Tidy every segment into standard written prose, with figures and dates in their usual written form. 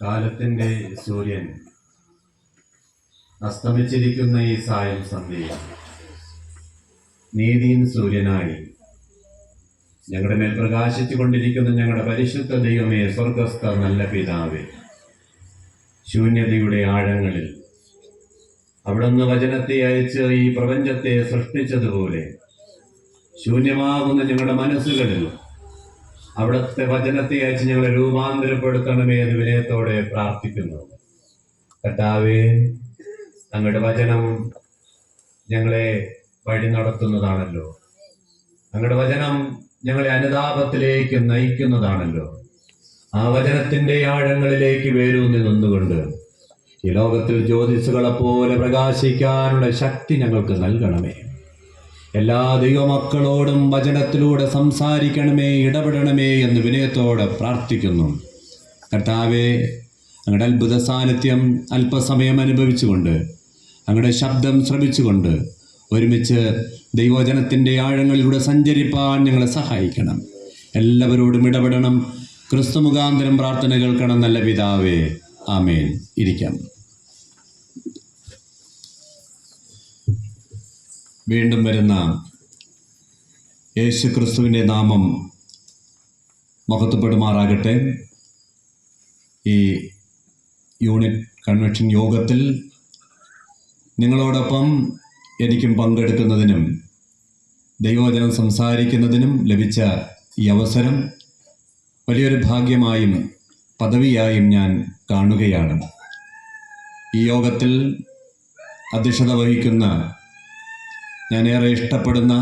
കാലത്തിന്റെ സൂര്യൻ അസ്തമിച്ചിരിക്കുന്ന ഈ സായം സന്ധ്യയിൽ നീതിயின் സൂര്യനായി ഞങ്ങളുടെ മേൽ പ്രകാശിച്ചു കൊണ്ടിരിക്കുന്ന ഞങ്ങളുടെ പരിശുദ്ധ ദൈവമേ, സ്വർഗസ്ഥ നല്ല പിതാവേ, ശൂന്യതയുടെ ആഴങ്ങളിൽ അവിടുന്ന് വചനത്തെ അയച്ച് ഈ പ്രപഞ്ചത്തെ സൃഷ്ടിച്ചതുപോലെ ശൂന്യമാകുന്ന ഞങ്ങളുടെ മനസ്സുകളിൽ അവിടുത്തെ വചനത്തെ അയച്ച് ഞങ്ങളെ രൂപാന്തരപ്പെടുത്തണമേ എന്ന് വിനയത്തോടെ പ്രാർത്ഥിക്കുന്നു. കർത്താവേ, അങ്ങയുടെ വചനം ഞങ്ങളെ വഴി നടത്തുന്നതാണല്ലോ. അങ്ങയുടെ വചനം ഞങ്ങളെ അനുതാപത്തിലേക്ക് നയിക്കുന്നതാണല്ലോ. ആ വചനത്തിന്റെ ആഴങ്ങളിലേക്ക് വേരൂന്നി നിന്നുകൊണ്ട് ഈ ലോകത്തിൽ ജ്യോതിസുകളെ പോലെ പ്രകാശിക്കാനുള്ള ശക്തി ഞങ്ങൾക്ക് നൽകണമേ. എല്ലാ ദൈവമക്കളോടും വചനത്തിലൂടെ സംസാരിക്കണമേ, ഇടപെടണമേ എന്ന് വിനയത്തോടെ പ്രാർത്ഥിക്കുന്നു. കർത്താവേ, അങ്ങയുടെ അത്ഭുത സാന്നിധ്യം അല്പസമയം അനുഭവിച്ചുകൊണ്ട്, അങ്ങയുടെ ശബ്ദം ശ്രവിച്ചുകൊണ്ട് ഒരുമിച്ച് ദൈവവചനത്തിൻ്റെ ആഴങ്ങളിലൂടെ സഞ്ചരിപ്പാൻ ഞങ്ങളെ സഹായിക്കണം. എല്ലാവരോടും ഇടപെടണം. ക്രിസ്തു മുഖാന്തരം പ്രാർത്ഥന കേൾക്കണം നല്ല പിതാവേ, ആമേൻ. ഇരിക്കാം. വീണ്ടും വരുന്ന യേശു ക്രിസ്തുവിൻ്റെ നാമം മഹത്വപ്പെടുമാറാകട്ടെ. ഈ യൂണിറ്റ് കൺവെൻഷൻ യോഗത്തിൽ നിങ്ങളോടൊപ്പം എനിക്കും പങ്കെടുക്കുന്നതിനും ദൈവവചനം സംസാരിക്കുന്നതിനും ലഭിച്ച ഈ അവസരം വലിയൊരു ഭാഗ്യമായും പദവിയായും ഞാൻ കാണുകയാണ്. ഈ യോഗത്തിൽ അധ്യക്ഷത വഹിക്കുന്ന, ഞാനേറെ ഇഷ്ടപ്പെടുന്ന,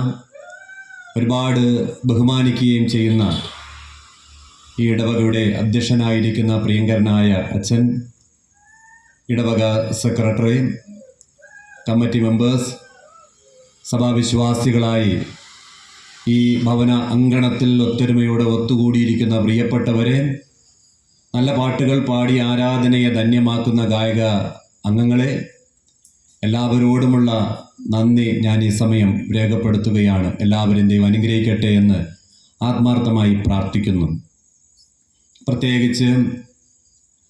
ഒരുപാട് ബഹുമാനിക്കുകയും ചെയ്യുന്ന ഈ ഇടവകയുടെ അധ്യക്ഷനായിരിക്കുന്ന പ്രിയങ്കരനായ അച്ഛൻ, ഇടവക സെക്രട്ടറി, കമ്മിറ്റി മെമ്പേഴ്സ്, സഭാവിശ്വാസികളായി ഈ ഭവന അങ്കണത്തിൽ ഒത്തൊരുമയോടെ ഒത്തുകൂടിയിരിക്കുന്ന പ്രിയപ്പെട്ടവരെ, നല്ല പാട്ടുകൾ പാടി ആരാധനയെ ധന്യമാക്കുന്ന ഗായക അംഗങ്ങളെ, എല്ലാവരോടുമുള്ള നന്ദി ഞാൻ ഈ സമയം രേഖപ്പെടുത്തുകയാണ്. എല്ലാവരും ദൈവം അനുഗ്രഹിക്കട്ടെ എന്ന് ആത്മാർത്ഥമായി പ്രാർത്ഥിക്കുന്നു. പ്രത്യേകിച്ച്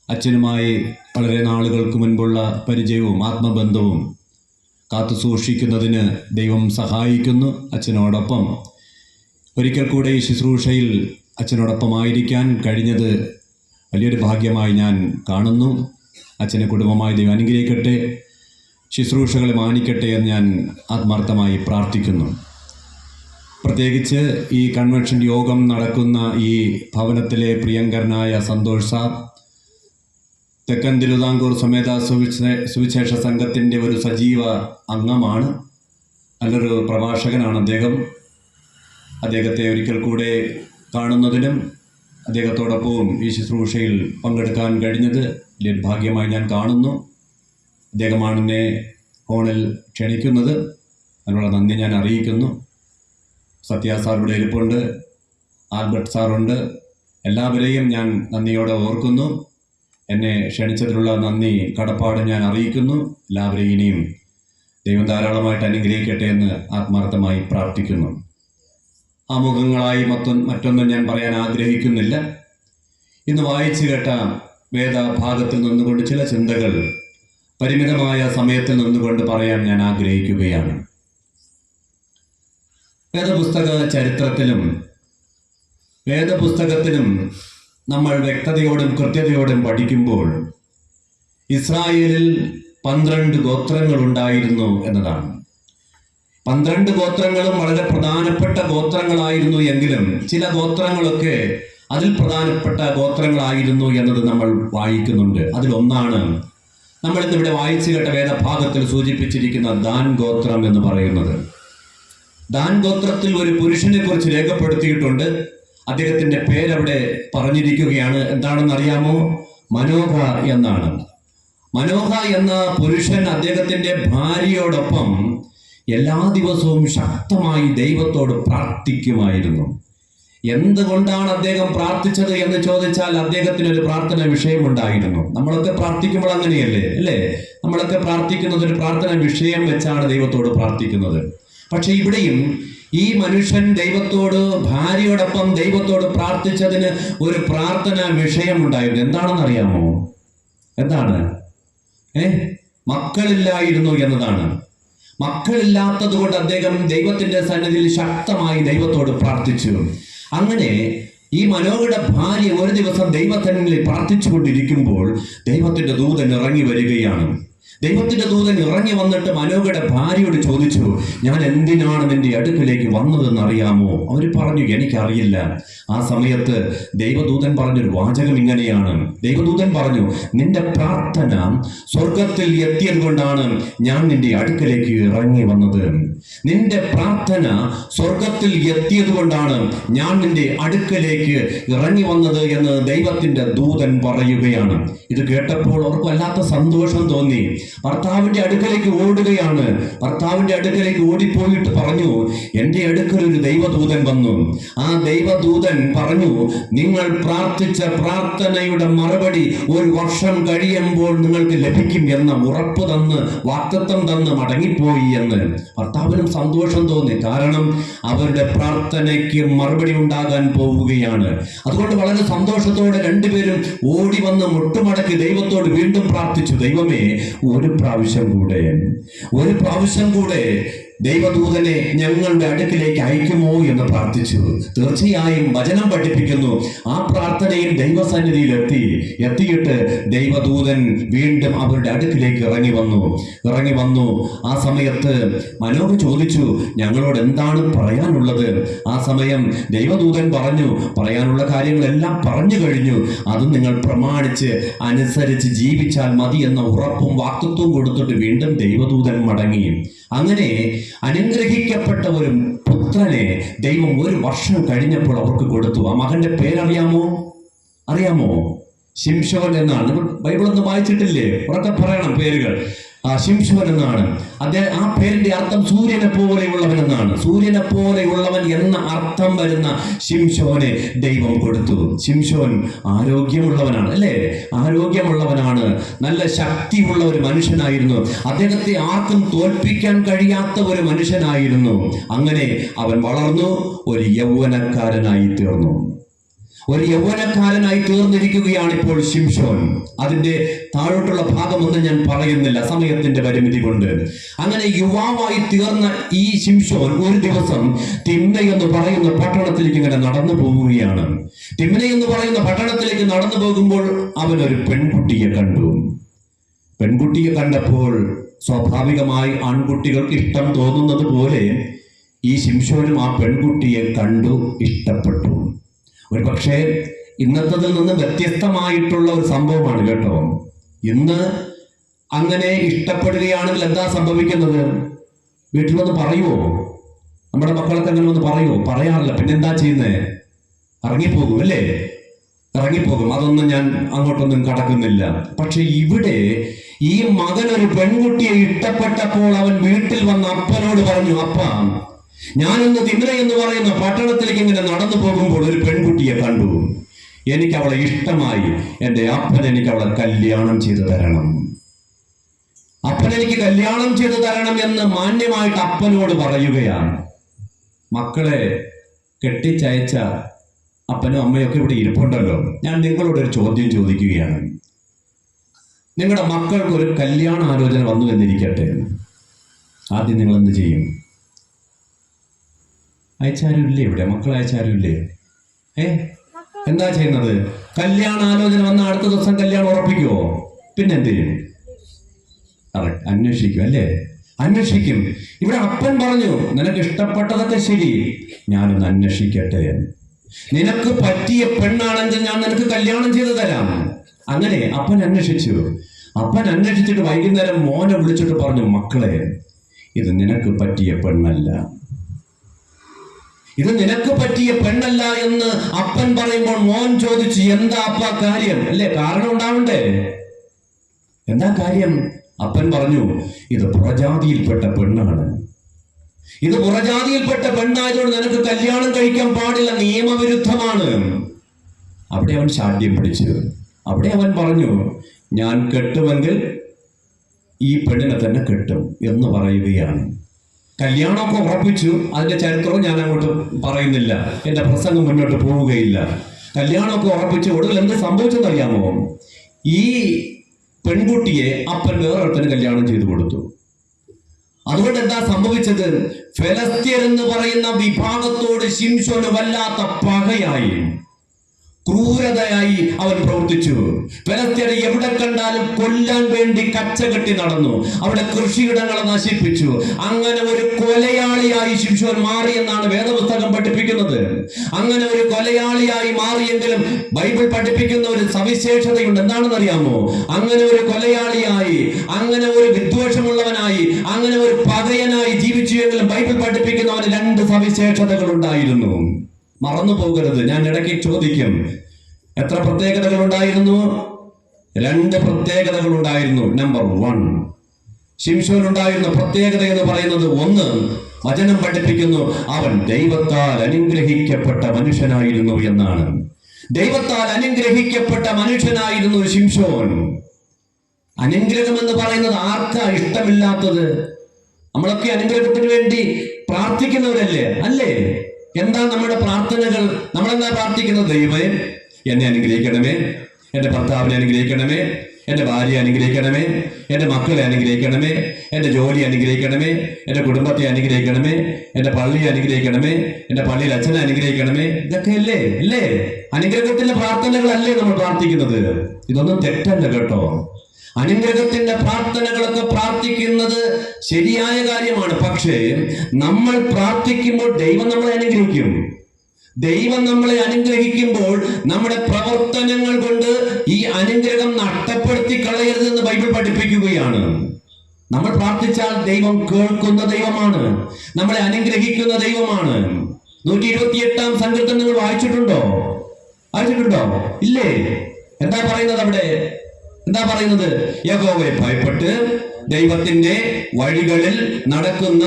അച്ഛനുമായി വളരെ നാളുകൾക്ക് മുൻപുള്ള പരിചയവും ആത്മബന്ധവും കാത്തു സൂക്ഷിക്കുന്നതിന് ദൈവം സഹായിക്കുന്നു. അച്ഛനോടൊപ്പം ഒരിക്കൽ കൂടെ ഈ ശുശ്രൂഷയിൽ അച്ഛനോടൊപ്പമായിരിക്കാൻ കഴിഞ്ഞത് വലിയൊരു ഭാഗ്യമായി ഞാൻ കാണുന്നു. അച്ഛനെ കുടുംബമായി ദൈവം അനുഗ്രഹിക്കട്ടെ, ശുശ്രൂഷകളെ മാനിക്കട്ടെ എന്ന് ഞാൻ ആത്മാർത്ഥമായി പ്രാർത്ഥിക്കുന്നു. പ്രത്യേകിച്ച് ഈ കൺവെൻഷൻ യോഗം നടക്കുന്ന ഈ ഭവനത്തിലെ പ്രിയങ്കരനായ സന്തോഷ് സാർ, തെക്കൻ തിരുവിതാംകൂർ സമേത സുവിശേഷ സംഘത്തിൻ്റെ ഒരു സജീവ അംഗമാണ്, നല്ലൊരു പ്രഭാഷകനാണ് അദ്ദേഹത്തെ ഒരിക്കൽ കൂടെ കാണുന്നതിനും അദ്ദേഹത്തോടൊപ്പവും ഈ ശുശ്രൂഷയിൽ പങ്കെടുക്കാൻ കഴിഞ്ഞത് വലിയൊരു ഭാഗ്യമായി ഞാൻ കാണുന്നു. അദ്ദേഹമാണ് എന്നെ ഫോണിൽ ക്ഷണിക്കുന്നത്. അതിനുള്ള നന്ദി ഞാൻ അറിയിക്കുന്നു. സത്യ സാർ ഇവിടെ ഇരിപ്പുണ്ട്, ആൽബർട്ട് സാറുണ്ട്. എല്ലാവരെയും ഞാൻ നന്ദിയോടെ ഓർക്കുന്നു. എന്നെ ക്ഷണിച്ചതിലുള്ള നന്ദി, കടപ്പാട് ഞാൻ അറിയിക്കുന്നു. എല്ലാവരെയും ഇനിയും ദൈവം ധാരാളമായിട്ട് അനുഗ്രഹിക്കട്ടെ എന്ന് ആത്മാർത്ഥമായി പ്രാർത്ഥിക്കുന്നു. ആമുഖങ്ങളായി മറ്റൊന്നും ഞാൻ പറയാൻ ആഗ്രഹിക്കുന്നില്ല. ഇന്ന് വായിച്ചു കേട്ട വേദഭാഗത്തിൽ നിന്നുകൊണ്ട് ചില ചിന്തകൾ പരിമിതമായ സമയത്തിൽ നിന്നുകൊണ്ട് പറയാൻ ഞാൻ ആഗ്രഹിക്കുകയാണ്. വേദപുസ്തക ചരിത്രത്തിലും വേദപുസ്തകത്തിലും നമ്മൾ വ്യക്തതയോടും കൃത്യതയോടും പഠിക്കുമ്പോൾ ഇസ്രായേലിൽ 12 ഗോത്രങ്ങൾ ഉണ്ടായിരുന്നു എന്നതാണ്. 12 ഗോത്രങ്ങളും വളരെ പ്രധാനപ്പെട്ട ഗോത്രങ്ങളായിരുന്നു എങ്കിലും ചില ഗോത്രങ്ങളൊക്കെ അതിൽ പ്രധാനപ്പെട്ട ഗോത്രങ്ങളായിരുന്നു എന്നത് നമ്മൾ വായിക്കുന്നുണ്ട്. അതിലൊന്നാണ് നമ്മൾ ഇന്നിവിടെ വായിച്ചു കേട്ട വേദഭാഗത്തിൽ സൂചിപ്പിച്ചിരിക്കുന്ന ദാൻ ഗോത്രം എന്ന് പറയുന്നത്. ദാൻ ഗോത്രത്തിൽ ഒരു പുരുഷനെ കുറിച്ച് രേഖപ്പെടുത്തിയിട്ടുണ്ട്. അദ്ദേഹത്തിന്റെ പേരവിടെ പറഞ്ഞിരിക്കുകയാണ്. എന്താണെന്ന് അറിയാമോ? മനോഹ എന്നാണ്. മനോഹ എന്ന പുരുഷൻ അദ്ദേഹത്തിന്റെ ഭാര്യയോടൊപ്പം എല്ലാ ദിവസവും ശക്തമായി ദൈവത്തോട് പ്രാർത്ഥിക്കുമായിരുന്നു. എന്തുകൊണ്ടാണ് അദ്ദേഹം പ്രാർത്ഥിച്ചത് എന്ന് ചോദിച്ചാൽ അദ്ദേഹത്തിന് ഒരു പ്രാർത്ഥന വിഷയമുണ്ടായിരുന്നു. നമ്മളൊക്കെ പ്രാർത്ഥിക്കുമ്പോൾ അങ്ങനെയല്ലേ, അല്ലേ? നമ്മളൊക്കെ പ്രാർത്ഥിക്കുന്നത് ഒരു പ്രാർത്ഥന വിഷയം വെച്ചാണ് ദൈവത്തോട് പ്രാർത്ഥിക്കുന്നത്. പക്ഷെ ഇവിടെയും ഈ മനുഷ്യൻ ദൈവത്തോട്, ഭാര്യയോടൊപ്പം ദൈവത്തോട് പ്രാർത്ഥിച്ചതിന് ഒരു പ്രാർത്ഥന വിഷയമുണ്ടായിരുന്നു. എന്താണെന്ന് അറിയാമോ? എന്താണ്? മക്കളില്ലായിരുന്നു എന്നതാണ്. മക്കളില്ലാത്തത് കൊണ്ട് അദ്ദേഹം ദൈവത്തിന്റെ സന്നിധിയിൽ ശക്തമായി ദൈവത്തോട് പ്രാർത്ഥിച്ചു. അങ്ങനെ ഈ മനോഹയുടെ ഭാര്യ ഒരു ദിവസം ദൈവത്തിൽ പ്രാർത്ഥിച്ചു കൊണ്ടിരിക്കുമ്പോൾ ദൈവത്തിന്റെ ദൂതൻ ഇറങ്ങി വരികയാണ്. ദൈവത്തിന്റെ ദൂതൻ ഇറങ്ങി വന്നിട്ട് മനോഹയുടെ ഭാര്യയോട് ചോദിച്ചു, ഞാൻ എന്തിനാണ് നിന്റെ അടുക്കിലേക്ക് വന്നതെന്ന് അറിയാമോ? അവര് പറഞ്ഞു, എനിക്കറിയില്ല. ആ സമയത്ത് ദൈവദൂതൻ പറഞ്ഞൊരു വാചകം ഇങ്ങനെയാണ്. ദൈവദൂതൻ പറഞ്ഞു, നിന്റെ പ്രാർത്ഥന സ്വർഗത്തിൽ എത്തിയത് കൊണ്ടാണ് ഞാൻ നിന്റെ അടുക്കിലേക്ക് ഇറങ്ങി വന്നത്. നിന്റെ പ്രാർത്ഥന സ്വർഗത്തിൽ എത്തിയത് കൊണ്ടാണ് ഞാൻ നിന്റെ അടുക്കലേക്ക് ഇറങ്ങി വന്നത് എന്ന് ദൈവത്തിന്റെ ദൂതൻ പറയുകയാണ്. ഇത് കേട്ടപ്പോൾ അവർക്ക് വല്ലാത്ത സന്തോഷം തോന്നി. ഭർത്താവിന്റെ അടുക്കലേക്ക് ഓടുകയാണ്. ഭർത്താവിന്റെ അടുക്കലേക്ക് ഓടിപ്പോയിട്ട് പറഞ്ഞു, എൻ്റെ അടുക്കൽ ഒരു ദൈവദൂതൻ വന്നു. ആ ദൈവദൂതൻ പറഞ്ഞു, നിങ്ങൾ പ്രാർത്ഥിച്ച പ്രാർത്ഥനയുടെ മറുപടി 1 വർഷം കഴിയുമ്പോൾ നിങ്ങൾക്ക് ലഭിക്കും എന്ന ഉറപ്പ് തന്ന്, വാഗ്ദത്തം തന്ന് മടങ്ങിപ്പോയി എന്ന്. ഭർത്താവിനും സന്തോഷം തോന്നി. കാരണം അവരുടെ പ്രാർത്ഥനയ്ക്ക് മറുപടി ഉണ്ടാകാൻ പോവുകയാണ്. അതുകൊണ്ട് വളരെ സന്തോഷത്തോടെ രണ്ടുപേരും ഓടി വന്ന് മുട്ടുമടക്കി ദൈവത്തോട് വീണ്ടും പ്രാർത്ഥിച്ചു, ദൈവമേ, ഒരു പ്രാവശ്യം കൂടെ ദൈവദൂതനെ ഞങ്ങളുടെ അടുക്കിലേക്ക് അയക്കുമോ എന്ന് പ്രാർത്ഥിച്ചു. തീർച്ചയായും വചനം പഠിപ്പിക്കുന്നു, ആ പ്രാർത്ഥനയിൽ ദൈവസന്നിധിയിൽ എത്തിയിട്ട് ദൈവദൂതൻ വീണ്ടും അവരുടെ അടുക്കിലേക്ക് ഇറങ്ങി വന്നു. ആ സമയത്ത് മനോഹ ചോദിച്ചു, ഞങ്ങളോട് എന്താണ് പറയാനുള്ളത്? ആ സമയം ദൈവദൂതൻ പറഞ്ഞു, പറയാനുള്ള കാര്യങ്ങളെല്ലാം പറഞ്ഞു കഴിഞ്ഞു. അത് നിങ്ങൾ പ്രമാണിച്ച് അനുസരിച്ച് ജീവിച്ചാൽ മതി എന്ന ഉറപ്പും വാക്തത്വവും കൊടുത്തിട്ട് വീണ്ടും ദൈവദൂതൻ മടങ്ങി. അങ്ങനെ അനുഗ്രഹിക്കപ്പെട്ട ഒരു പുത്രനെ ദൈവം 1 വർഷം കഴിഞ്ഞപ്പോൾ അവർക്ക് കൊടുത്തു. ആ മകന്റെ പേരറിയാമോ? ശിംശോൻ എന്നാണ്. നിങ്ങൾ ബൈബിളൊന്നും വായിച്ചിട്ടില്ലേ? ഉറക്കെ പറയണം പേരുകൾ. ശിംശോൻ എന്നാണ്. ആ പേരിന്റെ അർത്ഥം സൂര്യനെ പോലെയുള്ളവൻ എന്നാണ്. സൂര്യനെ പോലെയുള്ളവൻ എന്ന അർത്ഥം വരുന്ന ശിംശോനെ ദൈവം കൊടുത്തു. ശിംശോൻ ആരോഗ്യമുള്ളവനാണ്, അല്ലേ? ആരോഗ്യമുള്ളവനാണ്, നല്ല ശക്തിയുള്ള ഒരു മനുഷ്യനായിരുന്നു. അദ്ദേഹത്തെ ആർക്കും തോൽപ്പിക്കാൻ കഴിയാത്ത ഒരു മനുഷ്യനായിരുന്നു. അങ്ങനെ അവൻ വളർന്നു ഒരു യൗവനക്കാരനായി തീർന്നിരിക്കുകയാണ് ഇപ്പോൾ ശിംശോൻ. അതിന്റെ താഴോട്ടുള്ള ഭാഗമൊന്നും ഞാൻ പറയുന്നില്ല, സമയത്തിന്റെ പരിമിതി കൊണ്ട്. അങ്ങനെ യുവാവായി തീർന്ന ഈ ശിംശോൻ ഒരു ദിവസം തിമ്ന എന്ന് പറയുന്ന പട്ടണത്തിലേക്ക് ഇങ്ങനെ നടന്നു പോവുകയാണ്. തിമ്ന എന്ന് പറയുന്ന പട്ടണത്തിലേക്ക് നടന്നു പോകുമ്പോൾ അവൻ ഒരു പെൺകുട്ടിയെ കണ്ടു. പെൺകുട്ടിയെ കണ്ടപ്പോൾ സ്വാഭാവികമായി ആൺകുട്ടികൾക്ക് ഇഷ്ടം തോന്നുന്നത് പോലെ ഈ ശിംശോനും ആ പെൺകുട്ടിയെ കണ്ടു, ഇഷ്ടപ്പെട്ടു. ഒരു പക്ഷേ ഇന്നത്തതിൽ നിന്ന് വ്യത്യസ്തമായിട്ടുള്ള ഒരു സംഭവമാണ് കേട്ടോ. ഇന്ന് അങ്ങനെ ഇഷ്ടപ്പെടുകയാണെങ്കിൽ എന്താ സംഭവിക്കുന്നത്? വീട്ടിൽ വന്ന് പറയുമോ? നമ്മുടെ മക്കളൊക്കെ അങ്ങനെ വന്ന് പറയുമോ? പറയാറില്ല. പിന്നെന്താ ചെയ്യുന്നത്? ഇറങ്ങിപ്പോകും, അല്ലേ? ഇറങ്ങിപ്പോകും. അതൊന്നും ഞാൻ അങ്ങോട്ടൊന്നും കടക്കുന്നില്ല. പക്ഷെ ഇവിടെ ഈ മകൻ ഒരു പെൺകുട്ടിയെ ഇഷ്ടപ്പെട്ടപ്പോൾ അവൻ വീട്ടിൽ വന്ന് അപ്പനോട് പറഞ്ഞു, അപ്പ, ഞാനിന്ന് തിമ്ന എന്ന് പറയുന്ന പട്ടണത്തിലേക്ക് ഇങ്ങനെ നടന്നു പോകുമ്പോൾ ഒരു പെൺകുട്ടിയെ കണ്ടു. എനിക്ക് അവളെ ഇഷ്ടമായി. എൻ്റെ അപ്പൻ എനിക്ക് അവളെ കല്യാണം ചെയ്തു തരണം. അപ്പൻ എനിക്ക് കല്യാണം ചെയ്തു തരണം എന്ന് മാന്യമായിട്ട് അപ്പനോട് പറയുകയാണ്. മക്കളെ കെട്ടിച്ചയച്ച അപ്പനും അമ്മയൊക്കെ ഇവിടെ ഇരിപ്പുണ്ടല്ലോ. ഞാൻ നിങ്ങളോടൊരു ചോദ്യം ചോദിക്കുകയാണ്. നിങ്ങളുടെ മക്കൾക്ക് ഒരു കല്യാണ ആലോചന വന്നു എന്നിരിക്കട്ടെ. ആദ്യം നിങ്ങൾ എന്ത് ചെയ്യും? അയച്ചാരുമില്ലേ? ഇവിടെ മക്കൾ അയച്ചാരുമില്ലേ? എന്താ ചെയ്യുന്നത്? കല്യാണ ആലോചന വന്ന അടുത്ത ദിവസം കല്യാണം ഉറപ്പിക്കുവോ? പിന്നെന്ത് ചെയ്യും? അന്വേഷിക്കും, അല്ലേ? അന്വേഷിക്കും. ഇവിടെ അപ്പൻ പറഞ്ഞു, നിനക്ക് ഇഷ്ടപ്പെട്ടതൊക്കെ ശരി, ഞാനൊന്ന് അന്വേഷിക്കട്ടെ. നിനക്ക് പറ്റിയ പെണ്ണാണെങ്കിൽ ഞാൻ നിനക്ക് കല്യാണം ചെയ്തു തരാം. അങ്ങനെ അപ്പൻ അന്വേഷിച്ചു. അപ്പൻ അന്വേഷിച്ചിട്ട് വൈകുന്നേരം മോനെ വിളിച്ചിട്ട് പറഞ്ഞു, മക്കളെ, ഇത് നിനക്ക് പറ്റിയ പെണ്ണല്ല. ഇത് നിനക്ക് പറ്റിയ പെണ്ണല്ല എന്ന് അപ്പൻ പറയുമ്പോൾ മോൻ ചോദിച്ചു, എന്താ അപ്പ കാര്യം? അല്ലേ, കാരണം ഉണ്ടാവണ്ടേ? എന്താ കാര്യം? അപ്പൻ പറഞ്ഞു, ഇത് പുറജാതിയിൽപ്പെട്ട പെണ്ണാണ്. ഇത് പുറജാതിയിൽപ്പെട്ട പെണ്ണായതുകൊണ്ട് നിനക്ക് കല്യാണം കഴിക്കാൻ പാടില്ല, നിയമവിരുദ്ധമാണ്. അവിടെ അവൻ ശാഠ്യം പിടിച്ചു. അവിടെ അവൻ പറഞ്ഞു, ഞാൻ കെട്ടുമെങ്കിൽ ഈ പെണ്ണിനെ തന്നെ കെട്ടും എന്ന് പറയുകയാണ്. കല്യാണമൊക്കെ ഉറപ്പിച്ചു. അതിന്റെ ചരിത്രവും ഞാൻ അങ്ങോട്ട് പറയുന്നില്ല, എന്റെ പ്രസംഗം മുന്നോട്ട് പോവുകയില്ല. കല്യാണമൊക്കെ ഉറപ്പിച്ചു. ഒടുവിൽ എന്ത് സംഭവിച്ചെന്നറിയാമോ? ഈ പെൺകുട്ടിയെ അപ്പൻ വേറൊരുത്തന് കല്യാണം ചെയ്തു കൊടുത്തു. അതുകൊണ്ട് എന്താ സംഭവിച്ചത്? ഫെലിസ്ത്യർ എന്ന് പറയുന്ന വിഭാഗത്തോട് ശിംശോന് വല്ലാത്ത പകയായി, ക്രൂരതയായി അവൻ പ്രവർത്തിച്ചു. ഫെലിസ്ത്യരെ എവിടെ കണ്ടാലും കൊല്ലാൻ വേണ്ടി കച്ചകെട്ടി നടന്നു. അവിടെ കൃഷിയിടങ്ങളെ നശിപ്പിച്ചു. അങ്ങനെ ഒരു കൊലയാളിയായി ശിംശോൻ മാറിയെന്നാണ് വേദപുസ്തകം പഠിപ്പിക്കുന്നത്. അങ്ങനെ ഒരു കൊലയാളിയായി മാറിയെങ്കിലും ബൈബിൾ പഠിപ്പിക്കുന്ന ഒരു സവിശേഷതയുണ്ട്. എന്താണെന്ന് അറിയാമോ? അങ്ങനെ ഒരു കൊലയാളിയായി, അങ്ങനെ ഒരു വിദ്വേഷമുള്ളവനായി, അങ്ങനെ ഒരു പകയനായി ജീവിച്ചു എങ്കിലും ബൈബിൾ പഠിപ്പിക്കുന്നവന് 2 സവിശേഷതകൾ ഉണ്ടായിരുന്നു. മറന്നു പോകരുത്. ഞാൻ ഇടയ്ക്ക് ചോദിക്കും, എത്ര പ്രത്യേകതകൾ ഉണ്ടായിരുന്നു? 2 പ്രത്യേകതകൾ ഉണ്ടായിരുന്നു. നമ്പർ 1, ശിംശോൻ ഉണ്ടായിരുന്ന പ്രത്യേകത എന്ന് പറയുന്നത്, 1, വചനം പഠിപ്പിക്കുന്നു, അവൻ ദൈവത്താൽ അനുഗ്രഹിക്കപ്പെട്ട മനുഷ്യനായിരുന്നു എന്നാണ്. ദൈവത്താൽ അനുഗ്രഹിക്കപ്പെട്ട മനുഷ്യനായിരുന്നു ശിംശോൻ. അനുഗ്രഹം എന്ന് പറയുന്നത് ആർക്കാ ഇഷ്ടമില്ലാത്തത്? നമ്മളൊക്കെ അനുഗ്രഹത്തിന് വേണ്ടി പ്രാർത്ഥിക്കുന്നവരല്ലേ? അല്ലേ? എന്താ നമ്മുടെ പ്രാർത്ഥനകൾ? നമ്മളെന്താ പ്രാർത്ഥിക്കുന്നത്? ദൈവമേ എന്നെ അനുഗ്രഹിക്കണമേ, എൻ്റെ ഭർത്താവിനെ അനുഗ്രഹിക്കണമേ, എൻ്റെ ഭാര്യയെ അനുഗ്രഹിക്കണമേ, എൻ്റെ മക്കളെ അനുഗ്രഹിക്കണമേ, എൻ്റെ ജോലി അനുഗ്രഹിക്കണമേ, എൻ്റെ കുടുംബത്തെ അനുഗ്രഹിക്കണമേ, എൻ്റെ പള്ളിയെ അനുഗ്രഹിക്കണമേ, എൻ്റെ പള്ളിയിൽ അച്ഛനെ അനുഗ്രഹിക്കണമേ. ഇതൊക്കെ അല്ലേ അനുഗ്രഹത്തിന്റെ പ്രാർത്ഥനകളല്ലേ നമ്മൾ പ്രാർത്ഥിക്കുന്നത്? ഇതൊന്നും തെറ്റല്ല കേട്ടോ. അനുഗ്രഹത്തിന്റെ പ്രാർത്ഥനകളൊക്കെ പ്രാർത്ഥിക്കുന്നത് ശരിയായ കാര്യമാണ്. പക്ഷേ നമ്മൾ പ്രാർത്ഥിക്കുമ്പോൾ ദൈവം നമ്മളെ അനുഗ്രഹിക്കും. ദൈവം നമ്മളെ അനുഗ്രഹിക്കുമ്പോൾ നമ്മുടെ പ്രവർത്തനങ്ങൾ കൊണ്ട് ഈ അനുഗ്രഹം നഷ്ടപ്പെടുത്തി കളയരുതെന്ന് ബൈബിൾ പഠിപ്പിക്കുകയാണ്. നമ്മൾ പ്രാർത്ഥിച്ചാൽ ദൈവം കേൾക്കുന്ന ദൈവമാണ്, നമ്മളെ അനുഗ്രഹിക്കുന്ന ദൈവമാണ്. 128-ാം സങ്കീർത്തനം നിങ്ങൾ വായിച്ചിട്ടുണ്ടോ? ഇല്ലേ? എന്താ പറയുന്നത് അവിടെ? എന്താ പറയുന്നത്? യഹോവയെ ഭയപ്പെട്ട് ദൈവത്തിന്റെ വഴികളിൽ നടക്കുന്ന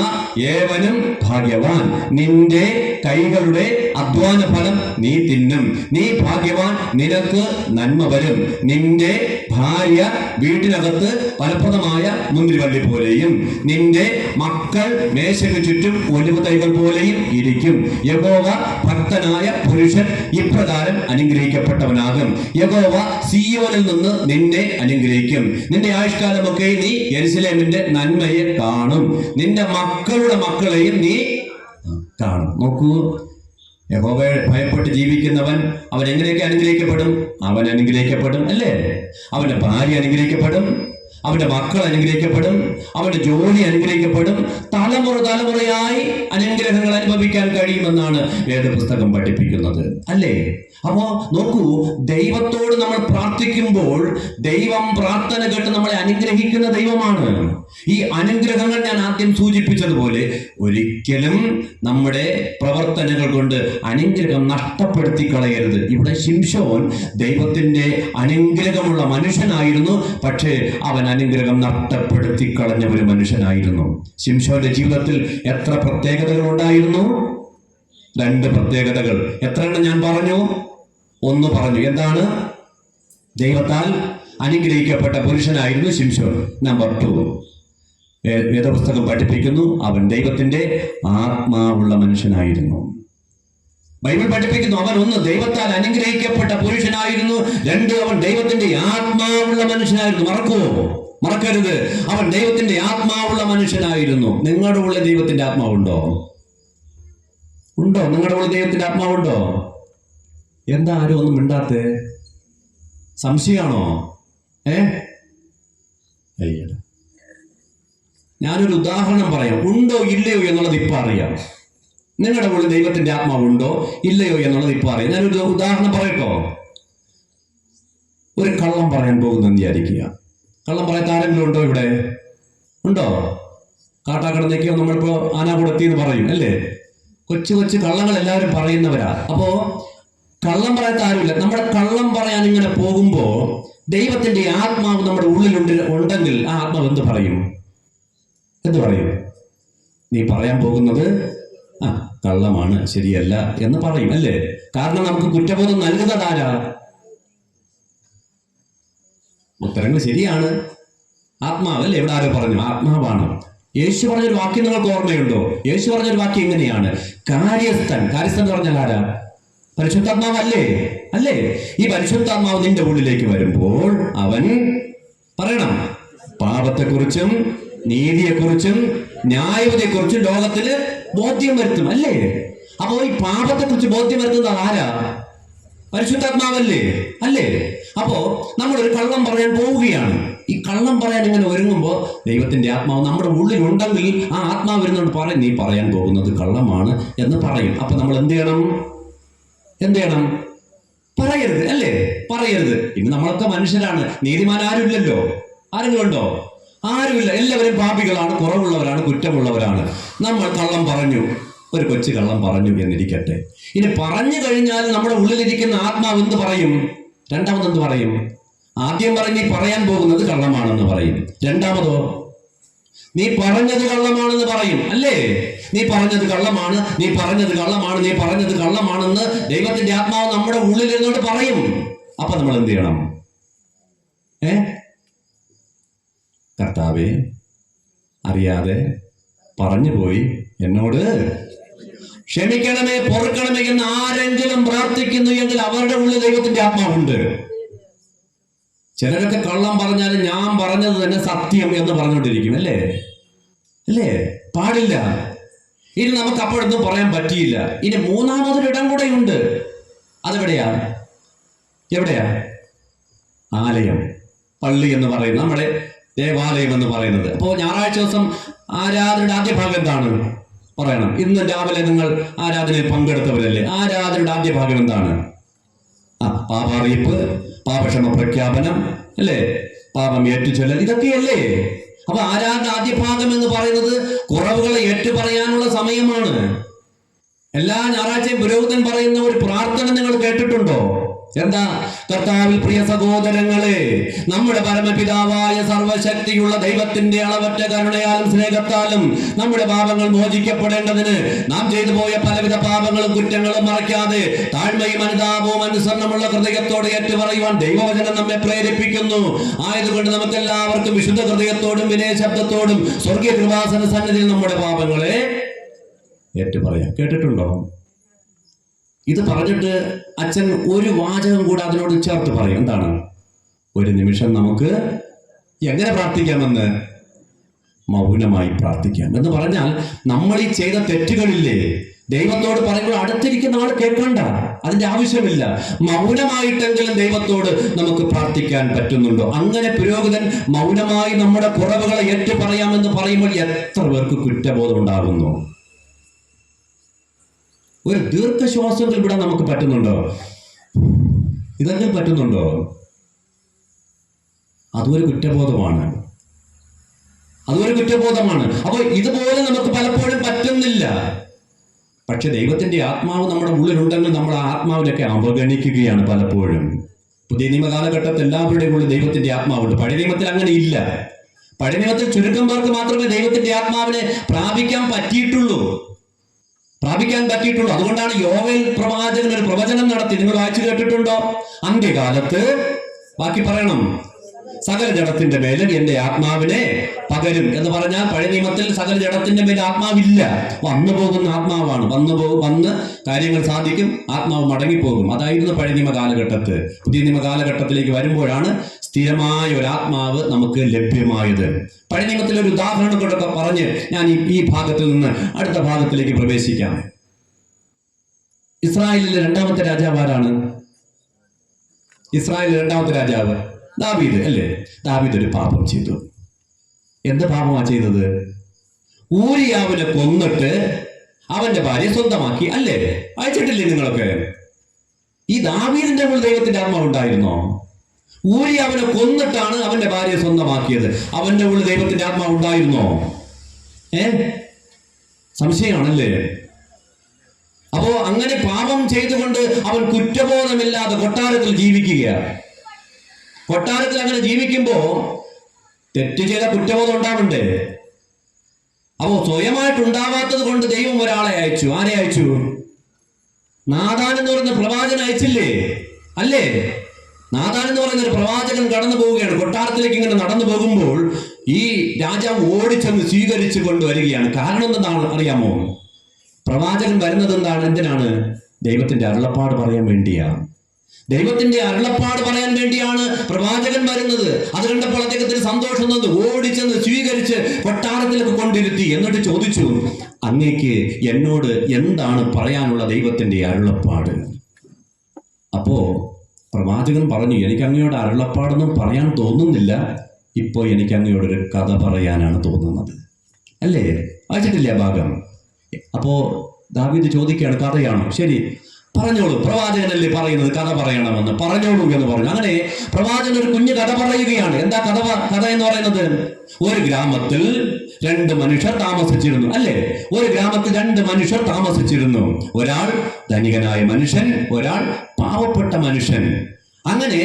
ഏവനും ഭാഗ്യവാൻ. നിന്റെ കൈകളുടെ അധ്വാന ഫലം നീ തിന്നും. നീ ഭാഗ്യവാൻ, നിനക്ക് നന്മ വരും. നിന്റെ ഭാര്യ വീട്ടിനകത്ത് ഫലപ്രദമായ മുന്തിരിവള്ളി പോലെയും നിന്റെ മക്കൾ മേശയ്ക്ക് ചുറ്റും ഒലിവ് തൈകൾ പോലെയും ഇരിക്കും. യഹോവ ഭക്തനായ പുരുഷൻ ഇപ്രകാരം അനുഗ്രഹിക്കപ്പെട്ടവനാകും. യഹോവ സിയോനിൽ നിന്ന് നിന്നെ അനുഗ്രഹിക്കും. നിന്റെ ആയുഷ്കാലമൊക്കെ നീ യെരുശലേമിന്റെ നന്മയെ കാണും. നിന്റെ മക്കളുടെ മക്കളെയും നീ കാണും. നോക്കൂ, യഹോവയെ ഭയപ്പെട്ട് ജീവിക്കുന്നവൻ അവൻ എങ്ങനെയൊക്കെ അനുഗ്രഹിക്കപ്പെടും? അവൻ അനുഗ്രഹിക്കപ്പെടും, അല്ലേ? അവന്റെ ഭാര്യ അനുഗ്രഹിക്കപ്പെടും, അവന്റെ മക്കൾ അനുഗ്രഹിക്കപ്പെടും, അവന്റെ ജോലി അനുഗ്രഹിക്കപ്പെടും. തലമുറയായി അനുഗ്രഹങ്ങൾ അനുഭവിക്കാൻ കഴിയുമെന്നാണ് വേദപുസ്തകം പഠിപ്പിക്കുന്നത്, അല്ലേ? അപ്പോ നോക്കൂ, ദൈവത്തോട് നമ്മൾ പ്രാർത്ഥിക്കുമ്പോൾ ദൈവം പ്രാർത്ഥന കേട്ട് നമ്മളെ അനുഗ്രഹിക്കുന്ന ദൈവമാണ്. ഈ അനുഗ്രഹങ്ങൾ ഞാൻ ആദ്യം സൂചിപ്പിച്ചതുപോലെ ഒരിക്കലും നമ്മുടെ പ്രവർത്തനങ്ങൾ കൊണ്ട് അനുഗ്രഹം നഷ്ടപ്പെടുത്തി കളയരുത്. ഇവിടെ ശിംശോൻ ദൈവത്തിന്റെ അനുഗ്രഹമുള്ള മനുഷ്യനായിരുന്നു, പക്ഷേ അവൻ അനുഗ്രഹം നഷ്ടപ്പെടുത്തി കളഞ്ഞ ഒരു മനുഷ്യനായിരുന്നു. ശിംശോന്റെ ജീവിതത്തിൽ എത്ര പ്രത്യേകതകൾ ഉണ്ടായിരുന്നു? 2 പ്രത്യേകതകൾ. എത്ര എണ്ണം ഞാൻ പറഞ്ഞു? 1 പറഞ്ഞു. എന്താണ്? ദൈവത്താൽ അനുഗ്രഹിക്കപ്പെട്ട പുരുഷനായിരുന്നു ശിംശോൻ. നമ്പർ 2, വേദപുസ്തകം പഠിപ്പിക്കുന്നു, അവൻ ദൈവത്തിന്റെ ആത്മാവുള്ള മനുഷ്യനായിരുന്നു. ബൈബിൾ പഠിപ്പിക്കുന്നു, അവൻ 1 ദൈവത്താൽ അനുഗ്രഹിക്കപ്പെട്ട പുരുഷനായിരുന്നു, 2 അവൻ ദൈവത്തിന്റെ ആത്മാവുള്ള മനുഷ്യനായിരുന്നു. മറക്കരുത്, അവൻ ദൈവത്തിന്റെ ആത്മാവുള്ള മനുഷ്യനായിരുന്നു. നിങ്ങളുടെ ഉള്ളിൽ ദൈവത്തിന്റെ ആത്മാവുണ്ടോ? നിങ്ങളുടെ ഉള്ളിൽ ദൈവത്തിന്റെ ആത്മാവുണ്ടോ? എന്താ ആരും ഒന്നും മിണ്ടാത്തേ? സംശയമാണോ? അയ്യട, ഞാനൊരു ഉദാഹരണം പറയാം. ഉണ്ടോ ഇല്ലയോ എന്നുള്ളത് ഇപ്പൊ അറിയാം. നിങ്ങളുടെ ഉള്ളിൽ ദൈവത്തിന്റെ ആത്മാവുണ്ടോ ഇല്ലയോ എന്നുള്ളത് ഇപ്പൊ അറിയാം. ഞാനൊരു ഉദാഹരണം പറയട്ടോ. ഒരു കള്ളം പറയാൻ പോകുന്നെന്ന് വിചാരിക്കുക. കള്ളം പറയാത്ത ആരെങ്കിലും ഉണ്ടോ ഇവിടെ? ഉണ്ടോ? കാട്ടാക്കടന്നേക്കോ നമ്മളിപ്പോ ആനാകുടത്തി എന്ന് പറയും, അല്ലേ? കൊച്ചു കള്ളങ്ങൾ എല്ലാവരും പറയുന്നവരാ. അപ്പോ കള്ളം പറയാത്ത ആരുമില്ല. നമ്മുടെ കള്ളം പറയാൻ ഇങ്ങനെ പോകുമ്പോ ദൈവത്തിന്റെ ആത്മാവ് നമ്മുടെ ഉണ്ടെങ്കിൽ ആ ആത്മാവ് എന്ത് പറയും? നീ പറയാൻ പോകുന്നത് കള്ളമാണ്, ശരിയല്ല എന്ന് പറയും, അല്ലേ? കാരണം നമുക്ക് കുറ്റബോധം നൽകുന്നതാരാ? ഉത്തരങ്ങൾ ശരിയാണ്, ആത്മാവല്ലേ? ഇവിടെ ആരോ പറഞ്ഞു ആത്മാവാണ്. യേശു പറഞ്ഞൊരു വാക്യം നിങ്ങൾക്ക് ഓർമ്മയുണ്ടോ? യേശു പറഞ്ഞൊരു വാക്യം ഇങ്ങനെയാണ്, കാര്യസ്ഥൻ എന്ന് പറഞ്ഞാൽ ആരാ? പരിശുദ്ധാത്മാവല്ലേ? അല്ലേ? ഈ പരിശുദ്ധാത്മാവ് നിന്റെ ഉള്ളിലേക്ക് വരുമ്പോൾ അവൻ പറയണം. പാപത്തെക്കുറിച്ചും നീതിയെക്കുറിച്ചും ന്യായവിധിയെക്കുറിച്ചും ലോകത്തിന് ബോധ്യം വരുത്തും, അല്ലേ? അപ്പോ ഈ പാപത്തെക്കുറിച്ച് ബോധ്യം വരുത്തുന്നത് ആരാ? പരിശുദ്ധാത്മാവല്ലേ? അല്ലേ? അപ്പോ നമ്മളൊരു കള്ളം പറയാൻ പോവുകയാണ്. ഈ കള്ളം പറയാൻ ഇങ്ങനെ ഒരുങ്ങുമ്പോൾ ദൈവത്തിന്റെ ആത്മാവ് നമ്മുടെ ഉള്ളിൽ ഉണ്ടെങ്കിൽ ആ ആത്മാവ് വരുന്നോണ്ട് പറയും, നീ പറയാൻ പോകുന്നത് കള്ളമാണ് എന്ന് പറയും. അപ്പൊ നമ്മൾ എന്ത് ചെയ്യണം? പറയരുത്, അല്ലേ? പറയരുത്. ഇന്ന് നമ്മളൊക്കെ മനുഷ്യരാണ്, നീതിമാൻ ആരുമില്ലല്ലോ. ആരെങ്കിലും ഉണ്ടോ? ആരുമില്ല. എല്ലാവരും പാപികളാണ്, കുറവുള്ളവരാണ്, കുറ്റമുള്ളവരാണ്. നമ്മൾ കള്ളം പറഞ്ഞു, ഒരു കൊച്ചു കള്ളം പറഞ്ഞു എന്നിരിക്കട്ടെ. ഇനി പറഞ്ഞു കഴിഞ്ഞാൽ നമ്മുടെ ഉള്ളിലിരിക്കുന്ന ആത്മാവ് എന്ത് പറയും? രണ്ടാമതെന്ത് പറയും? ആദ്യം പറയും നീ പറയാൻ പോകുന്നത് കള്ളമാണെന്ന് പറയും. രണ്ടാമതോ നീ പറഞ്ഞത് കള്ളമാണെന്ന് പറയും, അല്ലേ? നീ പറഞ്ഞത് കള്ളമാണ്, നീ പറഞ്ഞത് കള്ളമാണ്, നീ പറഞ്ഞത് കള്ളമാണെന്ന് ദൈവത്തിന്റെ ആത്മാവ് നമ്മുടെ ഉള്ളിൽ ഇരുന്നോണ്ട് പറയും. അപ്പൊ നമ്മൾ എന്ത് ചെയ്യണം? കർത്താവേ, അറിയാതെ പറഞ്ഞു പോയി, എന്നോട് ക്ഷമിക്കണമേ, പൊറുക്കണമേ എന്ന് ആരെങ്കിലും പ്രാർത്ഥിക്കുന്നു എങ്കിൽ അവരുടെ ഉള്ളിൽ ദൈവത്തിന്റെ ആത്മാവുണ്ട്. ചിലരൊക്കെ കള്ളം പറഞ്ഞാൽ ഞാൻ പറഞ്ഞത് തന്നെ സത്യം എന്ന് പറഞ്ഞുകൊണ്ടിരിക്കും, അല്ലേ? പാടില്ല. ഇനി നമുക്ക് അപ്പോഴൊന്നും പറയാൻ പറ്റിയില്ല. ഇനി മൂന്നാമതൊരിടം കൂടെ ഉണ്ട്. അതെവിടെയാ? എവിടെയാ? ആലയം, പള്ളി എന്ന് പറയുന്നത്, നമ്മുടെ ദേവാലയം എന്ന് പറയുന്നത്. അപ്പോൾ ഞായറാഴ്ച ദിവസം ആരാധനയുടെ ആദ്യ ഭാഗം എന്താണ്? പറയണം. ഇന്ന് രാവിലെ നിങ്ങൾ ആരാധനയിൽ പങ്കെടുത്തവരല്ലേ? ആരാധനയുടെ ആദ്യ ഭാഗം എന്താണ്? പാപാറിയിപ്പ്, പാപക്ഷമ പ്രഖ്യാപനം, അല്ലേ? പാപം ഏറ്റുചൊല്ലൽ, ഇതൊക്കെയല്ലേ? അപ്പൊ ആരാധന ആദ്യ ഭാഗം എന്ന് പറയുന്നത് കുറവുകളെ ഏറ്റുപറയാനുള്ള സമയമാണ്. എല്ലാ ഞായറാഴ്ചയും പുരോഹിതൻ പറയുന്ന ഒരു പ്രാർത്ഥന നിങ്ങൾ കേട്ടിട്ടുണ്ടോ? എന്താ? കർത്താവിൽ പ്രിയ സഹോദരങ്ങളെ, നമ്മുടെ പരമപിതാവായ സർവശക്തിയുള്ള ദൈവത്തിന്റെ അളവറ്റ കരുണയാലും സ്നേഹത്താലും നമ്മുടെ പാപങ്ങൾ മോചിക്കപ്പെടേണ്ടതിന് നാം ചെയ്തു പോയ പലവിധ പാപങ്ങളും കുറ്റങ്ങളും മറയ്ക്കാതെ താഴ്മയും അനുതാപവും അനുസരണമുള്ള ഹൃദയത്തോടെ ഏറ്റുപറയുവാൻ ദൈവവചനം നമ്മെ പ്രേരിപ്പിക്കുന്നു. ആയതുകൊണ്ട് നമുക്ക് എല്ലാവർക്കും വിശുദ്ധ ഹൃദയത്തോടും വിനയശബ്ദത്തോടും സ്വർഗീയ കൃപാസന സന്നിധിയിൽ നമ്മുടെ പാപങ്ങളെ ഏറ്റുപറയാം. കേട്ടിട്ടുണ്ടോ? ഇത് പറഞ്ഞിട്ട് അച്ഛൻ ഒരു വാചകം കൂടെ അതിനോട് ചേർത്ത് പറയും. എന്താണ്? ഒരു നിമിഷം നമുക്ക് എങ്ങനെ പ്രാർത്ഥിക്കാമെന്ന്? മൗനമായി പ്രാർത്ഥിക്കാം എന്ന് പറഞ്ഞാൽ നമ്മൾ ഈ ചെയ്ത തെറ്റുകളില്ലേ, ദൈവത്തോട് പറയുമ്പോൾ അടുത്തിരിക്കുന്ന ആൾ കേൾക്കണ്ട, അതിന്റെ ആവശ്യമില്ല. മൗനമായിട്ടെങ്കിലും ദൈവത്തോട് നമുക്ക് പ്രാർത്ഥിക്കാൻ പറ്റുന്നുണ്ടോ? അങ്ങനെ പുരോഹിതൻ മൗനമായി നമ്മുടെ കുറവുകളെ ഏറ്റു പറയാമെന്ന് പറയുമ്പോൾ എത്ര പേർക്ക് കുറ്റബോധം ഉണ്ടാകുന്നു? ഒരു ദീർഘശ്വാസം വിടാൻ നമുക്ക് പറ്റുന്നുണ്ടോ? ഇതെങ്കിലും പറ്റുന്നുണ്ടോ? അതൊരു കുറ്റബോധമാണ്. അപ്പോൾ ഇതുപോലെ നമുക്ക് പലപ്പോഴും പറ്റുന്നില്ല. പക്ഷെ ദൈവത്തിന്റെ ആത്മാവ് നമ്മുടെ ഉള്ളിലുണ്ടെങ്കിൽ നമ്മൾ ആ ആത്മാവിനൊക്കെ അവഗണിക്കുകയാണ് പലപ്പോഴും. പുതിയ നിയമ കാലഘട്ടത്തിൽ എല്ലാവരുടെയും ഉള്ളിൽ ദൈവത്തിന്റെ ആത്മാവുണ്ട്. പഴയ നിയമത്തിൽ അങ്ങനെ ഇല്ല. പഴയ നിയമത്തിൽ ചുരുക്കം പേർക്ക് മാത്രമേ ദൈവത്തിന്റെ ആത്മാവിനെ പ്രാപിക്കാൻ പറ്റിയിട്ടുള്ളൂ. അതുകൊണ്ടാണ് യോവേൽ പ്രവാചകൻ ഒരു പ്രവചനം നടത്തി. നിങ്ങൾ വായിച്ചു കേട്ടിട്ടുണ്ടോ? അന്ത്യകാലത്ത്, ബാക്കി പറയണം, സകല ജഡത്തിന്റെ മേലും എന്റെ ആത്മാവിനെ പകരും എന്ന് പറഞ്ഞാൽ പഴയ നിയമത്തിൽ സകല ജഡത്തിന്റെ മേൽ ആത്മാവില്ല. വന്നു പോകുന്ന ആത്മാവാണ്. വന്ന് കാര്യങ്ങൾ സാധിക്കും, ആത്മാവ് മടങ്ങിപ്പോകും. അതായിരുന്നു പഴയ നിയമ കാലഘട്ടത്ത്. പുതിയ നിയമ കാലഘട്ടത്തിലേക്ക് വരുമ്പോഴാണ് സ്ഥിരമായ ഒരു ആത്മാവ് നമുക്ക് ലഭ്യമായത്. പഴയ നിയമത്തിൽ ഒരു ഉദാഹരണം കൂടെ പറഞ്ഞ് ഞാൻ ഈ ഭാഗത്ത് നിന്ന് അടുത്ത ഭാഗത്തിലേക്ക് പ്രവേശിക്കാം. ഇസ്രായേലിലെ രണ്ടാമത്തെ രാജാവ് ആരാണ്? ഇസ്രായേലിലെ രണ്ടാമത്തെ രാജാവ് ദാവീദ്, അല്ലേ? ദാവീദ് ഒരു പാപം ചെയ്തു. എന്ത് പാപമാ ചെയ്തത്? ഊരിയാവിനെ കൊന്നിട്ട് അവന്റെ ഭാര്യ സ്വന്തമാക്കി, അല്ലേ? വായിച്ചിട്ടില്ലേ നിങ്ങളൊക്കെ? ഈ ദാവീദിന്റെ ഉള്ളിൽ ദൈവത്തിന്റെ ആത്മാവ് ഉണ്ടായിരുന്നോ? ഊരിയാവിനെ കൊന്നിട്ടാണ് അവന്റെ ഭാര്യ സ്വന്തമാക്കിയത്. അവന്റെ ഉള്ളിൽ ദൈവത്തിന്റെ ആത്മാവ് ഉണ്ടായിരുന്നോ? സംശയമാണല്ലേ? അപ്പോ അങ്ങനെ പാപം ചെയ്തുകൊണ്ട് അവൻ കുറ്റബോധമില്ലാതെ കൊട്ടാരത്തിൽ ജീവിക്കുകയാണ്. കൊട്ടാരത്തിൽ അങ്ങനെ ജീവിക്കുമ്പോ തെറ്റ് ചെയ്ത കുറ്റബോധം ഉണ്ടാവണ്ടേ? അപ്പോ സ്വയമായിട്ടുണ്ടാവാത്തത് കൊണ്ട് ദൈവം ഒരാളെ അയച്ചു. ആരെ അയച്ചു? നാഥാൻ എന്ന് പറയുന്ന പ്രവാചകൻ അയച്ചില്ലേ? അല്ലേ? നാഥാൻ എന്ന് പറയുന്ന ഒരു പ്രവാചകൻ കടന്നു പോവുകയാണ്. കൊട്ടാരത്തിലേക്ക് ഇങ്ങനെ നടന്നു പോകുമ്പോൾ ഈ രാജാവ് ഓടിച്ചെന്ന് സ്വീകരിച്ചു കൊണ്ടുവരികയാണ്. കാരണം എന്താണ് അറിയാമോ? പ്രവാചകൻ വരുന്നത് എന്താണ്? എന്തിനാണ്? ദൈവത്തിന്റെ അരുളപ്പാട് പറയാൻ വേണ്ടിയാണ്. ദൈവത്തിന്റെ അരുളപ്പാട് പറയാൻ വേണ്ടിയാണ് പ്രവാചകൻ വരുന്നത്. അത് കണ്ടപ്പോൾ അദ്ദേഹത്തിന് സന്തോഷം തോന്നി. ഓടിച്ചെന്ന് സ്വീകരിച്ച് കൊട്ടാരത്തിലേക്ക് കൊണ്ടിരുത്തി. എന്നിട്ട് ചോദിച്ചു, അങ്ങേക്ക് എന്നോട് എന്താണ് പറയാനുള്ള ദൈവത്തിന്റെ അരുളപ്പാട്? അപ്പോ പ്രവാചകൻ പറഞ്ഞു, എനിക്ക് അങ്ങയോട് അരുളപ്പാടൊന്നും പറയാൻ തോന്നുന്നില്ല, ഇപ്പോൾ എനിക്ക് അങ്ങയോടൊരു കഥ പറയാനാണ് തോന്നുന്നത്. അല്ലേ? വായിച്ചിട്ടില്ല ഭാഗം? അപ്പോ ദാവീദ് ചോദിക്കുകയാണ്, കഥയാണോ? ശരി, പറഞ്ഞോളൂ, പ്രവാചകനല്ലേ പറയുന്നത്, കഥ പറയണമെന്ന്, പറഞ്ഞോളൂ എന്ന് പറഞ്ഞു. അങ്ങനെ പ്രവാചകൻ ഒരു കുഞ്ഞു കഥ പറയുകയാണ്. എന്താ കഥ എന്ന് പറയുന്നത്? ഒരു ഗ്രാമത്തിൽ 2 മനുഷ്യർ താമസിച്ചിരുന്നു. അല്ലേ? ഒരു ഗ്രാമത്തിൽ 2 മനുഷ്യർ താമസിച്ചിരുന്നു. ഒരാൾ ധനികനായ മനുഷ്യൻ, ഒരാൾ പാവപ്പെട്ട മനുഷ്യൻ. അങ്ങനെ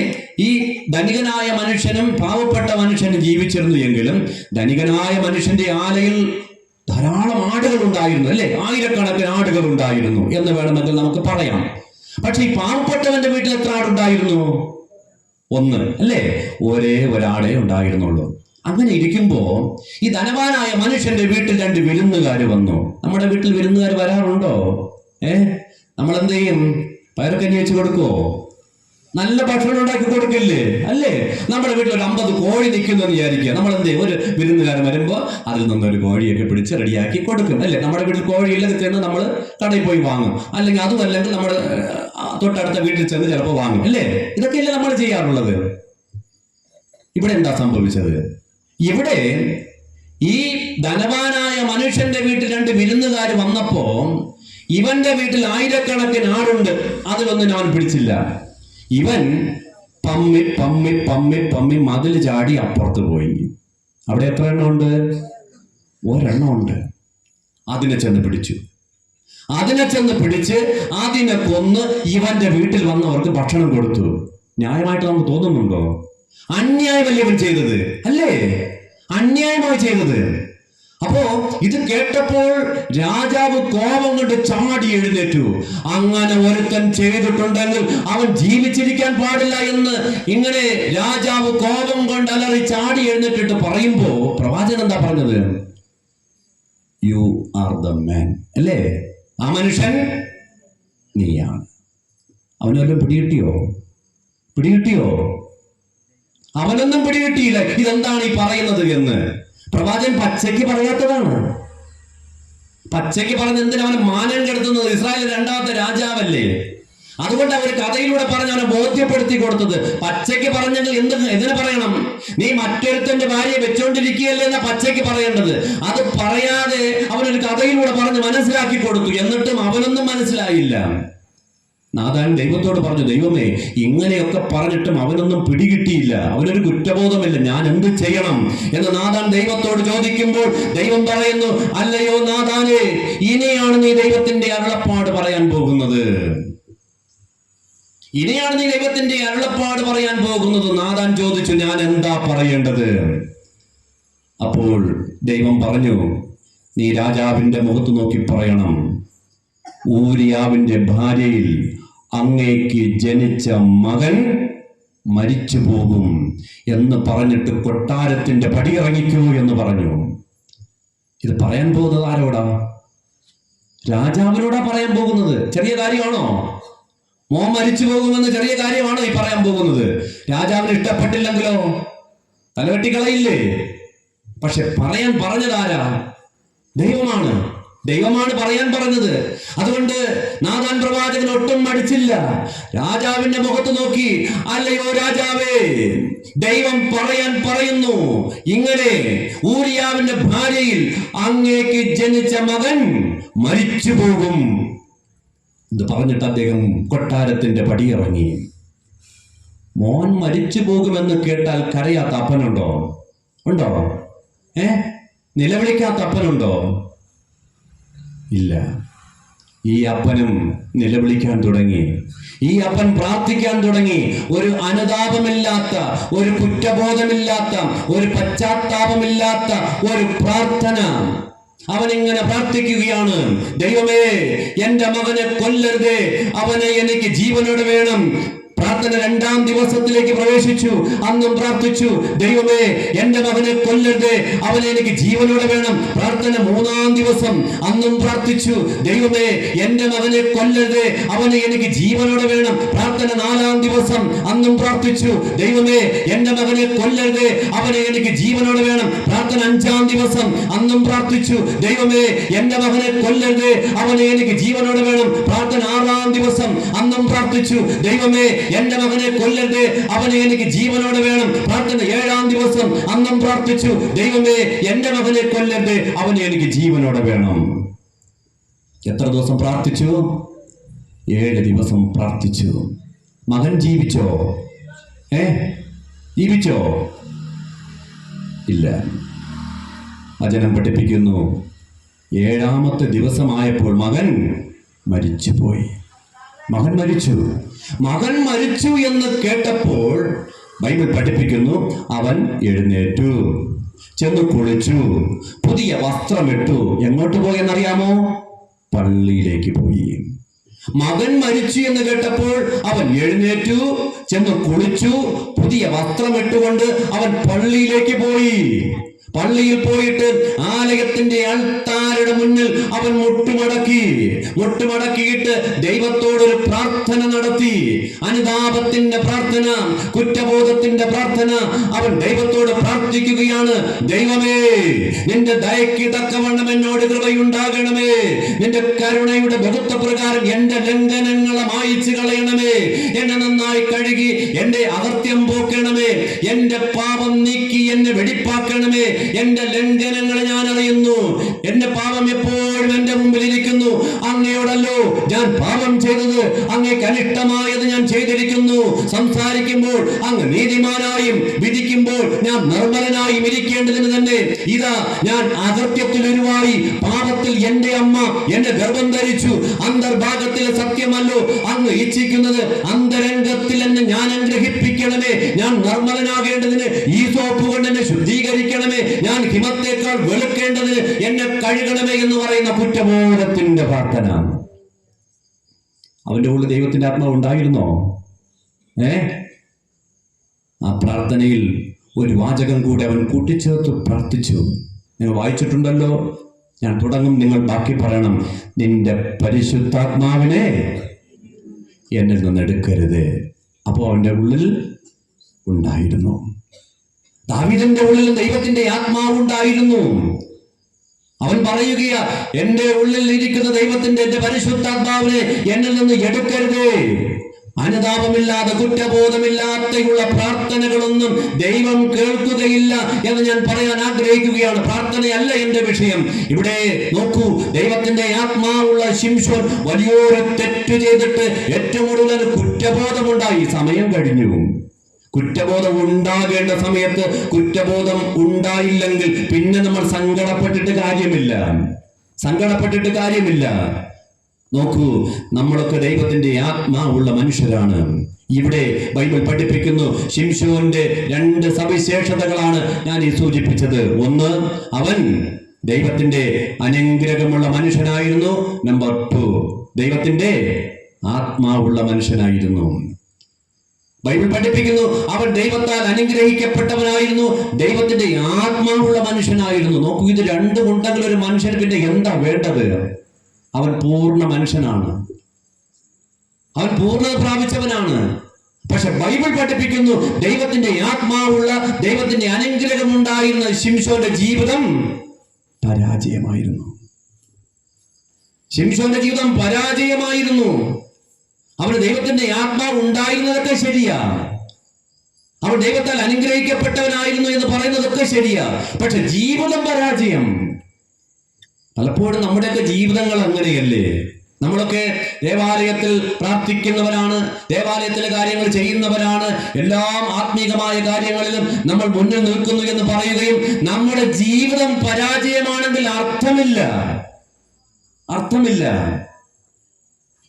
ഈ ധനികനായ മനുഷ്യനും പാവപ്പെട്ട മനുഷ്യനും ജീവിച്ചിരുന്നു. എങ്കിലും ധനികനായ മനുഷ്യന്റെ ആലയിൽ ധാരാളം ആടുകൾ ഉണ്ടായിരുന്നു. അല്ലേ? ആയിരക്കണക്കിന് ആടുകൾ ഉണ്ടായിരുന്നു എന്ന് വേണമെങ്കിൽ നമുക്ക് പറയാം. പക്ഷെ ഈ പാവപ്പെട്ടവന്റെ വീട്ടിൽ എത്ര ആടുണ്ടായിരുന്നു? 1. അല്ലേ? ഒരേ ഒരാളെ ഉണ്ടായിരുന്നുള്ളൂ. അങ്ങനെ ഇരിക്കുമ്പോ ഈ ധനവാനായ മനുഷ്യന്റെ വീട്ടിൽ 2 വിരുന്നുകാർ വന്നു. നമ്മുടെ വീട്ടിൽ വിരുന്നുകാർ വരാറുണ്ടോ? നമ്മൾ എന്ത് ചെയ്യും? പയർക്കഞ്ഞി വെച്ച് കൊടുക്കുവോ? നല്ല ഭക്ഷണം ഉണ്ടാക്കി കൊടുക്കില്ലേ? അല്ലേ? നമ്മുടെ വീട്ടിൽ ഒരു 50 കോഴി നിൽക്കുന്നു വിചാരിക്കുക. നമ്മൾ എന്ത് ചെയ്യും? ഒരു വിരുന്നുകാരൻ വരുമ്പോൾ അതിൽ നിന്നൊരു കോഴിയൊക്കെ പിടിച്ച് റെഡിയാക്കി കൊടുക്കും. അല്ലേ? നമ്മുടെ വീട്ടിൽ കോഴിയില്ലെങ്കിൽ ചെന്ന് നമ്മൾ കടയിൽ പോയി വാങ്ങും. അല്ലെങ്കിൽ അതുമല്ലെങ്കിൽ നമ്മൾ തൊട്ടടുത്ത വീട്ടിൽ ചെന്ന് ചിലപ്പോൾ വാങ്ങും. അല്ലേ? ഇതൊക്കെയല്ലേ നമ്മൾ ചെയ്യാറുള്ളത്. ഇവിടെ എന്താ സംഭവിച്ചത്? ഇവിടെ ഈ ധനവാനായ മനുഷ്യന്റെ വീട്ടിൽ 2 വിരുന്നുകാർ വന്നപ്പോ ഇവന്റെ വീട്ടിൽ ആയിരക്കണക്കിന് ആടുണ്ട്. അതിലൊന്നും ഞാൻ പിടിച്ചില്ല. ഇവൻ പമ്മി പമ്മി പമ്മി പമ്മി മതിൽ ചാടി അപ്പുറത്ത് പോയി. അവിടെ എത്ര എണ്ണം ഉണ്ട്? 1 എണ്ണം ഉണ്ട്. അതിനെ ചെന്ന് പിടിച്ചു. അതിനെ കൊന്ന് ഇവന്റെ വീട്ടിൽ വന്നവർക്ക് ഭക്ഷണം കൊടുത്തു. ന്യായമായിട്ട് നമുക്ക് തോന്നുന്നുണ്ടോ? അന്യായമല്ലേ ഇവൻ ചെയ്തത്? അല്ലേ? അന്യായമായി ചെയ്തത്. അപ്പോ ഇത് കേട്ടപ്പോൾ രാജാവ് കോപം കൊണ്ട് ചാടി എഴുന്നേറ്റു. അങ്ങനെ ഒരുത്തൻ ചെയ്തിട്ടുണ്ടെങ്കിൽ അവൻ ജീവിച്ചിരിക്കാൻ പാടില്ല എന്ന് ഇങ്ങനെ രാജാവ് കോപം കൊണ്ട് അലറി ചാടി എഴുന്നേറ്റിട്ട് പറയുമ്പോ പ്രവാചകൻ എന്താ പറഞ്ഞത്? You are the man. അല്ലേ? ആ മനുഷ്യൻ നീയാണ്. അവന് വല്ലതും പിടികിട്ടിയോ? അവനൊന്നും പിടികിട്ടിയില്ല. ഇതെന്താണ് ഈ പറയുന്നത് എന്ന് പ്രവാചകൻ പച്ചയ്ക്ക് പറയാത്തതാണ്. പച്ചയ്ക്ക് പറഞ്ഞ് എന്തിനാ അവനെ മാനം കെടുത്തുന്നത്? ഇസ്രായേൽ 2ാമത്തെ രാജാവല്ലേ? അതുകൊണ്ട് അവർ കഥയിലൂടെ പറഞ്ഞ് അവനെ ബോധ്യപ്പെടുത്തി കൊടുത്തത്. പച്ചയ്ക്ക് പറഞ്ഞെങ്കിൽ എന്തിനു പറയണം? നീ മറ്റൊരുത്തന്റെ ഭാര്യയെ വെച്ചോണ്ടിരിക്കുകയല്ലേ എന്നാ പച്ചയ്ക്ക് പറയേണ്ടത്. അത് പറയാതെ അവനൊരു കഥയിലൂടെ പറഞ്ഞ് മനസ്സിലാക്കി കൊടുത്തു. എന്നിട്ടും അവനൊന്നും മനസ്സിലായില്ല. നാഥാൻ ദൈവത്തോട് പറഞ്ഞു, ദൈവമേ, ഇങ്ങനെയൊക്കെ പറഞ്ഞിട്ടും അവനൊന്നും പിടികിട്ടിയില്ല, അവനൊരു കുറ്റബോധമില്ല, ഞാൻ എന്ത് ചെയ്യണം എന്ന് നാഥാൻ ദൈവത്തോട് ചോദിക്കുമ്പോൾ ദൈവം പറയുന്നു, അല്ലയോ നാഥാനെ, ഇനിയാണ് നീ ദൈവത്തിന്റെ അരുളപ്പാട് പറയാൻ പോകുന്നത്. നാഥാൻ ചോദിച്ചു, ഞാൻ എന്താ പറയേണ്ടത്? അപ്പോൾ ദൈവം പറഞ്ഞു, നീ രാജാവിന്റെ മുഖത്ത് നോക്കി പറയണം, ഊരിയാവിന്റെ ഭാര്യയിൽ അങ്ങേക്ക് ജനിച്ച മകൻ മരിച്ചു പോകും എന്ന് പറഞ്ഞിട്ട് കൊട്ടാരത്തിന്റെ പടിയിറങ്ങിക്കൂ എന്ന് പറഞ്ഞു. ഇത് പറയാൻ പോകുന്നത് ആരോടാ? രാജാവിനോടാ പറയാൻ പോകുന്നത്. ചെറിയ കാര്യമാണോ? മോൻ മരിച്ചു പോകുമെന്ന് ചെറിയ കാര്യമാണോ ഈ പറയാൻ പോകുന്നത്? രാജാവിന് ഇഷ്ടപ്പെട്ടില്ലെങ്കിലോ തലവെട്ടിക്കളയില്ലേ? പക്ഷെ പറയാൻ പറഞ്ഞതാരാ? ദൈവമാണ് പറയാൻ പറഞ്ഞത്. അതുകൊണ്ട് നാഥാൻ പ്രവാചകൻ ഒട്ടും മടിച്ചില്ല. രാജാവിന്റെ മുഖത്ത് നോക്കി, അല്ലയോ രാജാവേ, ദൈവം പറയുന്നു, ഇങ്ങനെ ഊരിയാവിന്റെ ഭാര്യയിൽ അങ്ങേക്ക് ജനിച്ച മകൻ മരിച്ചു പോകും. ഇത് പറഞ്ഞിട്ട് അദ്ദേഹം കൊട്ടാരത്തിന്റെ പടിയിറങ്ങി. മോൻ മരിച്ചു പോകുമെന്ന് കേട്ടാൽ കരയാത്ത അപ്പനുണ്ടോ? നിലവിളിക്കാത്ത അപ്പനുണ്ടോ? ഇല്ല. ഈ അപ്പനും നിലവിളിക്കാൻ തുടങ്ങി. ഈ അപ്പൻ പ്രാർത്ഥിക്കാൻ തുടങ്ങി. ഒരു അനുതാപമില്ലാത്ത, ഒരു കുറ്റബോധമില്ലാത്ത, ഒരു പശ്ചാത്താപമില്ലാത്ത ഒരു പ്രാർത്ഥന. അവനിങ്ങനെ പ്രാർത്ഥിക്കുകയാണ്, ദൈവമേ, എന്റെ മകനെ കൊല്ലരുതേ, അവനെ എനിക്ക് ജീവനോടെ വേണം. പ്രാർത്ഥന 2-ാം ദിവസത്തിലേക്ക് പ്രവേശിച്ചു. അന്നും പ്രാർത്ഥിച്ചു, ദൈവമേ എന്റെ മകനെ കൊല്ലരുത്, അവനെ എനിക്ക് ജീവനോടെ വേണം. പ്രാർത്ഥന 3-ാം ദിവസം, അന്നും പ്രാർത്ഥിച്ചു, ദൈവമേ എന്റെ മകനെ കൊല്ലരുത്, അവനെ എനിക്ക് ജീവനോടെ വേണം. പ്രാർത്ഥന 4-ാം ദിവസം, അന്നും പ്രാർത്ഥിച്ചു, ദൈവമേ എന്റെ മകനെ കൊല്ലരുത്, അവനെ എനിക്ക് ജീവനോടെ വേണം. പ്രാർത്ഥന 5-ാം ദിവസം, അന്നും പ്രാർത്ഥിച്ചു, ദൈവമേ എന്റെ മകനെ കൊല്ലരുത്, അവനെ എനിക്ക് ജീവനോടെ വേണം. പ്രാർത്ഥന 6-ാം ദിവസം, അന്നും പ്രാർത്ഥിച്ചു, ദൈവമേ എന്റെ മകനെ കൊല്ലരുത്, അവനെ എനിക്ക് ജീവനോടെ വേണം. പ്രാർത്ഥന 7-ാം ദിവസം, അന്നും പ്രാർത്ഥിച്ചു, ദൈവമേ എന്റെ മകനെ കൊല്ലരുത്, അവനെ എനിക്ക് ജീവനോടെ വേണം. എത്ര ദിവസം പ്രാർത്ഥിച്ചു? 7 ദിവസം പ്രാർത്ഥിച്ചു. മകൻ ജീവിച്ചോ? ജീവിച്ചോ? ഇല്ല. വചനം പഠിപ്പിക്കുന്നു, 7-ാമത്തെ ദിവസമായപ്പോൾ മകൻ മരിച്ചുപോയി. മകൻ മരിച്ചു എന്ന് കേട്ടപ്പോൾ ബൈബിൾ പഠിപ്പിക്കുന്നു, അവൻ എഴുന്നേറ്റു, ചെന്ന് കുളിച്ചു, പുതിയ വസ്ത്രമിട്ടു. എങ്ങോട്ട് പോയെന്നറിയാമോ? പള്ളിയിലേക്ക് പോയി. മകൻ മരിച്ചു എന്ന് കേട്ടപ്പോൾ അവൻ എഴുന്നേറ്റു, ചെന്ന് കുളിച്ചു, പുതിയ വസ്ത്രമിട്ടുകൊണ്ട് അവൻ പള്ളിയിലേക്ക് പോയി. പള്ളിയിൽ പോയിട്ട് ആലയത്തിന്റെ അൾത്താരുടെ മുന്നിൽ അവൻ മുട്ടുമടക്കിയിട്ട് ദൈവത്തോടൊരു പ്രാർത്ഥന നടത്തി. അനുതാപത്തിന്റെ പ്രാർത്ഥന, കുറ്റബോധത്തിന്റെ പ്രാർത്ഥന. അവൻ ദൈവത്തോട് പ്രാർത്ഥിക്കുകയാണ്, ദൈവമേ നിന്റെ ദയയ്ക്ക് തക്കവണ്ണം എന്നോട് കൃപയുണ്ടാകണമേ, നിന്റെ കരുണയുടെ ബഹുത്വപ്രകാരം എന്റെ ലംഘനങ്ങളെ മായിച്ചു കളയണമേ, എന്നെ നന്നായി കഴുകി എന്റെ അകർത്യം പോക്കണമേ, എന്റെ പാപം നീക്കി എന്നെ വെടിപ്പാക്കണമേ. എന്റെ ലംഘനങ്ങളെ ഞാൻ അറിയുന്നു, എന്റെ പാപം എപ്പോഴും എന്റെ മുമ്പിൽ ഇരിക്കുന്നു. അങ്ങയോടല്ലോ ഞാൻ പാപം ചെയ്തത്, അങ്ങേക്ക് അനിഷ്ടമായത് ഞാൻ ചെയ്തിരിക്കുന്നു. സംസാരിക്കുമ്പോൾ അങ്ങ് നീതിമാനായും വിധിക്കുമ്പോൾ ഞാൻ നിർമ്മലനായും ഇരിക്കേണ്ടതിന് തന്നെ ഇതാ ഞാൻ അകൃത്യത്തിൽ ഉരുവായി, പാപത്തിൽ എന്റെ അമ്മ എന്റെ ഗർഭം ധരിച്ചു. അന്തർഭാഗത്തിലെ സത്യമല്ലോ അങ്ങ് ഇച്ഛിക്കുന്നത്, അന്തരംഗത്തിൽ എന്നെ ഞാൻ അനുഗ്രഹിപ്പിക്കണമേ. ഞാൻ നിർമ്മലനാകേണ്ടതിന് ഈ സോപ്പ് കൊണ്ട് എന്നെ ശുദ്ധീകരിക്കണമേ, ഞാൻ ഹിമത്തേക്കാൾ വെളുക്കേണ്ടതിന് എന്നെ കഴുകണമേ എന്ന് പറയുന്ന കുറ്റബോധത്തിന്റെ പ്രാർത്ഥന. അവന്റെ ഉള്ളിൽ ദൈവത്തിന്റെ ആത്മാവ് ഉണ്ടായിരുന്നോ? ആ പ്രാർത്ഥനയിൽ ഒരു വാചകം കൂടെ അവൻ കൂട്ടിച്ചേർത്ത് പ്രാർത്ഥിച്ചു. നിങ്ങൾ വായിച്ചിട്ടുണ്ടല്ലോ, ഞാൻ തുടങ്ങും, നിങ്ങൾ ബാക്കി പറയണം. നിന്റെ പരിശുദ്ധാത്മാവിനെ എന്നിൽ നിന്ന് എടുക്കരുത്. അപ്പോൾ അവന്റെ ഉള്ളിൽ ഉണ്ടായിരുന്നു. ദാവീദിന്റെ ഉള്ളിൽ ദൈവത്തിന്റെ ആത്മാവ് ഉണ്ടായിരുന്നു. അവൻ പറയുകയാ, എന്റെ ഉള്ളിൽ ഇരിക്കുന്ന ദൈവത്തിന്റെ, എന്റെ പരിശുദ്ധാത്മാവിനെ എന്നിൽ നിന്ന് എടുക്കരുത്. അനുതാപമില്ലാതെ കുറ്റബോധമില്ലാതെയുള്ള പ്രാർത്ഥനകളൊന്നും ദൈവം കേൾക്കുകയില്ല എന്ന് ഞാൻ പറയാൻ ആഗ്രഹിക്കുകയാണ്. പ്രാർത്ഥനയല്ല എന്റെ വിഷയം. ഇവിടെ നോക്കൂ, ദൈവത്തിന്റെ ആത്മാവുള്ള ശിംശോൻ വലിയൊരു തെറ്റ് ചെയ്തിട്ട് ഏറ്റവും കൂടുതൽ കുറ്റബോധമുണ്ടായി. സമയം കഴിഞ്ഞു. കുറ്റബോധം ഉണ്ടാകേണ്ട സമയത്ത് കുറ്റബോധം ഉണ്ടായില്ലെങ്കിൽ പിന്നെ നമ്മൾ സങ്കടപ്പെട്ടിട്ട് കാര്യമില്ല. നോക്കൂ, നമ്മളൊക്കെ ദൈവത്തിന്റെ ആത്മാവുള്ള മനുഷ്യരാണ്. ഇവിടെ ബൈബിൾ പഠിപ്പിക്കുന്നു, ശിംശോന്റെ 2 സവിശേഷതകളാണ് ഞാൻ ഈ സൂചിപ്പിച്ചത്. ഒന്ന്, അവൻ ദൈവത്തിന്റെ അനുഗ്രഹമുള്ള മനുഷ്യനായിരുന്നു. നമ്പർ 2, ദൈവത്തിന്റെ ആത്മാവുള്ള മനുഷ്യനായിരുന്നു. ബൈബിൾ പഠിപ്പിക്കുന്നു, അവൻ ദൈവത്താൽ അനുഗ്രഹിക്കപ്പെട്ടവനായിരുന്നു, ദൈവത്തിന്റെ ആത്മാവുള്ള മനുഷ്യനായിരുന്നു. നോക്കൂ, ഇത് രണ്ടും ഉണ്ടെങ്കിൽ ഒരു മനുഷ്യന് പിന്നെ എന്താ വേണ്ടത്? അവൻ പൂർണ്ണ മനുഷ്യനാണ്, അവൻ പൂർണ്ണത പ്രാപിച്ചവനാണ്. പക്ഷെ ബൈബിൾ പഠിപ്പിക്കുന്നു, ദൈവത്തിന്റെ ആത്മാവുള്ള, ദൈവത്തിന്റെ അനുഗ്രഹമുണ്ടായിരുന്ന ശിംശോന്റെ ജീവിതം പരാജയമായിരുന്നു. ശിംശോന്റെ ജീവിതം പരാജയമായിരുന്നു. അവന് ദൈവത്തിന്റെ ആത്മാവ് ഉണ്ടായിരുന്നതൊക്കെ ശരിയാ, അവൻ ദൈവത്താൽ അനുഗ്രഹിക്കപ്പെട്ടവനായിരുന്നു എന്ന് പറയുന്നതൊക്കെ ശരിയാ, പക്ഷെ ജീവിതം പരാജയം. പലപ്പോഴും നമ്മുടെയൊക്കെ ജീവിതങ്ങൾ അങ്ങനെയല്ലേ? നമ്മളൊക്കെ ദേവാലയത്തിൽ പ്രാർത്ഥിക്കുന്നവരാണ്, ദേവാലയത്തിലെ കാര്യങ്ങൾ ചെയ്യുന്നവരാണ്, എല്ലാം ആത്മീകമായ കാര്യങ്ങളിലും നമ്മൾ മുന്നിൽ നിൽക്കുന്നു എന്ന് പറയുകയും നമ്മുടെ ജീവിതം പരാജയമാണെങ്കിൽ അർത്ഥമില്ല.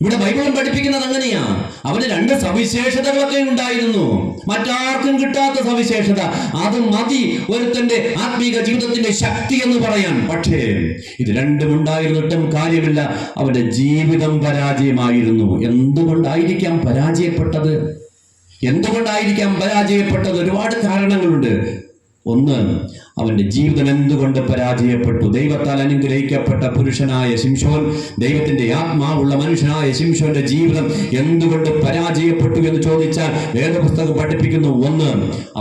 ഇവിടെ ബൈബിളും പഠിപ്പിക്കുന്നത് അങ്ങനെയാ. അവന് 2 സവിശേഷതകളൊക്കെ ഉണ്ടായിരുന്നു, മറ്റാർക്കും കിട്ടാത്ത സവിശേഷത. അത് മതി ഒരുത്തന്റെ ആത്മീക ജീവിതത്തിന്റെ ശക്തി എന്ന് പറയാൻ. പക്ഷേ ഇത് രണ്ടും ഉണ്ടായിരുന്നിട്ടും കാര്യമില്ല, അവന്റെ ജീവിതം പരാജയമായിരുന്നു. എന്തുകൊണ്ടായിരിക്കാം പരാജയപ്പെട്ടത്? എന്തുകൊണ്ടായിരിക്കാം പരാജയപ്പെട്ടത്? ഒരുപാട് കാരണങ്ങളുണ്ട്. ഒന്ന്, അവന്റെ ജീവിതം എന്തുകൊണ്ട് പരാജയപ്പെട്ടു? ദൈവത്താൽ അനുഗ്രഹിക്കപ്പെട്ട പുരുഷനായ ശിംശോൻ, ദൈവത്തിന്റെ ആത്മാവുള്ള മനുഷ്യനായ ശിംശോന്റെ ജീവിതം എന്തുകൊണ്ട് പരാജയപ്പെട്ടു എന്ന് ചോദിച്ചാൽ വേദപുസ്തകം പഠിപ്പിക്കുന്നു, ഒന്ന്,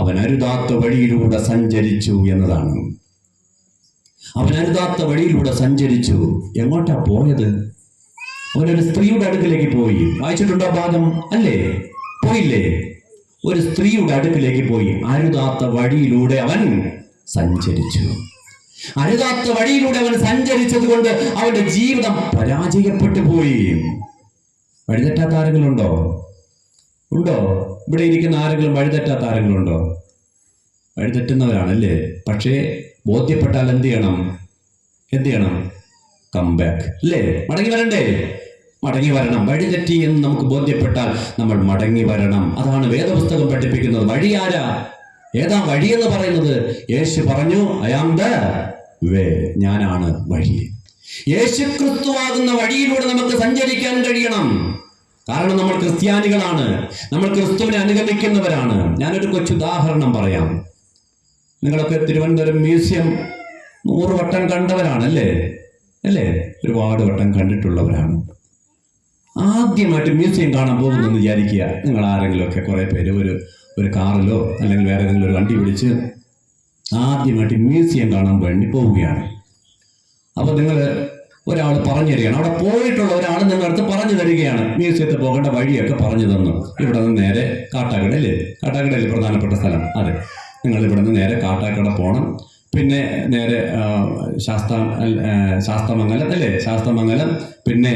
അവൻ അരുതാത്ത വഴിയിലൂടെ സഞ്ചരിച്ചു എന്നതാണ്. അവൻ അരുതാത്ത വഴിയിലൂടെ സഞ്ചരിച്ചു. എങ്ങോട്ടാ പോയത്? അവനൊരു സ്ത്രീയുടെ അടുക്കിലേക്ക് പോയി. വായിച്ചിട്ടുണ്ടോ ഭാഗം? അല്ലേ? പോയില്ലേ? ഒരു സ്ത്രീയുടെ അടുക്കിലേക്ക് പോയി. അരുതാത്ത വഴിയിലൂടെ അവൻ സഞ്ചരിച്ചു. അരുതാത്ത വഴിയിലൂടെ അവൻ സഞ്ചരിച്ചത് കൊണ്ട് അവന്റെ ജീവിതം പരാജയപ്പെട്ടു പോയി. വഴിതെറ്റാത്ത ആരെങ്കിലും ഉണ്ടോ? ഇവിടെ ഇരിക്കുന്ന ആരെങ്കിലും വഴിതെറ്റാത്ത ആരെങ്കിലും ഉണ്ടോ? വഴിതെറ്റുന്നവരാണല്ലേ. പക്ഷേ ബോധ്യപ്പെട്ടാൽ എന്ത് ചെയ്യണം? കം ബാക്ക്, അല്ലേ? മടങ്ങി വരണ്ടേ? മടങ്ങി വരണം. വഴിതെറ്റി എന്ന് നമുക്ക് ബോധ്യപ്പെട്ടാൽ നമ്മൾ മടങ്ങി വരണം. അതാണ് വേദപുസ്തകം പഠിപ്പിക്കുന്നത്. വഴി ആരാ? ഏതാ വഴി എന്ന് പറയുന്നത്? യേശു പറഞ്ഞു, ഐ ആം ദ വേ, ഞാനാണ് വഴി. യേശു ക്രിസ്തുവാകുന്ന വഴിയിലൂടെ നമുക്ക് സഞ്ചരിക്കാൻ കഴിയണം. കാരണം നമ്മൾ ക്രിസ്ത്യാനികളാണ്, നമ്മൾ ക്രിസ്തുവിനെ അനുഗമിക്കുന്നവരാണ്. ഞാനൊരു കൊച്ചുദാഹരണം പറയാം. നിങ്ങളൊക്കെ തിരുവനന്തപുരം മ്യൂസിയം 100 വട്ടം കണ്ടവരാണല്ലേ? അല്ലേ? ഒരുപാട് വട്ടം കണ്ടിട്ടുള്ളവരാണ്. ആദ്യമായിട്ട് മ്യൂസിയം കാണാൻ പോകുന്നെന്ന് വിചാരിക്കുക. നിങ്ങൾ ആരെങ്കിലുമൊക്കെ കുറേ പേര് ഒരു കാറിലോ അല്ലെങ്കിൽ വേറെ ഏതെങ്കിലും ഒരു വണ്ടി പിടിച്ച് ആദ്യമായിട്ട് മ്യൂസിയം കാണാൻ വേണ്ടി പോവുകയാണ്. അപ്പോൾ നിങ്ങൾ ഒരാൾ പറഞ്ഞു തരികയാണ്, അവിടെ പോയിട്ടുള്ള ഒരാൾ നിങ്ങളുടെ അടുത്ത് പറഞ്ഞു തരികയാണ്, മ്യൂസിയത്തിൽ പോകേണ്ട വഴിയൊക്കെ പറഞ്ഞു തന്നു. ഇവിടെ നിന്ന് നേരെ കാട്ടാക്കട, കാട്ടാക്കടയിൽ പ്രധാനപ്പെട്ട സ്ഥലം. അതെ, നിങ്ങൾ ഇവിടെ നിന്ന് നേരെ കാട്ടാക്കട പോകണം. പിന്നെ നേരെ ശാസ്തമംഗലം, അല്ലേ? ശാസ്തമംഗലം, പിന്നെ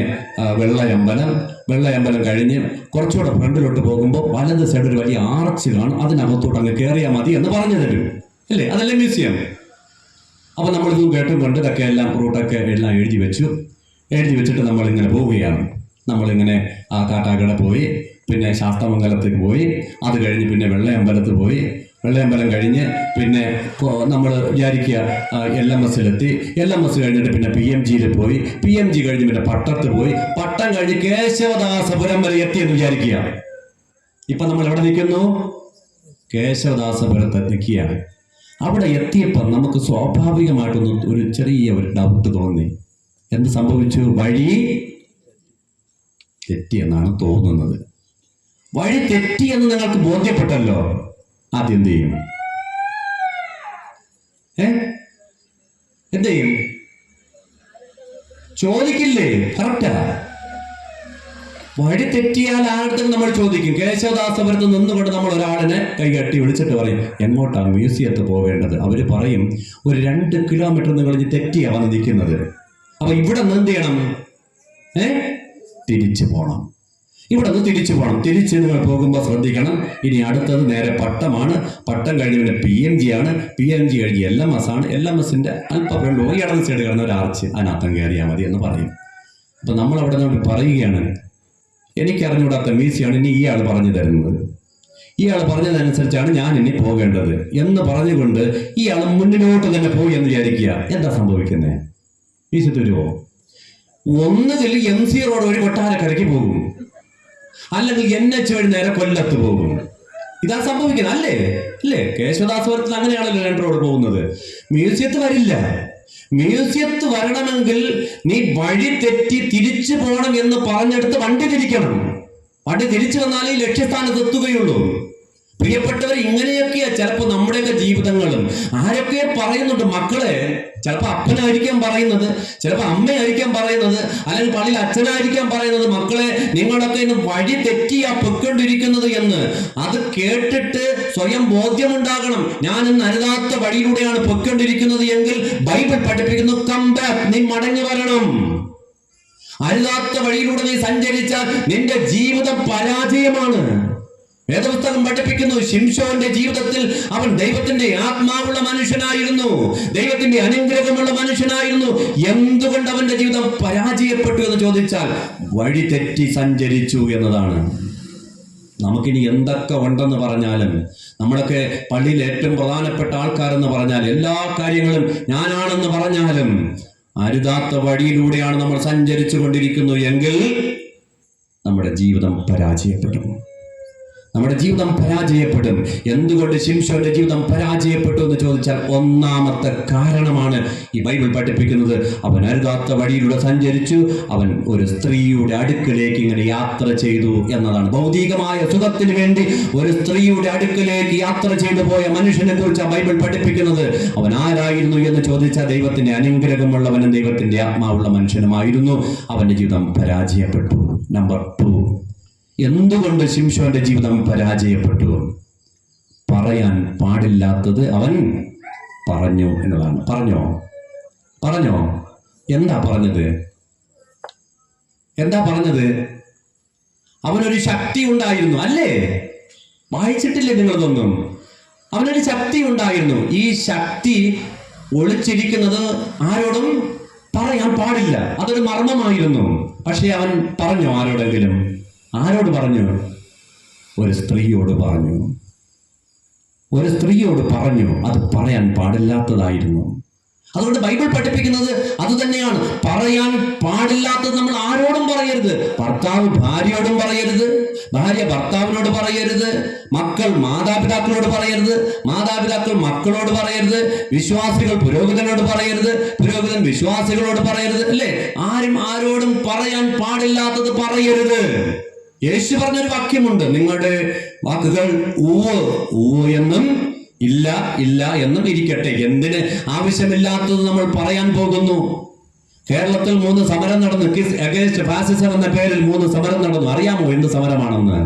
വെള്ളയമ്പലം കഴിഞ്ഞ് കുറച്ചുകൂടെ ഫ്രണ്ടിലോട്ട് പോകുമ്പോൾ വലത് സൈഡ് ഒരു വലിയ ആർച്ച് കാണും, അതിനകത്തോട്ട് അങ്ങ് കയറിയാൽ മതി എന്ന് പറഞ്ഞു തരും, അല്ലേ? അതല്ലേ മ്യൂസിയം. അപ്പോൾ നമ്മളിതും കേട്ടും കൊണ്ട് ഇതൊക്കെ എല്ലാം റൂട്ടൊക്കെ എല്ലാം എഴുതി വെച്ചിട്ട് നമ്മളിങ്ങനെ പോവുകയാണ്. നമ്മളിങ്ങനെ ആ കാട്ടാക്കട പോയി, പിന്നെ ശാസ്തമംഗലത്തിൽ പോയി, അത് കഴിഞ്ഞ് പിന്നെ വെള്ളയമ്പലത്തിൽ പോയി. വെള്ളയമ്പലം കഴിഞ്ഞ് പിന്നെ നമ്മൾ വിചാരിക്കുക LMSലെത്തി. LMS കഴിഞ്ഞിട്ട് പിന്നെ PMG പോയി. PMG കഴിഞ്ഞ് പിന്നെ പട്ടത്ത് പോയി. പട്ടം കഴിഞ്ഞ് കേശവദാസപുരം വരെ എത്തിയെന്ന് വിചാരിക്കുക. ഇപ്പം നമ്മൾ എവിടെ നിൽക്കുന്നു? കേശവദാസപുരത്ത് നിൽക്കുകയാണ്. അവിടെ എത്തിയപ്പോൾ നമുക്ക് സ്വാഭാവികമായിട്ടൊന്ന് ഒരു ചെറിയ ഒരു ഡൗട്ട് തോന്നി. എന്ത് സംഭവിച്ചു? വഴി തെറ്റിയെന്നാണ് തോന്നുന്നത്. വഴി തെറ്റിയെന്ന് നിങ്ങൾക്ക് ബോധ്യപ്പെട്ടല്ലോ. ആദ്യം എന്ത് ചെയ്യും? എന്ത് ചെയ്യും? ചോദിക്കില്ലേ? കറക്റ്റാ. വഴി തെറ്റിയാൽ ആരുടെ നമ്മൾ ചോദിക്കും. കേശവദാസപുരത്ത് നിന്നുകൊണ്ട് നമ്മൾ ഒരാളിനെ കൈകട്ടി വിളിച്ചിട്ട് പറയും, എങ്ങോട്ടാണ് മ്യൂസിയത്തിൽ പോവേണ്ടത്? അവർ പറയും, ഒരു 2 കിലോമീറ്റർ നിങ്ങൾ തെറ്റിയാ വന്ന് നിൽക്കുന്നത്. അപ്പൊ ഇവിടെ നിന്ന് എന്ത് ചെയ്യണം? തിരിച്ചു പോകണം. ഇവിടെ നിന്ന് തിരിച്ചു പോകണം. തിരിച്ച് നിങ്ങൾ പോകുമ്പോൾ ശ്രദ്ധിക്കണം, ഇനി അടുത്തത് നേരെ പട്ടമാണ്. പട്ടം കഴിഞ്ഞ് പിന്നെ PMG ആണ്. PMG കഴിഞ്ഞ് LMS ആണ്. LMSന്റെ അല്പം ഫ്രണ്ട് ഇടം സൈഡ് കിടന്ന ഒരു ആർച്ച്, അതിനകത്തം കയറിയാൽ മതി എന്ന് പറയും. അപ്പൊ നമ്മൾ അവിടെ നിന്ന് പറയുകയാണ്, എനിക്കറിഞ്ഞൂടാത്ത മ്യൂസിയമാണ് ഇനി ഇയാൾ പറഞ്ഞു തരുന്നത്. ഇയാൾ പറഞ്ഞതനുസരിച്ചാണ് ഞാൻ ഇനി പോകേണ്ടത് എന്ന് പറഞ്ഞുകൊണ്ട് ഇയാൾ മുന്നിലോട്ട് തന്നെ പോയി എന്ന് വിചാരിക്കുക. എന്താ സംഭവിക്കുന്നത്? മ്യൂസിയത്തിൽ വരുമോ? ഒന്നുകിൽ MC റോഡ് വഴി കൊട്ടാരക്കരയ്ക്ക് പോകും, അല്ലെങ്കിൽ NH വഴി നേരെ കൊല്ലത്ത് പോകും. ഇതാ സംഭവിക്കുന്നത്, അല്ലേ? കേശവദാസപുരത്തിൽ അങ്ങനെയാണല്ലോ 2 റോഡ് പോകുന്നത്. മ്യൂസിയത്ത് വരില്ല. മ്യൂസിയത്ത് വരണമെങ്കിൽ നീ വഴി തെറ്റി തിരിച്ചു പോകണം എന്ന് പറഞ്ഞെടുത്ത് വണ്ടി തിരിക്കണം. വണ്ടി തിരിച്ചു വന്നാലേ ലക്ഷ്യസ്ഥാനത്ത് എത്തുകയുള്ളൂ. പ്രിയപ്പെട്ടവർ, ഇങ്ങനെയൊക്കെയാ ചിലപ്പോൾ നമ്മുടെയൊക്കെ ജീവിതങ്ങളും. ആരൊക്കെ പറയുന്നുണ്ട്, മക്കളെ, ചിലപ്പോൾ അപ്പനായിരിക്കാം പറയുന്നത്, ചിലപ്പോൾ അമ്മയായിരിക്കാം പറയുന്നത്, അല്ലെങ്കിൽ പള്ളിയിൽ അച്ഛനായിരിക്കാം പറയുന്നത്, മക്കളെ നിങ്ങളൊക്കെ ഇന്ന് വഴി തെറ്റിയാ പൊയ്ക്കൊണ്ടിരിക്കുന്നത് എന്ന്. അത് കേട്ടിട്ട് സ്വയം ബോധ്യമുണ്ടാകണം. ഞാൻ ഇന്ന് അരുതാത്ത വഴിയിലൂടെയാണ് പൊയ്ക്കൊണ്ടിരിക്കുന്നത് എങ്കിൽ ബൈബിൾ പഠിപ്പിക്കുന്നു, കം ബാക്ക്, നീ മടങ്ങി വരണം. അരുതാത്ത വഴിയിലൂടെ നീ സഞ്ചരിച്ചാൽ നിന്റെ ജീവിതം പരാജയമാണ്. വേദപുസ്തകം പഠിപ്പിക്കുന്നു, ശിംശോന്റെ ജീവിതത്തിൽ അവൻ ദൈവത്തിന്റെ ആത്മാവുള്ള മനുഷ്യനായിരുന്നു, ദൈവത്തിന്റെ അനുഗ്രഹമുള്ള മനുഷ്യനായിരുന്നു. എന്തുകൊണ്ട് അവന്റെ ജീവിതം പരാജയപ്പെട്ടു എന്ന് ചോദിച്ചാൽ വഴി തെറ്റി സഞ്ചരിച്ചു എന്നതാണ്. നമുക്കിനി എന്തൊക്കെ ഉണ്ടെന്ന് പറഞ്ഞാലും, നമ്മളൊക്കെ പള്ളിയിൽ ഏറ്റവും പ്രധാനപ്പെട്ട ആൾക്കാരെന്ന് പറഞ്ഞാൽ, എല്ലാ കാര്യങ്ങളും ഞാനാണെന്ന് പറഞ്ഞാലും, അരുതാത്ത വഴിയിലൂടെയാണ് നമ്മൾ സഞ്ചരിച്ചു കൊണ്ടിരിക്കുന്നു എങ്കിൽ നമ്മുടെ ജീവിതം പരാജയപ്പെടും. നമ്മുടെ ജീവിതം പരാജയപ്പെടും. എന്തുകൊണ്ട് ശിംശോന്റെ ജീവിതം പരാജയപ്പെട്ടു എന്ന് ചോദിച്ചാൽ ഒന്നാമത്തെ കാരണമാണ് ഈ ബൈബിൾ പഠിപ്പിക്കുന്നത്. അവൻ അരുതാത്ത വഴിയിലൂടെ സഞ്ചരിച്ചു, അവൻ ഒരു സ്ത്രീയുടെ അടുക്കലേക്ക് ഇങ്ങനെ യാത്ര ചെയ്തു എന്നതാണ്. ഭൗതികമായ സുഖത്തിന് വേണ്ടി ഒരു സ്ത്രീയുടെ അടുക്കലേക്ക് യാത്ര ചെയ്തു പോയ മനുഷ്യനെ കുറിച്ച് ബൈബിൾ പഠിപ്പിക്കുന്നത്. അവൻ ആരായിരുന്നു എന്ന് ചോദിച്ചാൽ ദൈവത്തിന്റെ അനുഗ്രഹമുള്ളവനും ദൈവത്തിന്റെ ആത്മാവുള്ള മനുഷ്യനുമായിരുന്നു. അവന്റെ ജീവിതം പരാജയപ്പെട്ടു. നമ്പർ 2, എന്തുകൊണ്ട് ശിംശോന്റെ ജീവിതം പരാജയപ്പെട്ടു? പറയാൻ പാടില്ലാത്തത് അവൻ പറഞ്ഞു എന്നതാണ്. പറഞ്ഞോ എന്താ പറഞ്ഞത്? അവനൊരു ശക്തി ഉണ്ടായിരുന്നു, അല്ലേ? വായിച്ചിട്ടില്ലേ നിങ്ങളതൊന്നും? അവനൊരു ശക്തി ഉണ്ടായിരുന്നു. ഈ ശക്തി ഒളിച്ചിരിക്കുന്നത് ആരോടും പറയാൻ പാടില്ല. അതൊരു മർമ്മമായിരുന്നു. പക്ഷെ അവൻ പറഞ്ഞു. ആരോട് പറഞ്ഞു? ഒരു സ്ത്രീയോട് പറഞ്ഞു. അത് പറയാൻ പാടില്ലാത്തതായിരുന്നു. അതുകൊണ്ട് ബൈബിൾ പഠിപ്പിക്കുന്നത് അത് തന്നെയാണ്. പറയാൻ പാടില്ലാത്തത് നമ്മൾ ആരോടും പറയരുത്. ഭർത്താവ് ഭാര്യയോടും പറയരുത്, ഭാര്യ ഭർത്താവിനോട് പറയരുത്, മക്കൾ മാതാപിതാക്കളോട് പറയരുത്, മാതാപിതാക്കൾ മക്കളോട് പറയരുത്, വിശ്വാസികൾ പുരോഹിതനോട് പറയരുത്, പുരോഹിതൻ വിശ്വാസികളോട് പറയരുത്, അല്ലേ? ആരും ആരോടും പറയാൻ പാടില്ലാത്തത് പറയരുത്. യേശു പറഞ്ഞൊരു വാക്യമുണ്ട്, നിങ്ങളുടെ വാക്കുകൾ ഊവ് എന്നും ഇല്ല എന്നും ഇരിക്കട്ടെ. എന്തിന് ആവശ്യമില്ലാത്തത് നമ്മൾ പറയാൻ പോകുന്നു? കേരളത്തിൽ 3 സമരം നടന്നു. കിസ് അഗേൻസ്റ്റ് ഫാസിസം എന്ന പേരിൽ 3 സമരം നടന്നു. അറിയാമോ എന്ത് സമരമാണെന്ന്?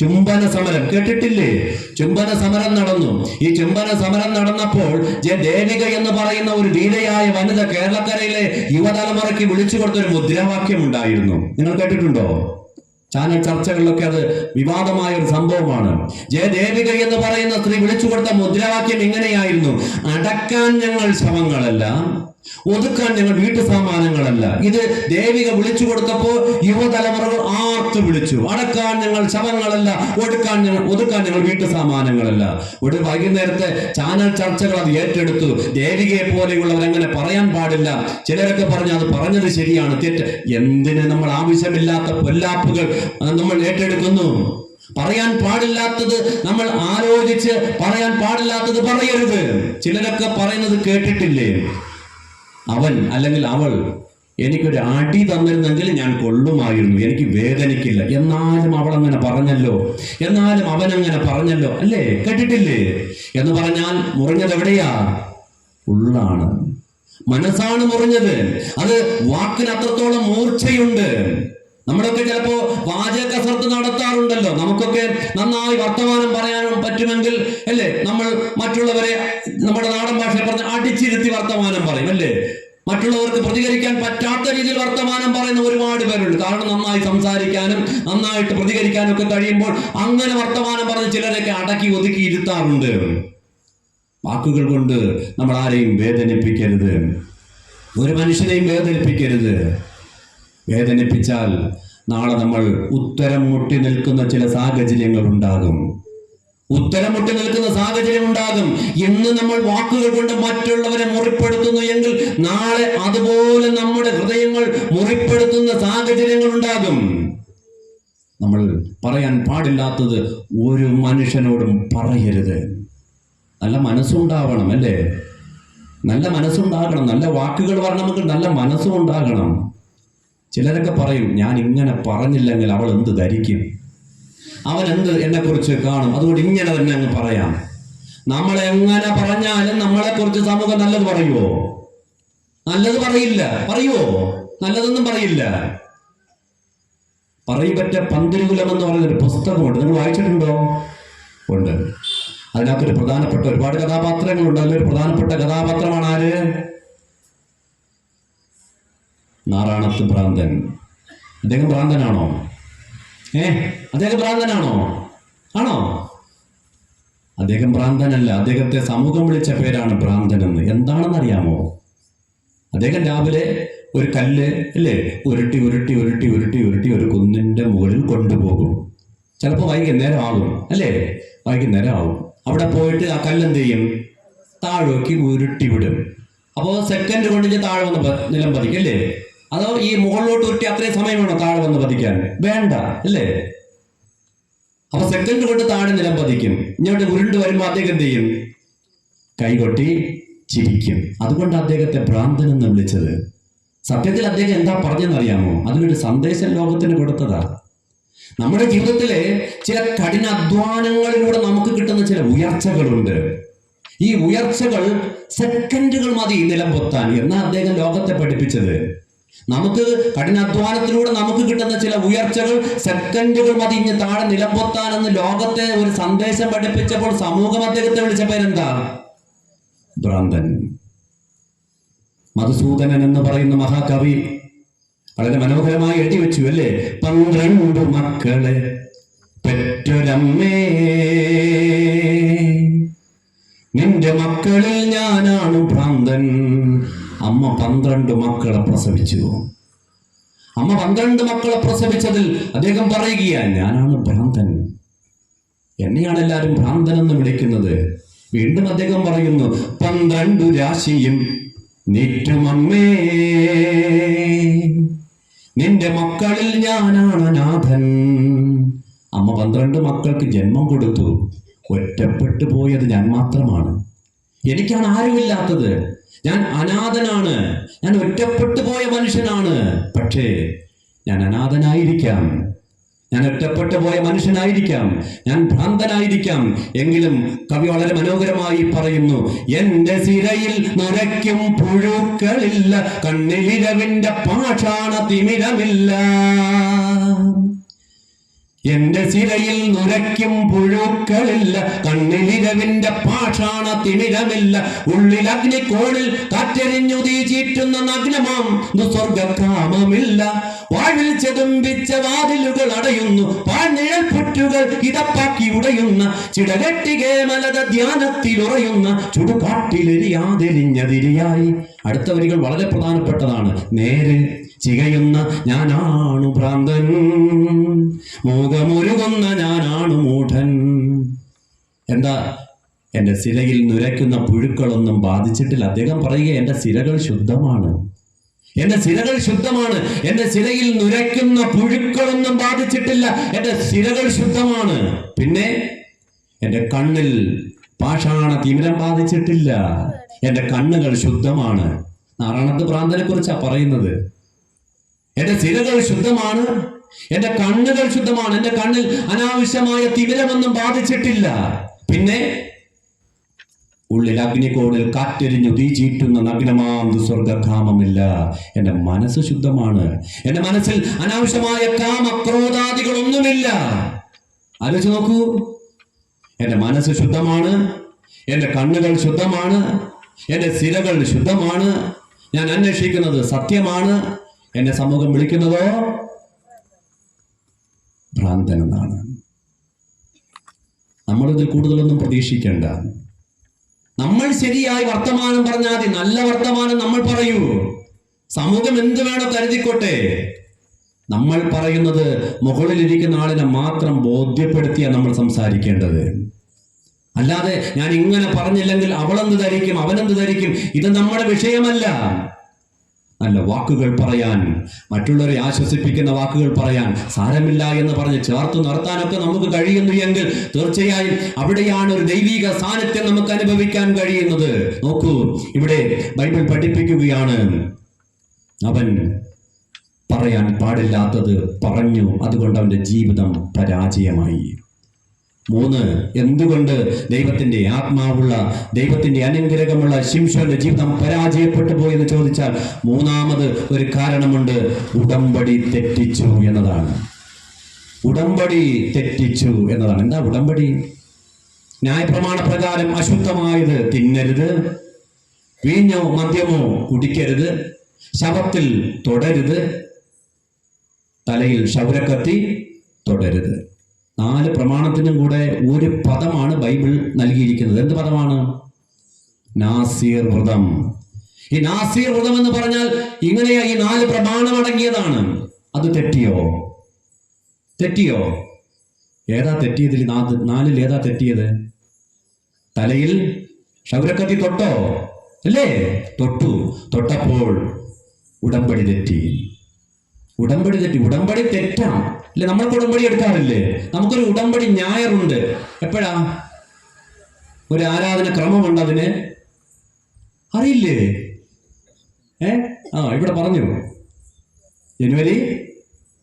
ചുംബന സമരം കേട്ടിട്ടില്ലേ? ചുംബന സമരം നടന്നു. ഈ ചുംബന സമരം നടന്നപ്പോൾ ദേവിക എന്ന് പറയുന്ന ഒരു ധീരയായ വനിത കേരളക്കരയിലെ യുവതലമുറയ്ക്ക് വിളിച്ചു കൊടുത്തൊരു മുദ്രാവാക്യം ഉണ്ടായിരുന്നു. നിങ്ങൾ കേട്ടിട്ടുണ്ടോ? ചാനൽ ചർച്ചകളിലൊക്കെ അത് വിവാദമായ ഒരു സംഭവമാണ്. ജയദേവിക എന്ന് പറയുന്ന സ്ത്രീ വിളിച്ചു കൊടുത്ത മുദ്രാവാക്യം ഇങ്ങനെയായിരുന്നു: അടക്കാൻ ഞങ്ങൾ ശവങ്ങളല്ല, ഒതുക്കാൻ ഞങ്ങൾ വീട്ടു സാമാനങ്ങളല്ല. ഇത് ദേവിക വിളിച്ചു കൊടുത്തപ്പോ യുവതലമുറകൾ ആർത്ത് വിളിച്ചു: അടക്കാൻ ഞങ്ങൾ ശവങ്ങളല്ല, ഒതുക്കാൻ ഞങ്ങൾ വീട്ടു സാമാനങ്ങളല്ല. ഒരു വൈകുന്നേരത്തെ ചാനൽ ചർച്ചകൾ അത് ഏറ്റെടുത്തു. ദേവികയെ പോലെയുള്ളവർ അങ്ങനെ പറയാൻ പാടില്ല. ചിലരൊക്കെ പറഞ്ഞു അത് പറഞ്ഞത് ശരിയാണ്, തെറ്റ്. എന്തിന് നമ്മൾ ആവശ്യമില്ലാത്ത പൊല്ലാപ്പുകൾ നമ്മൾ ഏറ്റെടുക്കുന്നു? പറയാൻ പാടില്ലാത്തത് നമ്മൾ ആലോചിച്ച് പറയാൻ പാടില്ലാത്തത് പറയരുത്. ചിലരൊക്കെ പറയുന്നത് കേട്ടിട്ടില്ലേ? അവൻ അല്ലെങ്കിൽ അവൾ എനിക്കൊരു അടി തന്നിരുന്നെങ്കിൽ ഞാൻ കൊള്ളുമായിരുന്നു, എനിക്ക് വേദനിക്കില്ല. എന്നാലും അവൾ അങ്ങനെ പറഞ്ഞല്ലോ, എന്നാലും അവൻ അങ്ങനെ പറഞ്ഞല്ലോ, അല്ലേ? കേട്ടിട്ടില്ലേ? എന്ന് പറഞ്ഞാൽ മുറിഞ്ഞത് എവിടെയാ? ഉള്ളാണ്, മനസ്സാണ് മുറിഞ്ഞത്. അത് വാക്കിന് അത്രത്തോളം മൂർച്ചയുണ്ട്. നമ്മളൊക്കെ ചിലപ്പോ വാചക കസർത്ത് നടത്താറുണ്ടല്ലോ. നമുക്കൊക്കെ നന്നായി വർത്തമാനം പറയാൻ പറ്റുമെങ്കിൽ, അല്ലേ, നമ്മൾ മറ്റുള്ളവരെ നമ്മുടെ നാടൻ ഭാഷയിൽ പറഞ്ഞ് അടിച്ചിരുത്തി വർത്തമാനം പറയും, അല്ലേ? മറ്റുള്ളവർക്ക് പ്രതികരിക്കാൻ പറ്റാത്ത രീതിയിൽ വർത്തമാനം പറയുന്ന ഒരുപാട് പേരുണ്ട്. കാരണം നന്നായി സംസാരിക്കാനും നന്നായിട്ട് പ്രതികരിക്കാനും ഒക്കെ കഴിയുമ്പോൾ അങ്ങനെ വർത്തമാനം പറഞ്ഞ് ചിലരൊക്കെ അടക്കി ഒതുക്കി ഇരുത്താറുണ്ട്. വാക്കുകൾ കൊണ്ട് നമ്മൾ ആരെയും വേദനിപ്പിക്കരുത്, ഒരു മനുഷ്യനെയും വേദനിപ്പിക്കരുത്. വേദനിപ്പിച്ചാൽ നാളെ നമ്മൾ ഉത്തരം മുട്ടി നിൽക്കുന്ന ചില സാഹചര്യങ്ങൾ ഉണ്ടാകും. ഇന്ന് നമ്മൾ വാക്കുകൾ കൊണ്ട് മറ്റുള്ളവരെ മുറിപ്പെടുത്തുന്നു എങ്കിൽ നാളെ അതുപോലെ നമ്മുടെ ഹൃദയങ്ങൾ മുറിപ്പെടുത്തുന്ന സാഹചര്യങ്ങൾ ഉണ്ടാകും. നമ്മൾ പറയാൻ പാടില്ലാത്തത് ഒരു മനുഷ്യനോടും പറയരുത്. നല്ല മനസ്സുണ്ടാവണം, അല്ലേ? നല്ല മനസ്സുണ്ടാകണം. നല്ല വാക്കുകൾ പറയണമെങ്കിൽ നല്ല മനസ്സും ഉണ്ടാകണം. ചിലരൊക്കെ പറയും, ഞാൻ ഇങ്ങനെ പറഞ്ഞില്ലെങ്കിൽ അവൾ എന്ത് ധരിക്കും, അവൻ എന്ത് എന്നെ കുറിച്ച് കാണും, അതുകൊണ്ട് ഇങ്ങനെ തന്നെ അങ്ങ് പറയാം. നമ്മൾ എങ്ങനെ പറഞ്ഞാലും നമ്മളെ കുറിച്ച് സമൂഹം നല്ലത് പറയുമോ? നല്ലത് പറയില്ല. പറയുമോ? നല്ലതൊന്നും പറയില്ല. പറയപ്പെട്ട പന്തിരുകുലം എന്ന് പറയുന്നൊരു പുസ്തകമുണ്ട്. നിങ്ങൾ വായിച്ചിട്ടുണ്ടോ? ഉണ്ട്. അതിനകത്തൊരു പ്രധാനപ്പെട്ട ഒരുപാട് കഥാപാത്രങ്ങളുണ്ട്. അതിലൊരു പ്രധാനപ്പെട്ട കഥാപാത്രമാണ് ആര്? നാറാണത്ത് ഭ്രാന്തൻ. അദ്ദേഹം ഭ്രാന്തനാണോ? അദ്ദേഹം ഭ്രാന്തനാണോ? ആണോ? അദ്ദേഹം ഭ്രാന്തനല്ല. അദ്ദേഹത്തെ സമൂഹം വിളിച്ച പേരാണ് ഭ്രാന്തൻ എന്ന്. എന്താണെന്നറിയാമോ? അദ്ദേഹം രാവിലെ ഒരു കല്ല്, അല്ലേ, ഉരുട്ടി ഉരുട്ടി ഉരുട്ടി ഉരുട്ടി ഉരുട്ടി ഒരു കുന്നിന്റെ മുകളിൽ കൊണ്ടുപോകും. ചിലപ്പോൾ വൈകുന്നേരം ആകും, അല്ലേ? വൈകുന്നേരം ആകും. അവിടെ പോയിട്ട് ആ കല്ലെന്ത് ചെയ്യും? താഴേക്ക് ഉരുട്ടി വിടും. അപ്പോൾ സെക്കൻഡ് കൊണ്ട് താഴെ വന്ന് നിലം പതിക്കും, അല്ലേ? അതോ ഈ മുകളിലോട്ട് ഉരുട്ടി അത്രയും സമയം വേണോ താഴെ വന്ന് പതിക്കാൻ? വേണ്ട, അല്ലേ? അപ്പൊ സെക്കൻഡ് കൊണ്ട് താഴെ നിലം പതിക്കും. ഇങ്ങോട്ട് ഉരുണ്ട് വരുമ്പോ അദ്ദേഹം എന്ത് ചെയ്യും? കൈകൊട്ടി ചിരിക്കും. അതുകൊണ്ട് അദ്ദേഹത്തെ ഭ്രാന്തൻ എന്ന് വിളിച്ചത്. സത്യത്തിൽ അദ്ദേഹം എന്താ പറഞ്ഞെന്നറിയാമോ? അതിനൊരു സന്ദേശം ലോകത്തിന് കൊടുത്തതാ. നമ്മുടെ ജീവിതത്തിലെ ചില കഠിനാധ്വാനങ്ങളിലൂടെ നമുക്ക് കിട്ടുന്ന ചില ഉയർച്ചകളുണ്ട്. ഈ ഉയർച്ചകൾ സെക്കൻഡുകൾ മതി നിലം പൊത്താൻ എന്നാ അദ്ദേഹം ലോകത്തെ പഠിപ്പിച്ചത്. നമുക്ക് കഠിനാധ്വാനത്തിലൂടെ നമുക്ക് കിട്ടുന്ന ചില ഉയർച്ചകൾ സെക്കൻഡുകൾ മതി ഇഞ്ഞ് താഴെ നിലം പൊത്താനെന്ന് ലോകത്തെ ഒരു സന്ദേശം പഠിപ്പിച്ചപ്പോൾ സമൂഹം അദ്ദേഹത്തെ വിളിച്ച പേരെന്താ? ഭ്രാന്തൻ. മധുസൂദനൻ എന്ന് പറയുന്ന മഹാകവി വളരെ മനോഹരമായി എഴുതി വെച്ചു അല്ലേ? 12 മക്കളെ പെറ്റൊരമ്മേ, നിന്റെ മക്കളിൽ ഞാനാണ് ഭ്രാന്തൻ. അമ്മ 12 മക്കളെ പ്രസവിച്ചു. അമ്മ 12 മക്കളെ പ്രസവിച്ചതിൽ അദ്ദേഹം പറയുകയാണ്, ഞാനാണ് ഭ്രാന്തൻ, എന്നെയാണ് എല്ലാവരും ഭ്രാന്തൻ എന്ന് വിളിക്കുന്നത്. വീണ്ടും അദ്ദേഹം പറയുന്നു, 12 രാശിയും നീറ്റുമമ്മേ, നിന്റെ മക്കളിൽ ഞാനാണ് അനാഥൻ. അമ്മ 12 മക്കൾക്ക് ജന്മം കൊടുത്തു. ഒറ്റപ്പെട്ടു പോയത് ഞാൻ മാത്രമാണ്. എനിക്കാണ് ആരുമില്ലാത്തത്. ഞാൻ അനാഥനാണ്. ഞാൻ ഒറ്റപ്പെട്ടു പോയ മനുഷ്യനാണ്. പക്ഷേ ഞാൻ അനാഥനായിരിക്കാം, ഞാൻ ഒറ്റപ്പെട്ടു പോയ മനുഷ്യനായിരിക്കാം, ഞാൻ ഭ്രാന്തനായിരിക്കാം. എങ്കിലും കവി വളരെ മനോഹരമായി പറയുന്നു, എന്റെ സിരയിൽ നുരയ്ക്കും പുഴുക്കളില്ല, കണ്ണിലിരവിന്റെ പാഷാണ തിമിരമില്ല. എന്റെ സിരയിൽ നുരയ്ക്കും പുഴുക്കളില്ല, കണ്ണിലിരവിന്റെ പാഷാണ തിമിരമില്ല. ഉള്ളിൽ അഗ്നിക്കോണിൽ കാറ്റെറിഞ്ഞു തീ ചീറ്റുന്ന നഗ്നമാം സ്വർഗകാമമില്ല. വാഴിൽ ചെതുമ്പിച്ച വാതിലുകൾ അടയുന്നു, പാഴ്നിഴൽ പുറ്റുകൾ ഇതപ്പാക്കി ഉടയുന്ന, ചിടകെട്ടികെ മലത ധ്യാനത്തിൽ ഉറയുന്ന, ചുടുകാട്ടിലെരിയാതെരിഞ്ഞതിരിയായി. അടുത്ത വരികൾ വളരെ പ്രധാനപ്പെട്ടതാണ്. നേരെ ചികയുന്ന ഞാനാണു ഭ്രാന്തൻ, മൂകമൊരുകുന്ന ഞാനാണു മൂഢൻ. എന്താ? എന്റെ സിരയിൽ നുരയ്ക്കുന്ന പുഴുക്കളൊന്നും ബാധിച്ചിട്ടില്ല. അദ്ദേഹം പറയുക, എന്റെ സിരകൾ ശുദ്ധമാണ്, എന്റെ സിരകൾ ശുദ്ധമാണ്, എന്റെ സിരയിൽ നുരയ്ക്കുന്ന പുഴുക്കളൊന്നും ബാധിച്ചിട്ടില്ല, എന്റെ സിരകൾ ശുദ്ധമാണ്. പിന്നെ എന്റെ കണ്ണിൽ പാഷാണ തിമിരം ബാധിച്ചിട്ടില്ല, എന്റെ കണ്ണുകൾ ശുദ്ധമാണ്. നാറാണത്ത് ഭ്രാന്തനെ കുറിച്ചാ പറയുന്നത്. എന്റെ സിരകൾ ശുദ്ധമാണ്, എന്റെ കണ്ണുകൾ ശുദ്ധമാണ്, എന്റെ കണ്ണിൽ അനാവശ്യമായ തിമിരമൊന്നും ബാധിച്ചിട്ടില്ല. പിന്നെ ഉള്ളിൽ അഗ്നികോണിൽ കാറ്റെരിഞ്ഞു തീ ചീറ്റുന്ന നഗ്നമാം സ്വർഗകാമമില്ല. എന്റെ മനസ്സ് ശുദ്ധമാണ്, എന്റെ മനസ്സിൽ അനാവശ്യമായ കാമക്രോധാദികളൊന്നുമില്ല. ആലോചിച്ച് നോക്കൂ. എന്റെ മനസ്സ് ശുദ്ധമാണ്, എന്റെ കണ്ണുകൾ ശുദ്ധമാണ്, എന്റെ സിരകൾ ശുദ്ധമാണ്. ഞാൻ അന്വേഷിക്കുന്നത് സത്യമാണ്. എന്നെ സമൂഹം വിളിക്കുന്നതോ ഭ്രാന്തൻ എന്നാണ്. നമ്മളിതിൽ കൂടുതലൊന്നും പ്രതീക്ഷിക്കേണ്ട. നമ്മൾ ശരിയായി വർത്തമാനം പറഞ്ഞാൽ മതി. നല്ല വർത്തമാനം നമ്മൾ പറയൂ. സമൂഹം എന്ത് വേണോ കരുതിക്കോട്ടെ. നമ്മൾ പറയുന്നത് മുകളിലിരിക്കുന്ന ആളിനെ മാത്രം ബോധ്യപ്പെടുത്തിയാണ് നമ്മൾ സംസാരിക്കേണ്ടത്. അല്ലാതെ ഞാൻ ഇങ്ങനെ പറഞ്ഞില്ലെങ്കിൽ അവളെന്ത് ധരിക്കും, അവനെന്ത് ധരിക്കും, ഇത് നമ്മുടെ വിഷയമല്ല. നല്ല വാക്കുകൾ പറയാൻ, മറ്റുള്ളവരെ ആശ്വസിപ്പിക്കുന്ന വാക്കുകൾ പറയാൻ, സാരമില്ല എന്ന് പറഞ്ഞ് ചേർത്ത് നിർത്താനൊക്കെ നമുക്ക് കഴിയുന്നു എങ്കിൽ തീർച്ചയായും അവിടെയാണ് ഒരു ദൈവിക സാന്നിധ്യം നമുക്ക് അനുഭവിക്കാൻ കഴിയുന്നത്. നോക്കൂ, ഇവിടെ ബൈബിൾ പഠിപ്പിക്കുകയാണ്, അവൻ പറയാൻ പാടില്ലാത്തത് പറഞ്ഞു, അതുകൊണ്ട് അവന്റെ ജീവിതം പരാജയമായി. 3, എന്തുകൊണ്ട് ദൈവത്തിന്റെ ആത്മാവുള്ള, ദൈവത്തിന്റെ അനുഗ്രഹമുള്ള ശിംശോന്റെ ജീവിതം പരാജയപ്പെട്ടു പോയെന്ന് ചോദിച്ചാൽ മൂന്നാമത് ഒരു കാരണമുണ്ട്. ഉടമ്പടി തെറ്റിച്ചു എന്നതാണ്. ഉടമ്പടി തെറ്റിച്ചു എന്നതാണ്. എന്താ ഉടമ്പടി? ന്യായപ്രമാണ പ്രകാരം അശുദ്ധമായത് തിന്നരുത്, വീഞ്ഞോ മദ്യമോ കുടിക്കരുത്, ശവത്തിൽ തൊടരുത്, തലയിൽ ക്ഷൗരക്കത്തി തൊടരുത്. 4 പ്രമാണത്തിനും കൂടെ ഒരു പദമാണ് ബൈബിൾ നൽകിയിരിക്കുന്നത്. എന്ത് പദമാണ്? നാസീർ വ്രതം. ഈ നാസീർ വ്രതം എന്ന് പറഞ്ഞാൽ ഇങ്ങനെയാ, ഈ 4 പ്രമാണം അടങ്ങിയതാണ്. അത് തെറ്റിയോ? തെറ്റിയോ? ഏതാ തെറ്റിയതിൽ? 4 ഏതാ തെറ്റിയത്? തലയിൽ ക്ഷൗരക്കത്തി തൊട്ടോ? അല്ലേ? തൊട്ടു. തൊട്ടപ്പോൾ ഉടമ്പടി തെറ്റി. ഉടമ്പടി തെറ്റി. ഉടമ്പടി തെറ്റാം. അല്ലെ? നമ്മൾക്ക് ഉടമ്പടി എടുക്കാറില്ലേ? നമുക്കൊരു ഉടമ്പടി ഞായറുണ്ട്. എപ്പോഴാ? ഒരു ആരാധന ക്രമമുണ്ട് അതിന്, അറിയില്ലേ? ഇവിടെ പറഞ്ഞു, ജനുവരി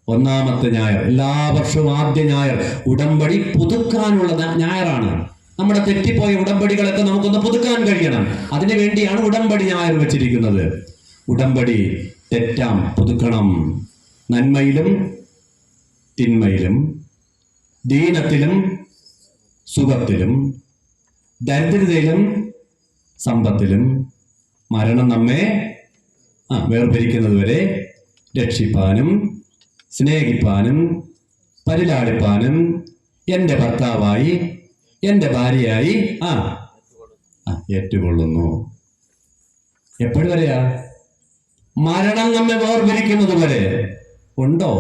1 ഞായർ. എല്ലാ വർഷവും ആദ്യ ഞായർ ഉടമ്പടി പുതുക്കാനുള്ള ഞായറാണ്. നമ്മുടെ തെറ്റിപ്പോയ ഉടമ്പടികളൊക്കെ നമുക്കൊന്ന് പുതുക്കാൻ കഴിയണം. അതിനു വേണ്ടിയാണ് ഉടമ്പടി ഞായർ വെച്ചിരിക്കുന്നത്. ഉടമ്പടി തെറ്റാം, പുതുക്കണം. നന്മയിലും തിന്മയിലും, ദീനത്തിലും സുഖത്തിലും, ദരിദ്രതയിലും സമ്പത്തിലും മരണം നമ്മെ വേർപിരിക്കുന്നത് വരെ രക്ഷിപ്പാനും സ്നേഹിപ്പാനും പരിലാളിപ്പാനും എൻ്റെ ഭർത്താവായി എൻ്റെ ഭാര്യയായി ഏറ്റുകൊള്ളുന്നു. എപ്പോഴും വരെയാ? മരണം നമ്മെ വേർപിരിക്കുന്നത് വരെ. ഉണ്ടോ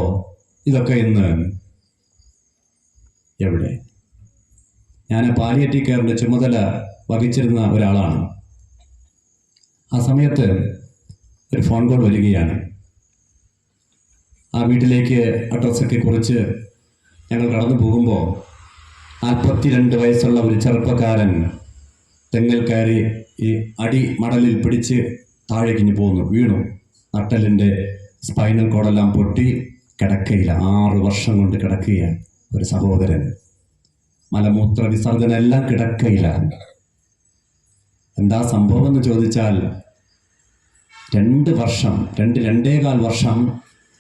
ഇതൊക്കെ ഇന്ന്? എവിടെ? ഞാൻ പാലിയേറ്റീവ് കെയറിന്റെ ചുമതല വഹിച്ചിരുന്ന ഒരാളാണ്. ആ സമയത്ത് ഒരു ഫോൺ കോൾ വരികയാണ്. ആ വീട്ടിലേക്ക് അഡ്രസ്സൊക്കെ കുറിച്ച് ഞങ്ങൾ കടന്നു പോകുമ്പോൾ 42 വയസ്സുള്ള ഒരു ചെറുപ്പക്കാരൻ തെങ്ങിൽ കയറി ഈ മടലിൽ പിടിച്ച് താഴേക്കിഞ്ഞ് പോന്നു, വീണു. നട്ടലിൻ്റെ സ്പൈനൽ കോഡെല്ലാം പൊട്ടി കിടക്കയില്ല. 6 വർഷം കൊണ്ട് കിടക്കുകയാണ്. ഒരു സഹോദരൻ മലമൂത്ര വിസർജനം എല്ലാം കിടക്കയില്ല. എന്താ സംഭവം എന്ന് ചോദിച്ചാൽ 2.25 വർഷം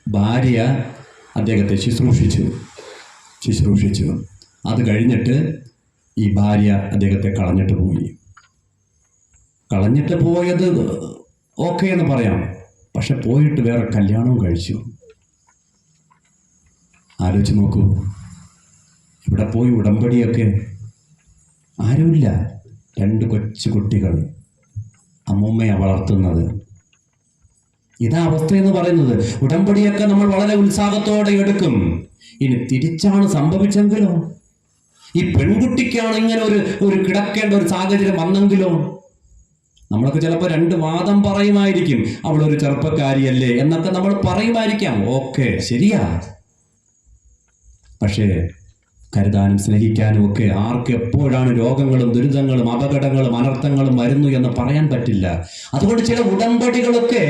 ഭാര്യ അദ്ദേഹത്തെ ശുശ്രൂഷിച്ചു. അത് കഴിഞ്ഞിട്ട് ഈ ഭാര്യ അദ്ദേഹത്തെ കളഞ്ഞിട്ട് പോയത് ഓക്കെ എന്ന് പറയാം. പക്ഷെ പോയിട്ട് വേറെ കല്യാണവും കഴിച്ചു. ആലോചിച്ച് നോക്കൂ. ഇവിടെ പോയി ഉടമ്പടിയൊക്കെ ആരുമില്ല. 2 കൊച്ചു കുട്ടികൾ, അമ്മൂമ്മയെ വളർത്തുന്നത്. ഇതാ അവസ്ഥ എന്ന് പറയുന്നത്. ഉടമ്പടിയൊക്കെ നമ്മൾ വളരെ ഉത്സാഹത്തോടെ എടുക്കും. ഇനി തിരിച്ചാണ് സംഭവിച്ചെങ്കിലോ? ഈ പെൺകുട്ടിക്കാണ് ഇങ്ങനെ ഒരു കിടക്കേണ്ട ഒരു സാഹചര്യം വന്നെങ്കിലോ? നമ്മളൊക്കെ ചിലപ്പോൾ 2 വാദം പറയുമായിരിക്കും. അവളൊരു ചെറുപ്പക്കാരിയല്ലേ എന്നൊക്കെ നമ്മൾ പറയുമായിരിക്കാം. ഓക്കെ, ശരിയാ. പക്ഷേ കരുതാനും സ്നേഹിക്കാനും ഒക്കെ ആർക്ക് എപ്പോഴാണ് രോഗങ്ങളും ദുരിതങ്ങളും അപകടങ്ങളും അനർത്ഥങ്ങളും വരുന്നു എന്ന് പറയാൻ പറ്റില്ല. അതുകൊണ്ട് ചില ഉടമ്പടികളൊക്കെ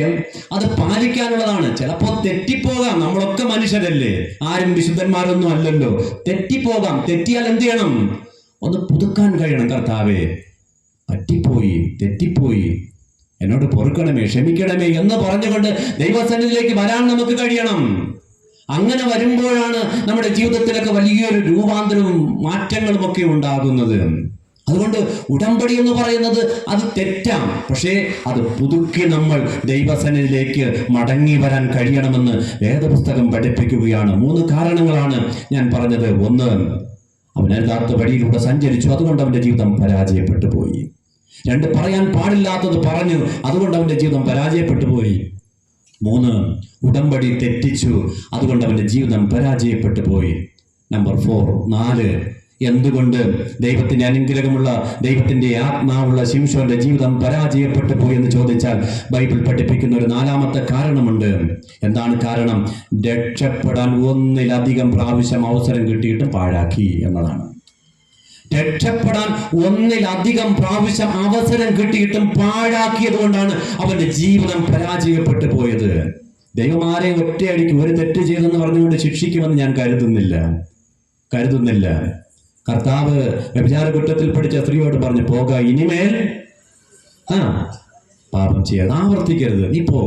അത് പാലിക്കാനുള്ളതാണ്. ചിലപ്പോൾ തെറ്റിപ്പോകാം. നമ്മളൊക്കെ മനുഷ്യരല്ലേ, ആരും വിശുദ്ധന്മാരൊന്നും അല്ലല്ലോ. തെറ്റിപ്പോകാം. തെറ്റിയാൽ എന്ത് ചെയ്യണം? ഒന്ന് പുതുക്കാൻ കഴിയണം. കർത്താവേ, തെറ്റിപ്പോയി, എന്നോട് പൊറുക്കണമേ, ക്ഷമിക്കണമേ എന്ന് പറഞ്ഞുകൊണ്ട് ദൈവസന്നിധിയിലേക്ക് വരാൻ നമുക്ക് കഴിയണം. അങ്ങനെ വരുമ്പോഴാണ് നമ്മുടെ ജീവിതത്തിലൊക്കെ വലിയൊരു രൂപാന്തരവും മാറ്റങ്ങളും ഒക്കെ ഉണ്ടാകുന്നത്. അതുകൊണ്ട് ഉടമ്പടി എന്ന് പറയുന്നത് അത് തെറ്റാം. പക്ഷേ അത് പുതുക്കി നമ്മൾ ദൈവസന്നിധിയിലേക്ക് മടങ്ങി വരാൻ കഴിയണമെന്ന് വേദപുസ്തകം പഠിപ്പിക്കുകയാണ്. 3 കാരണങ്ങളാണ് ഞാൻ പറഞ്ഞത്. 1, അവൻ യഥാർത്ഥ വഴിയിലൂടെ സഞ്ചരിച്ചു, അതുകൊണ്ട് അവന്റെ ജീവിതം പരാജയപ്പെട്ടു പോയി. 2, പറയാൻ പാടില്ലാത്തത് പറഞ്ഞു, അതുകൊണ്ട് അവന്റെ ജീവിതം പരാജയപ്പെട്ടു പോയി. 3, ഉടമ്പടി തെറ്റിച്ചു, അതുകൊണ്ട് അവന്റെ ജീവിതം പരാജയപ്പെട്ടു പോയി. നമ്പർ 4, എന്തുകൊണ്ട് ദൈവത്തിന്റെ അനുഗ്രഹമുള്ള ദൈവത്തിന്റെ ആത്മാവുള്ള ശിംശോന്റെ ജീവിതം പരാജയപ്പെട്ടു പോയി എന്ന് ചോദിച്ചാൽ ബൈബിൾ പഠിപ്പിക്കുന്ന ഒരു 4ാമത്തെ കാരണമുണ്ട്. എന്താണ് കാരണം? രക്ഷപ്പെടാൻ 1-ലധികം പ്രാവശ്യം അവസരം കിട്ടിയിട്ടും പാഴാക്കി എന്നതാണ്. രക്ഷപ്പെടാൻ 1-ലധികം പ്രാവശ്യം അവസരം കിട്ടിയിട്ടും പാഴാക്കിയത് കൊണ്ടാണ് അവന്റെ ജീവിതം പരാജയപ്പെട്ടു പോയത്. ദൈവം ആരെയും ഒറ്റയടിക്ക് ഒരു തെറ്റ് ചെയ്തെന്ന് പറഞ്ഞുകൊണ്ട് ശിക്ഷിക്കുമെന്ന് ഞാൻ കരുതുന്നില്ല. കർത്താവ് വ്യഭിചാര കുറ്റത്തിൽ പിടിച്ച സ്ത്രീയോട് പറഞ്ഞു, പോക, ഇനിമേൽ പാപം ചെയ്യാതെ ആവർത്തിക്കരുത്. നീ പോ,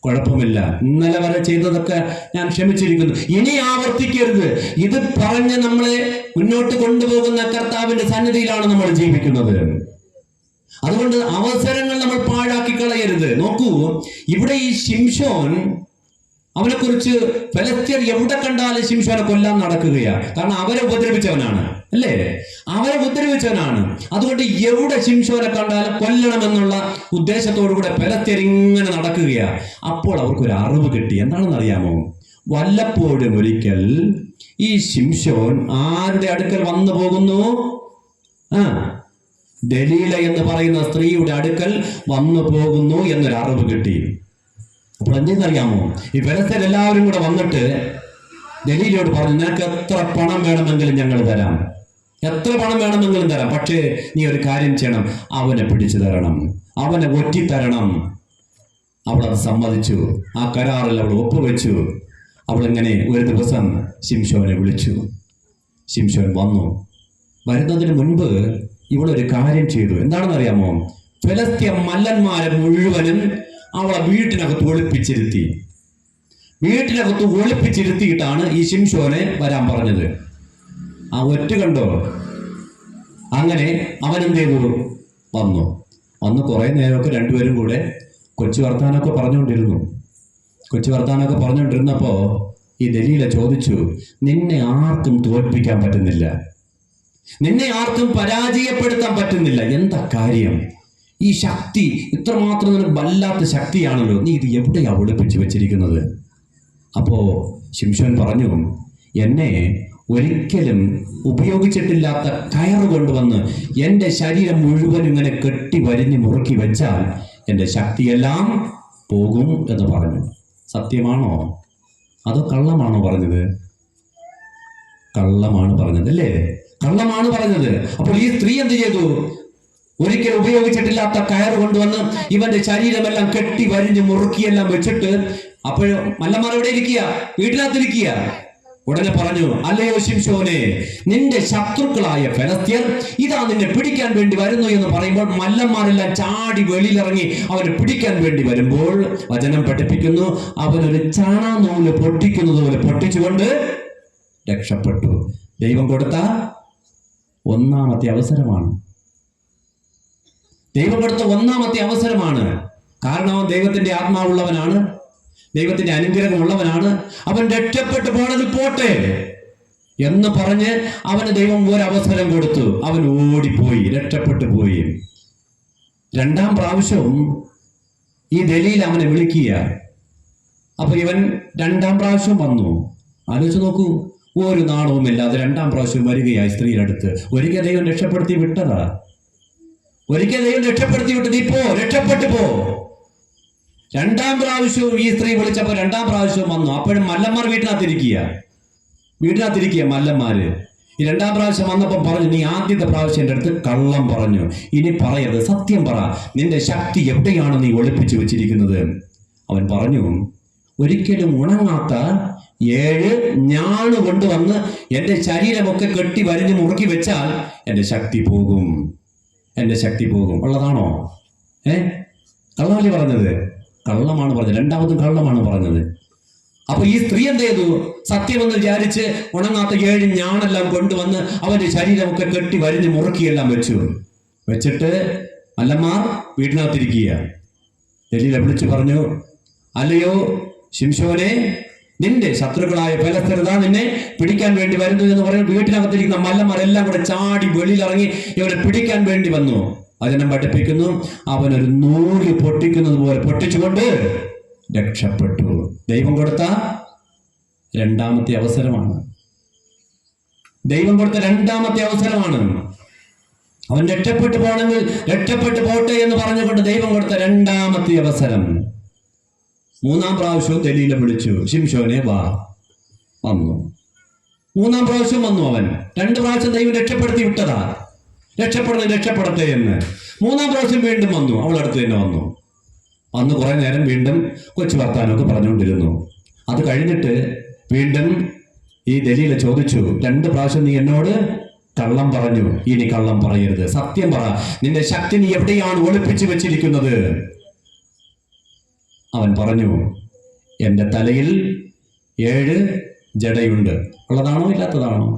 കുഴപ്പമില്ല, ഇന്നലെ വരെ ചെയ്തതൊക്കെ ഞാൻ ക്ഷമിച്ചിരിക്കുന്നു, ഇനി ആവർത്തിക്കരുത്. ഇത് പറഞ്ഞ് നമ്മളെ മുന്നോട്ട് കൊണ്ടുപോകുന്ന കർത്താവിന്റെ സന്നിധിയിലാണ് നമ്മൾ ജീവിക്കുന്നത്. അതുകൊണ്ട് അവസരങ്ങൾ നമ്മൾ പാഴാക്കി കളയരുത്. നോക്കൂ, ഇവിടെ ഈ ശിംശോൻ, അവനെ കുറിച്ച് ഫെലിസ്ത്യർ എവിടെ കണ്ടാലും ശിംശോനെ കൊല്ലാൻ നടക്കുകയാണ്. കാരണം അവരെ ഉപദ്രവിച്ചവനാണ്, അല്ലേ? അവരെ ഉപദ്രവിച്ചവനാണ്. അതുകൊണ്ട് എവിടെ ശിംശോനെ കണ്ടാലും കൊല്ലണമെന്നുള്ള ഉദ്ദേശത്തോടുകൂടെ ഫെലിസ്ത്യർ ഇങ്ങനെ നടക്കുകയാണ്. അപ്പോൾ അവർക്കൊരു അറിവ് കിട്ടി. എന്താണെന്ന് അറിയാമോ? വല്ലപ്പോഴും ഒരിക്കൽ ഈ ശിംശോൻ ആരുടെ അടുക്കൽ വന്നു പോകുന്നു? ദലീല എന്ന് പറയുന്ന സ്ത്രീയുടെ അടുക്കൽ വന്നു പോകുന്നു എന്നൊരു അറിവ് കിട്ടി. അപ്പോൾ എന്തെന്നറിയാമോ? ഈ ഫെലിസ്ത്യർ എല്ലാവരും കൂടെ വന്നിട്ട് ദലീലയോട് പറഞ്ഞു, നിനക്ക് എത്ര പണം വേണമെങ്കിലും ഞങ്ങൾ തരാം, എത്ര പണം വേണമെങ്കിലും തരാം, പക്ഷേ നീ ഒരു കാര്യം ചെയ്യണം, അവനെ പിടിച്ചു തരണം, അവനെ ഒറ്റിത്തരണം. അവൾ അത് സമ്മതിച്ചു. ആ കരാറിൽ അവൾ ഒപ്പുവെച്ചു. അവൾ ഇങ്ങനെ ഒരു ദിവസം ശിംശോനെ വിളിച്ചു. ശിംശോൻ വന്നു. വരുന്നതിന് മുൻപ് ഇവളൊരു കാര്യം ചെയ്തു. എന്താണെന്ന് അറിയാമോ? ഫെലിസ്ത്യ മല്ലന്മാരെ മുഴുവനും അവളെ വീട്ടിനകത്ത് ഒളിപ്പിച്ചിരുത്തി. വീട്ടിനകത്ത് ഒളിപ്പിച്ചിരുത്തിയിട്ടാണ് ഈ ശിംശോനെ വരാൻ പറഞ്ഞത്. ആ ഒറ്റ കണ്ടോ? അങ്ങനെ അവൻ എന്ത് ചെയ്തു? വന്നു കുറേ നേരമൊക്കെ രണ്ടുപേരും കൂടെ കൊച്ചു വർത്താനമൊക്കെ പറഞ്ഞുകൊണ്ടിരുന്നപ്പോ ഈ ദലീല ചോദിച്ചു, നിന്നെ ആർക്കും തോൽപ്പിക്കാൻ പറ്റുന്നില്ല, നിന്നെ ആർക്കും പരാജയപ്പെടുത്താൻ പറ്റുന്നില്ല, എന്താ കാര്യം? ഈ ശക്തി ഇത്രമാത്രം നിനക്ക് വല്ലാത്ത ശക്തിയാണല്ലോ, നീ ഇത് എവിടെയാ ഒളിപ്പിച്ചു വെച്ചിരിക്കുന്നത്? അപ്പോ ശിംശോൻ പറഞ്ഞു, എന്നെ ഒരിക്കലും ഉപയോഗിച്ചിട്ടില്ലാത്ത കയറ് കൊണ്ടുവന്ന് എൻ്റെ ശരീരം മുഴുവൻ ഇങ്ങനെ കെട്ടി വരിഞ്ഞ് മുറുക്കി വെച്ചാൽ എൻ്റെ ശക്തിയെല്ലാം പോകും എന്ന് പറഞ്ഞു. സത്യമാണോ അതോ കള്ളമാണോ പറഞ്ഞത്? കള്ളമാണ് പറഞ്ഞത്, അല്ലേ? കള്ളമാണ് പറഞ്ഞത്. അപ്പോൾ ഈ സ്ത്രീ എന്ത് ചെയ്തു? ഒരിക്കലും ഉപയോഗിച്ചിട്ടില്ലാത്ത കയറ് കൊണ്ടുവന്ന് ഇവന്റെ ശരീരമെല്ലാം കെട്ടി വരിഞ്ഞ് മുറുക്കിയെല്ലാം വെച്ചിട്ട്, അപ്പോഴും മല്ലന്മാർ എവിടെ ഇരിക്കുക? വീട്ടിനകത്തിരിക്കുക. ഉടനെ പറഞ്ഞു, അല്ലയോ ശിംശോനെ, നിന്റെ ശത്രുക്കളായ ഫെലിസ്ത്യർ ഇതാ നിന്നെ പിടിക്കാൻ വേണ്ടി വരുന്നു എന്ന് പറയുമ്പോൾ മല്ലന്മാരെല്ലാം ചാടി വെളിയിലിറങ്ങി അവനെ പിടിക്കാൻ വേണ്ടി വരുമ്പോൾ വചനം പഠിപ്പിക്കുന്നു, അവനൊരു ചാണാനൂല് പൊട്ടിക്കുന്നത് പോലെ പൊട്ടിച്ചുകൊണ്ട് രക്ഷപ്പെട്ടു. ദൈവം കൊടുത്ത ഒന്നാമത്തെ അവസരമാണ്. ദൈവം കൊടുത്ത ഒന്നാമത്തെ അവസരമാണ്. കാരണം അവൻ ദൈവത്തിന്റെ ആത്മാവുള്ളവനാണ്, ദൈവത്തിന്റെ അനുഗ്രഹമുള്ളവനാണ്. അവൻ രക്ഷപ്പെട്ടു പോണത് പോട്ടെ എന്ന് പറഞ്ഞ് അവന് ദൈവം ഒരവസരം കൊടുത്തു. അവൻ ഓടിപ്പോയി, രക്ഷപ്പെട്ടു പോയി. രണ്ടാം പ്രാവശ്യവും ഈ ദലീൽ അവനെ വിളിക്കുക. അപ്പൊ ഇവൻ രണ്ടാം പ്രാവശ്യം വന്നു. ആലോചിച്ച് നോക്കൂ, ഒരു നാണവുമില്ലാതെ രണ്ടാം പ്രാവശ്യം വരികയായി സ്ത്രീയുടെ അടുത്ത്. ഒരിക്കൽ ദൈവം രക്ഷപ്പെടുത്തി വിട്ടതാ, ഒരിക്കൽ ദൈവം രക്ഷപ്പെടുത്തി വിട്ടത്. ഇപ്പോ രക്ഷപ്പെട്ടു പോ. രണ്ടാം പ്രാവശ്യവും ഈ സ്ത്രീ വിളിച്ചപ്പോ രണ്ടാം പ്രാവശ്യവും വന്നു. അപ്പോഴും മല്ലന്മാർ വീട്ടിനകത്തിരിക്കുക മല്ലന്മാര്. ഈ രണ്ടാം പ്രാവശ്യം വന്നപ്പോൾ പറഞ്ഞു, നീ ആദ്യത്തെ പ്രാവശ്യം എൻ്റെ അടുത്ത് കള്ളം പറഞ്ഞു, ഇനി പറയരുത്, സത്യം പറ, നിന്റെ ശക്തി എവിടെയാണ് നീ ഒളിപ്പിച്ചു വെച്ചിരിക്കുന്നത്? അവൻ പറഞ്ഞു, ഒരിക്കലും ഉണങ്ങാത്ത 7 ഞാണ് കൊണ്ടുവന്ന് എൻ്റെ ശരീരമൊക്കെ കെട്ടി വരിഞ്ഞ് മുറുക്കി വെച്ചാൽ എൻ്റെ ശക്തി പോകും, എൻ്റെ ശക്തി പോകും. ഉള്ളതാണോ? കള്ളമല്ലേ പറഞ്ഞത്? കള്ളമാണ് പറഞ്ഞത്. രണ്ടാമതും കള്ളമാണ് പറഞ്ഞത്. അപ്പൊ ഈ സ്ത്രീ എന്ത് ചെയ്തു? സത്യമെന്ന് വിചാരിച്ച് ഉണങ്ങാത്ത 7 ഞാണെല്ലാം കൊണ്ടുവന്ന് അവന്റെ ശരീരമൊക്കെ കെട്ടി വരിഞ്ഞ് മുറുക്കിയെല്ലാം വെച്ചിട്ട് മല്ലന്മാർ വീട്ടിനകത്തിരിക്കുക. ദലീല വിളിച്ചു പറഞ്ഞു, അല്ലയോ ശിംശോനെ, നിന്റെ ശത്രുക്കളായ ഫെലിസ്ത്യർ നിന്നെ പിടിക്കാൻ വേണ്ടി വരുന്നു എന്ന് പറഞ്ഞ് വീട്ടിനകത്തിരിക്കുന്ന മല്ലന്മാരെല്ലാം കൂടെ ചാടി വെളിയിലിറങ്ങി ഇവരെ പിടിക്കാൻ വേണ്ടി വന്നു. വചനം പഠിപ്പിക്കുന്നു, അവനൊരു നൂല് പൊട്ടിക്കുന്നത് പോലെ പൊട്ടിച്ചുകൊണ്ട് രക്ഷപ്പെട്ടു. ദൈവം കൊടുത്ത രണ്ടാമത്തെ അവസരമാണ്. ദൈവം കൊടുത്ത രണ്ടാമത്തെ അവസരമാണ്. അവൻ രക്ഷപ്പെട്ടു പോകണമെങ്കിൽ രക്ഷപ്പെട്ടു പോട്ടെ എന്ന് പറഞ്ഞുകൊണ്ട് ദൈവം കൊടുത്ത രണ്ടാമത്തെ അവസരം. മൂന്നാം പ്രാവശ്യവും ദലീല വിളിച്ചു, ശിംശോനെ വാ. വന്നു. മൂന്നാം പ്രാവശ്യം വന്നു അവൻ. 2 പ്രാവശ്യം ദൈവം രക്ഷപ്പെടുത്തി വിട്ടതാ, രക്ഷപ്പെടട്ടെ എന്ന്. മൂന്നാം പ്രാവശ്യം വീണ്ടും വന്നു. അവൾ അടുത്ത് തന്നെ വന്നു കുറെ നേരം വീണ്ടും കൊച്ചു വർത്താനമൊക്കെ പറഞ്ഞുകൊണ്ടിരുന്നു. അത് കഴിഞ്ഞിട്ട് വീണ്ടും ഈ ദലീല ചോദിച്ചു, 2 പ്രാവശ്യം നീ എന്നോട് കള്ളം പറഞ്ഞു, ഇനി കള്ളം പറയരുത്, സത്യം പറ, നിന്റെ ശക്തി നീ എവിടെയാണ് ഒളിപ്പിച്ചു വെച്ചിരിക്കുന്നത്? അവൻ പറഞ്ഞു, എൻ്റെ തലയിൽ 7 ജടയുണ്ട്. ഉള്ളതാണോ ഇല്ലാത്തതാണോ?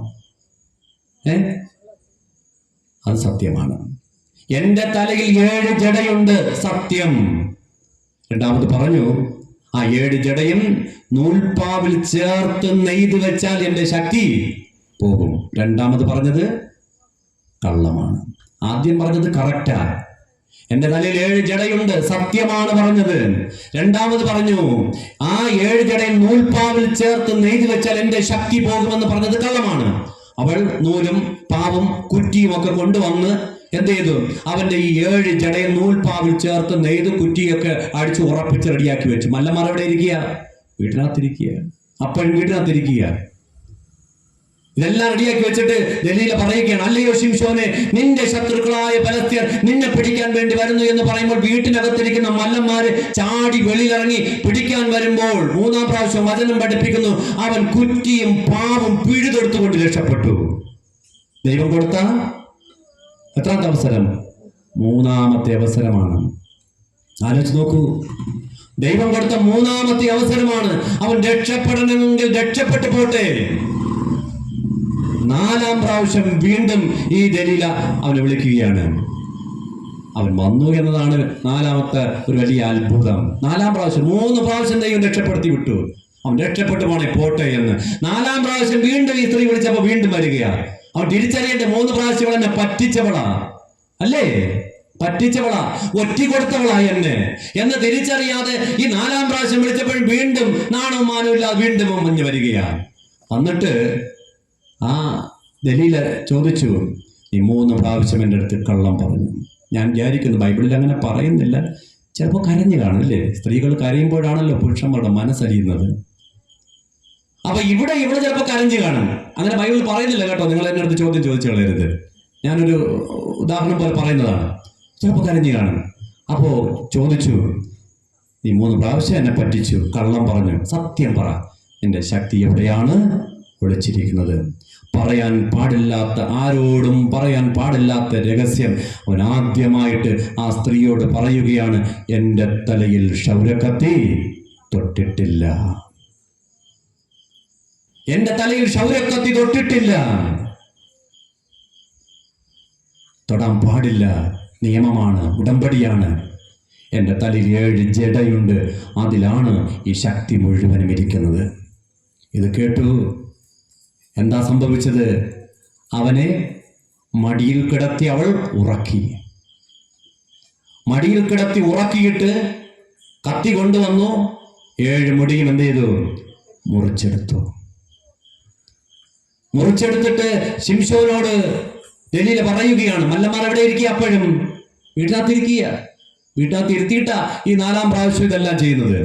അത് സത്യമാണ്. എൻ്റെ തലയിൽ 7 ജടയുണ്ട്, സത്യം. രണ്ടാമത് പറഞ്ഞു, ആ 7 ജടയും നൂൽപ്പാവിൽ ചേർത്ത് നെയ്ത് വെച്ചാൽ എൻ്റെ ശക്തി പോകും. രണ്ടാമത് പറഞ്ഞത് കള്ളമാണ്. ആദ്യം പറഞ്ഞത് കറക്റ്റാ, എൻ്റെ തലയിൽ 7 ജടയുണ്ട്, സത്യമാണ് പറഞ്ഞത്. രണ്ടാമത് പറഞ്ഞു, ആ 7 ജടയും നൂൽപ്പാവിൽ ചേർത്ത് നെയ്ത് വെച്ചാൽ എൻ്റെ ശക്തി പോകുമെന്ന് പറഞ്ഞത് കള്ളമാണ്. അവൾ നൂലും പാവും കുറ്റിയും ഒക്കെ കൊണ്ടുവന്ന് എന്ത് ചെയ്തു? അവന്റെ ഈ 7 ജടയും നൂൽപ്പാവിൽ ചേർത്ത് നെയ്ത് കുറ്റിയൊക്കെ അടിച്ച് ഉറപ്പിച്ച് റെഡിയാക്കി വെച്ചു. മല്ലന്മാർ എവിടെ ഇരിക്കുക? വീട്ടിനകത്തിരിക്കുക. അപ്പോഴും വീട്ടിനകത്തിരിക്കുക. ഇതെല്ലാം റെഡിയാക്കി വെച്ചിട്ട് ദലീല പറയുകയാണ്, അല്ലയോ ശിംശോനെ, നിന്റെ ശത്രുക്കളായ ഫലസ്ത്യർ നിന്നെ പിടിക്കാൻ വേണ്ടി വരുന്നു എന്ന് പറയുമ്പോൾ വീട്ടിനകത്തിരിക്കുന്ന മല്ലന്മാര് ചാടി വെളിയിലിറങ്ങി പിടിക്കാൻ വരുമ്പോൾ 3-ാം പ്രാവശ്യം വചനം പഠിപ്പിക്കുന്നു, അവൻ കുറ്റിയും പാവും പിഴുതെടുത്തുകൊണ്ട് രക്ഷപ്പെട്ടു. ദൈവം കൊടുത്ത എത്രാമത്തെ അവസരം? 3-ാമത്തെ അവസരമാണ്. ആലോചിച്ച് നോക്കൂ, ദൈവം കൊടുത്ത 3-ാമത്തെ അവസരമാണ്. അവൻ രക്ഷപ്പെടണമെങ്കിൽ രക്ഷപ്പെട്ടു പോട്ടെ. 4-ാം പ്രാവശ്യം വീണ്ടും ഈ ദലീല അവനെ വിളിക്കുകയാണ്. അവൻ വന്നു എന്നതാണ് 4-ാമത്തെ ഒരു വലിയ അത്ഭുതം. 4-ാം പ്രാവശ്യം, 3 പ്രാവശ്യം ദൈവം രക്ഷപ്പെടുത്തി വിട്ടു. അവൻ രക്ഷപ്പെട്ടു പോണേ പോട്ടെ എന്ന്. 4-ാം പ്രാവശ്യം വീണ്ടും ഈ സ്ത്രീ വിളിച്ചപ്പോ വീണ്ടും വരികയാണ്. അവൻ തിരിച്ചറിയേണ്ട 3 പ്രാവശ്യം എന്നെ പറ്റിച്ചവളാ, അല്ലേ? പറ്റിച്ചവളാ, ഒറ്റി കൊടുത്തവളാ എന്നെ എന്ന് തിരിച്ചറിയാതെ ഈ 4-ാം പ്രാവശ്യം വിളിച്ചപ്പോൾ വീണ്ടും നാണവും മാനവും ഇല്ലാതെ വീണ്ടും മഞ്ഞ് വരികയാണ്. എന്നിട്ട് ആ ദലീല ചോദിച്ചു, നീ 3 പ്രാവശ്യം എൻ്റെ അടുത്ത് കള്ളം പറഞ്ഞു. ഞാൻ വിചാരിക്കുന്നു ബൈബിളിൽ അങ്ങനെ പറയുന്നില്ല, ചിലപ്പോൾ കരഞ്ഞു കാണും, അല്ലേ? സ്ത്രീകൾ കരയുമ്പോഴാണല്ലോ പുരുഷന്മാരുടെ മനസ്സറിയുന്നത്. അപ്പൊ ഇവിടെ ചിലപ്പോൾ കരഞ്ഞു കാണും. അങ്ങനെ ബൈബിൾ പറയുന്നില്ല കേട്ടോ, നിങ്ങൾ എൻ്റെ അടുത്ത് ചോദ്യം ചോദിച്ചു കളയരുത്. ഞാനൊരു ഉദാഹരണം പോലെ പറയുന്നതാണ്. ചിലപ്പോൾ കരഞ്ഞു കാണും. അപ്പോ ചോദിച്ചു, നീ 3 പ്രാവശ്യം എന്നെ പറ്റിച്ചു, കള്ളം പറഞ്ഞു, സത്യം പറ, എൻ്റെ ശക്തി എവിടെയാണ് ഒളിച്ചിരിക്കുന്നത്? പറയാൻ പാടില്ലാത്ത, ആരോടും പറയാൻ പാടില്ലാത്ത രഹസ്യം അവൻ ആദ്യമായിട്ട് ആ സ്ത്രീയോട് പറയുകയാണ്, എൻ്റെ തലയിൽ ക്ഷൗരക്കത്തി തൊട്ടിട്ടില്ല, എൻ്റെ തലയിൽ ക്ഷൗരക്കത്തി തൊട്ടിട്ടില്ല, തൊടാൻ പാടില്ല, നിയമമാണ്, ഉടമ്പടിയാണ്. എൻ്റെ തലയിൽ 7 ജടയുണ്ട്, അതിലാണ് ഈ ശക്തി മുഴുവനും ഇരിക്കുന്നത്. ഇത് കേട്ടു. എന്താ സംഭവിച്ചത്? അവനെ മടിയിൽ കിടത്തി അവൾ ഉറക്കി. മടിയിൽ കിടത്തി ഉറക്കിയിട്ട് കത്തി കൊണ്ടുവന്നു, 7 മുടിയും എന്ത് ചെയ്തു? മുറിച്ചെടുത്തു. മുറിച്ചെടുത്തിട്ട് ശിംശോനോട് ദലീല പറയുകയാണ്, മല്ലന്മാർ എവിടെ ഇരിക്കുക? അപ്പോഴും വീട്ടിനകത്തിരിക്കുക. വീട്ടിനകത്ത് ഇരുത്തിയിട്ടാ ഈ 4-ാം പ്രാവശ്യം ഇതെല്ലാം ചെയ്യുന്നത്.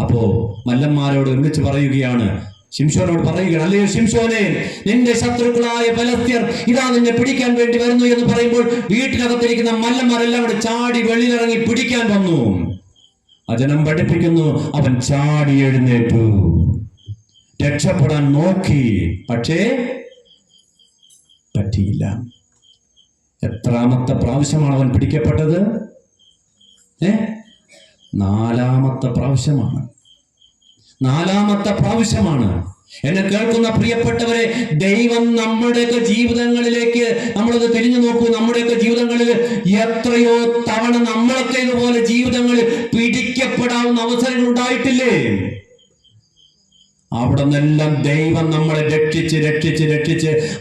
അപ്പോ മല്ലന്മാരോട് വിളിച്ച് പറയുകയാണ്, ശിംശോനോട് പറയുകയാണ്, അല്ലയോ ശിംശോനെ, നിന്റെ ശത്രുക്കളായ ഫലസ്ത്യർ ഇതാ നിന്നെ പിടിക്കാൻ വേണ്ടി വരുന്നു എന്ന് പറയുമ്പോൾ വീട്ടിനകത്തിരിക്കുന്ന മല്ലന്മാരെല്ലാം കൂടെ ചാടി വെളിയിലിറങ്ങി പിടിക്കാൻ വന്നു. വചനം പഠിപ്പിക്കുന്നു, അവൻ ചാടി എഴുന്നേറ്റു, രക്ഷപ്പെടാൻ നോക്കി, പക്ഷേ പറ്റിയില്ല. എത്രാമത്തെ പ്രാവശ്യമാണ് അവൻ പിടിക്കപ്പെട്ടത്? 4-ാമത്തെ പ്രാവശ്യമാണ്. 4-ാമത്തെ പ്രാവശ്യമാണ്. എന്നെ കേൾക്കുന്ന പ്രിയപ്പെട്ടവരെ, ദൈവം നമ്മുടെയൊക്കെ ജീവിതങ്ങളിലേക്ക് നമ്മളത് തിരിഞ്ഞു നോക്കൂ. നമ്മുടെയൊക്കെ ജീവിതങ്ങളിൽ എത്രയോ തവണ നമ്മളൊക്കെ ഇതുപോലെ ജീവിതങ്ങളിൽ പിടിക്കപ്പെടാവുന്ന അവസരങ്ങൾ ഉണ്ടായിട്ടില്ലേ? അവിടെ നിന്നെല്ലാം ദൈവം നമ്മളെ രക്ഷിച്ച്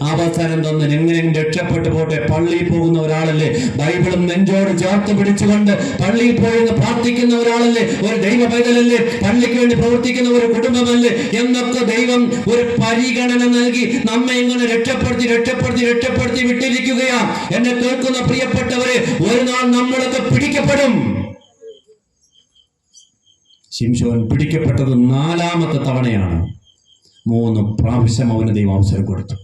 അവസരം തന്ന് എങ്ങനെയും രക്ഷപ്പെട്ടു പോട്ടെ. പള്ളിയിൽ പോകുന്ന ഒരാളല്ലേ, ബൈബിളും നെഞ്ചോട് ചേർത്ത് പിടിച്ചുകൊണ്ട് പള്ളിയിൽ പോയി പ്രാർത്ഥിക്കുന്ന ഒരാളല്ലേ, ഒരു ദൈവ പൈതലല്ലേ, പള്ളിക്ക് വേണ്ടി പ്രവർത്തിക്കുന്ന ഒരു കുടുംബമല്ലേ എന്നൊക്കെ ദൈവം ഒരു പരിഗണന നൽകി നമ്മെ ഇങ്ങനെ രക്ഷപ്പെടുത്തി വിട്ടിരിക്കുകയാ. എന്നെ കേൾക്കുന്ന പ്രിയപ്പെട്ടവരെ, ഒരു നാൾ നമ്മളൊക്കെ പിടിക്കപ്പെടും. ശിംശോൻ പിടിക്കപ്പെട്ടത് 4-ാമത്തെ തവണയാണ്. 3 പ്രാവശ്യം അവന് ദൈവം അവസരം കൊടുത്തു.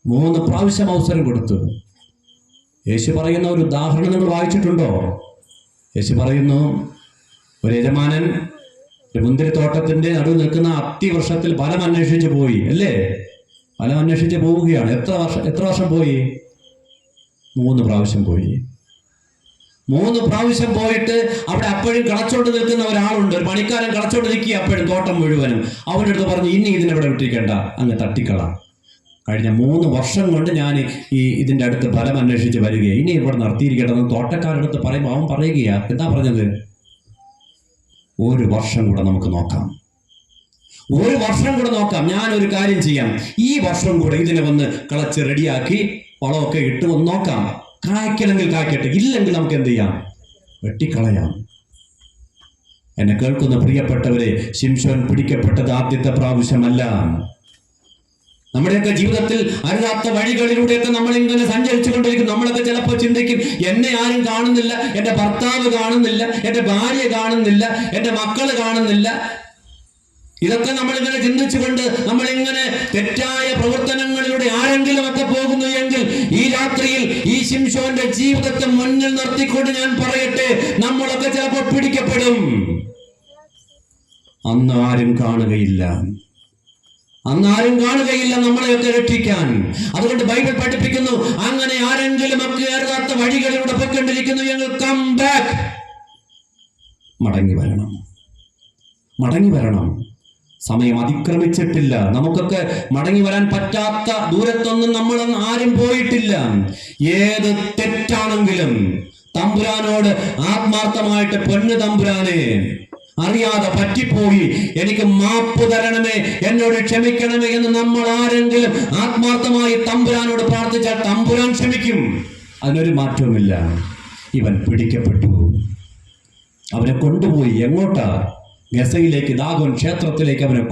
3 പ്രാവശ്യം അവസരം കൊടുത്തു. യേശു പറയുന്ന ഒരു ഉദാഹരണം നിങ്ങൾ വായിച്ചിട്ടുണ്ടോ? യേശു പറയുന്നു, ഒരു യജമാനൻ ഒരു മുന്തിരിത്തോട്ടത്തിന്റെ നടുവ് നിൽക്കുന്ന അത്തിവൃക്ഷത്തിൽ ഫലം അന്വേഷിച്ച് പോയി, അല്ലേ? ഫലം അന്വേഷിച്ച് പോവുകയാണ്. എത്ര വർഷം പോയി? 3 പ്രാവശ്യം പോയി. 3 പ്രാവശ്യം പോയിട്ട് അവിടെ അപ്പോഴും കളച്ചോണ്ട് നിൽക്കുന്ന ഒരാളുണ്ട്, ഒരു പണിക്കാരൻ കളച്ചോണ്ട് നിൽക്കുക അപ്പോഴും തോട്ടം മുഴുവനും. അവൻ്റെ അടുത്ത് പറഞ്ഞു, ഇനി ഇതിനെവിടെ വിട്ടിരിക്കേണ്ട, അങ്ങ് തട്ടിക്കളാം. കഴിഞ്ഞ 3 വർഷം കൊണ്ട് ഞാൻ ഇതിൻ്റെ അടുത്ത് ഫലം അന്വേഷിച്ച് വരികയാണ്, ഇനി ഇവിടെ നിർത്തിയിരിക്കേണ്ടതെന്ന് തോട്ടക്കാരുടെ അടുത്ത് പറയുമ്പോൾ അവൻ പറയുകയാ, എന്താ പറഞ്ഞത്? 1 വർഷം കൂടെ നമുക്ക് നോക്കാം, 1 വർഷം കൂടെ നോക്കാം. ഞാനൊരു കാര്യം ചെയ്യാം, ഈ വർഷം കൂടെ ഇതിനെ വന്ന് കളച്ച് റെഡിയാക്കി വളമൊക്കെ ഇട്ട് ഒന്ന് നോക്കാം. കായ്ക്കണമെങ്കിൽ കായ്ക്കട്ടെ, ഇല്ലെങ്കിൽ നമുക്ക് എന്ത് ചെയ്യാം? വെട്ടിക്കളയാം. എന്നെ കേൾക്കുന്ന പ്രിയപ്പെട്ടവരെ, ശിംശോൻ പിടിക്കപ്പെട്ടത് ആദ്യത്തെ പ്രാവശ്യമല്ല. നമ്മുടെയൊക്കെ ജീവിതത്തിൽ അരുതാത്ത വഴികളിലൂടെയൊക്കെ നമ്മൾ ഇങ്ങനെ സഞ്ചരിച്ചു കൊണ്ടിരിക്കും. നമ്മളൊക്കെ ചിലപ്പോൾ ചിന്തിക്കും, എന്നെ ആരും കാണുന്നില്ല, എൻ്റെ ഭർത്താവ് കാണുന്നില്ല, എൻ്റെ ഭാര്യ കാണുന്നില്ല, എൻ്റെ മക്കള് കാണുന്നില്ല, ഇതൊക്കെ നമ്മളിങ്ങനെ ചിന്തിച്ചുകൊണ്ട് നമ്മളിങ്ങനെ തെറ്റായ പ്രവർത്തനങ്ങളിലൂടെ ആരെങ്കിലും ഒക്കെ പോകുന്നു എങ്കിൽ ഈ രാത്രിയിൽ ഈ ശിംശോന്റെ ജീവിതത്തെ മുന്നിൽ നിർത്തിക്കൊണ്ട് ഞാൻ പറയട്ടെ, നമ്മളൊക്കെ ചിലപ്പോൾ പിടിക്കപ്പെടും. അന്ന് ആരും കാണുകയില്ല, നമ്മളെയൊക്കെ രക്ഷിക്കാൻ. അതുകൊണ്ട് ബൈബിൾ പഠിപ്പിക്കുന്നു, അങ്ങനെ ആരെങ്കിലും ഒക്കെ അറിയാത്ത വഴികളിലൂടെ പോയിക്കൊണ്ടിരിക്കുന്നു എങ്കിൽ കം ബാക്ക്, മടങ്ങി വരണം. സമയം അതിക്രമിച്ചിട്ടില്ല. നമുക്കൊക്കെ മടങ്ങി വരാൻ പറ്റാത്ത ദൂരത്തൊന്നും നമ്മൾ ആരും പോയിട്ടില്ല. ഏത് തെറ്റാണെങ്കിലും തമ്പുരാനോട് ആത്മാർത്ഥമായിട്ട്, പൊന്നു തമ്പുരാനെ, അറിയാതെ പറ്റിപ്പോയി, എനിക്ക് മാപ്പ് തരണമേ, എന്നോട് ക്ഷമിക്കണമേ എന്ന് നമ്മൾ ആരെങ്കിലും ആത്മാർത്ഥമായി തമ്പുരാനോട് പ്രാർത്ഥിച്ചാൽ തമ്പുരാൻ ക്ഷമിക്കും. അതിനൊരു മാറ്റവുമില്ല. ഇവൻ പിടിക്കപ്പെട്ടു. അവനെ കൊണ്ടുപോയി. എങ്ങോട്ടാ? ഗസയിലേക്ക്, ദാഗോൻ ക്ഷേത്രത്തിലേക്ക് അവനെ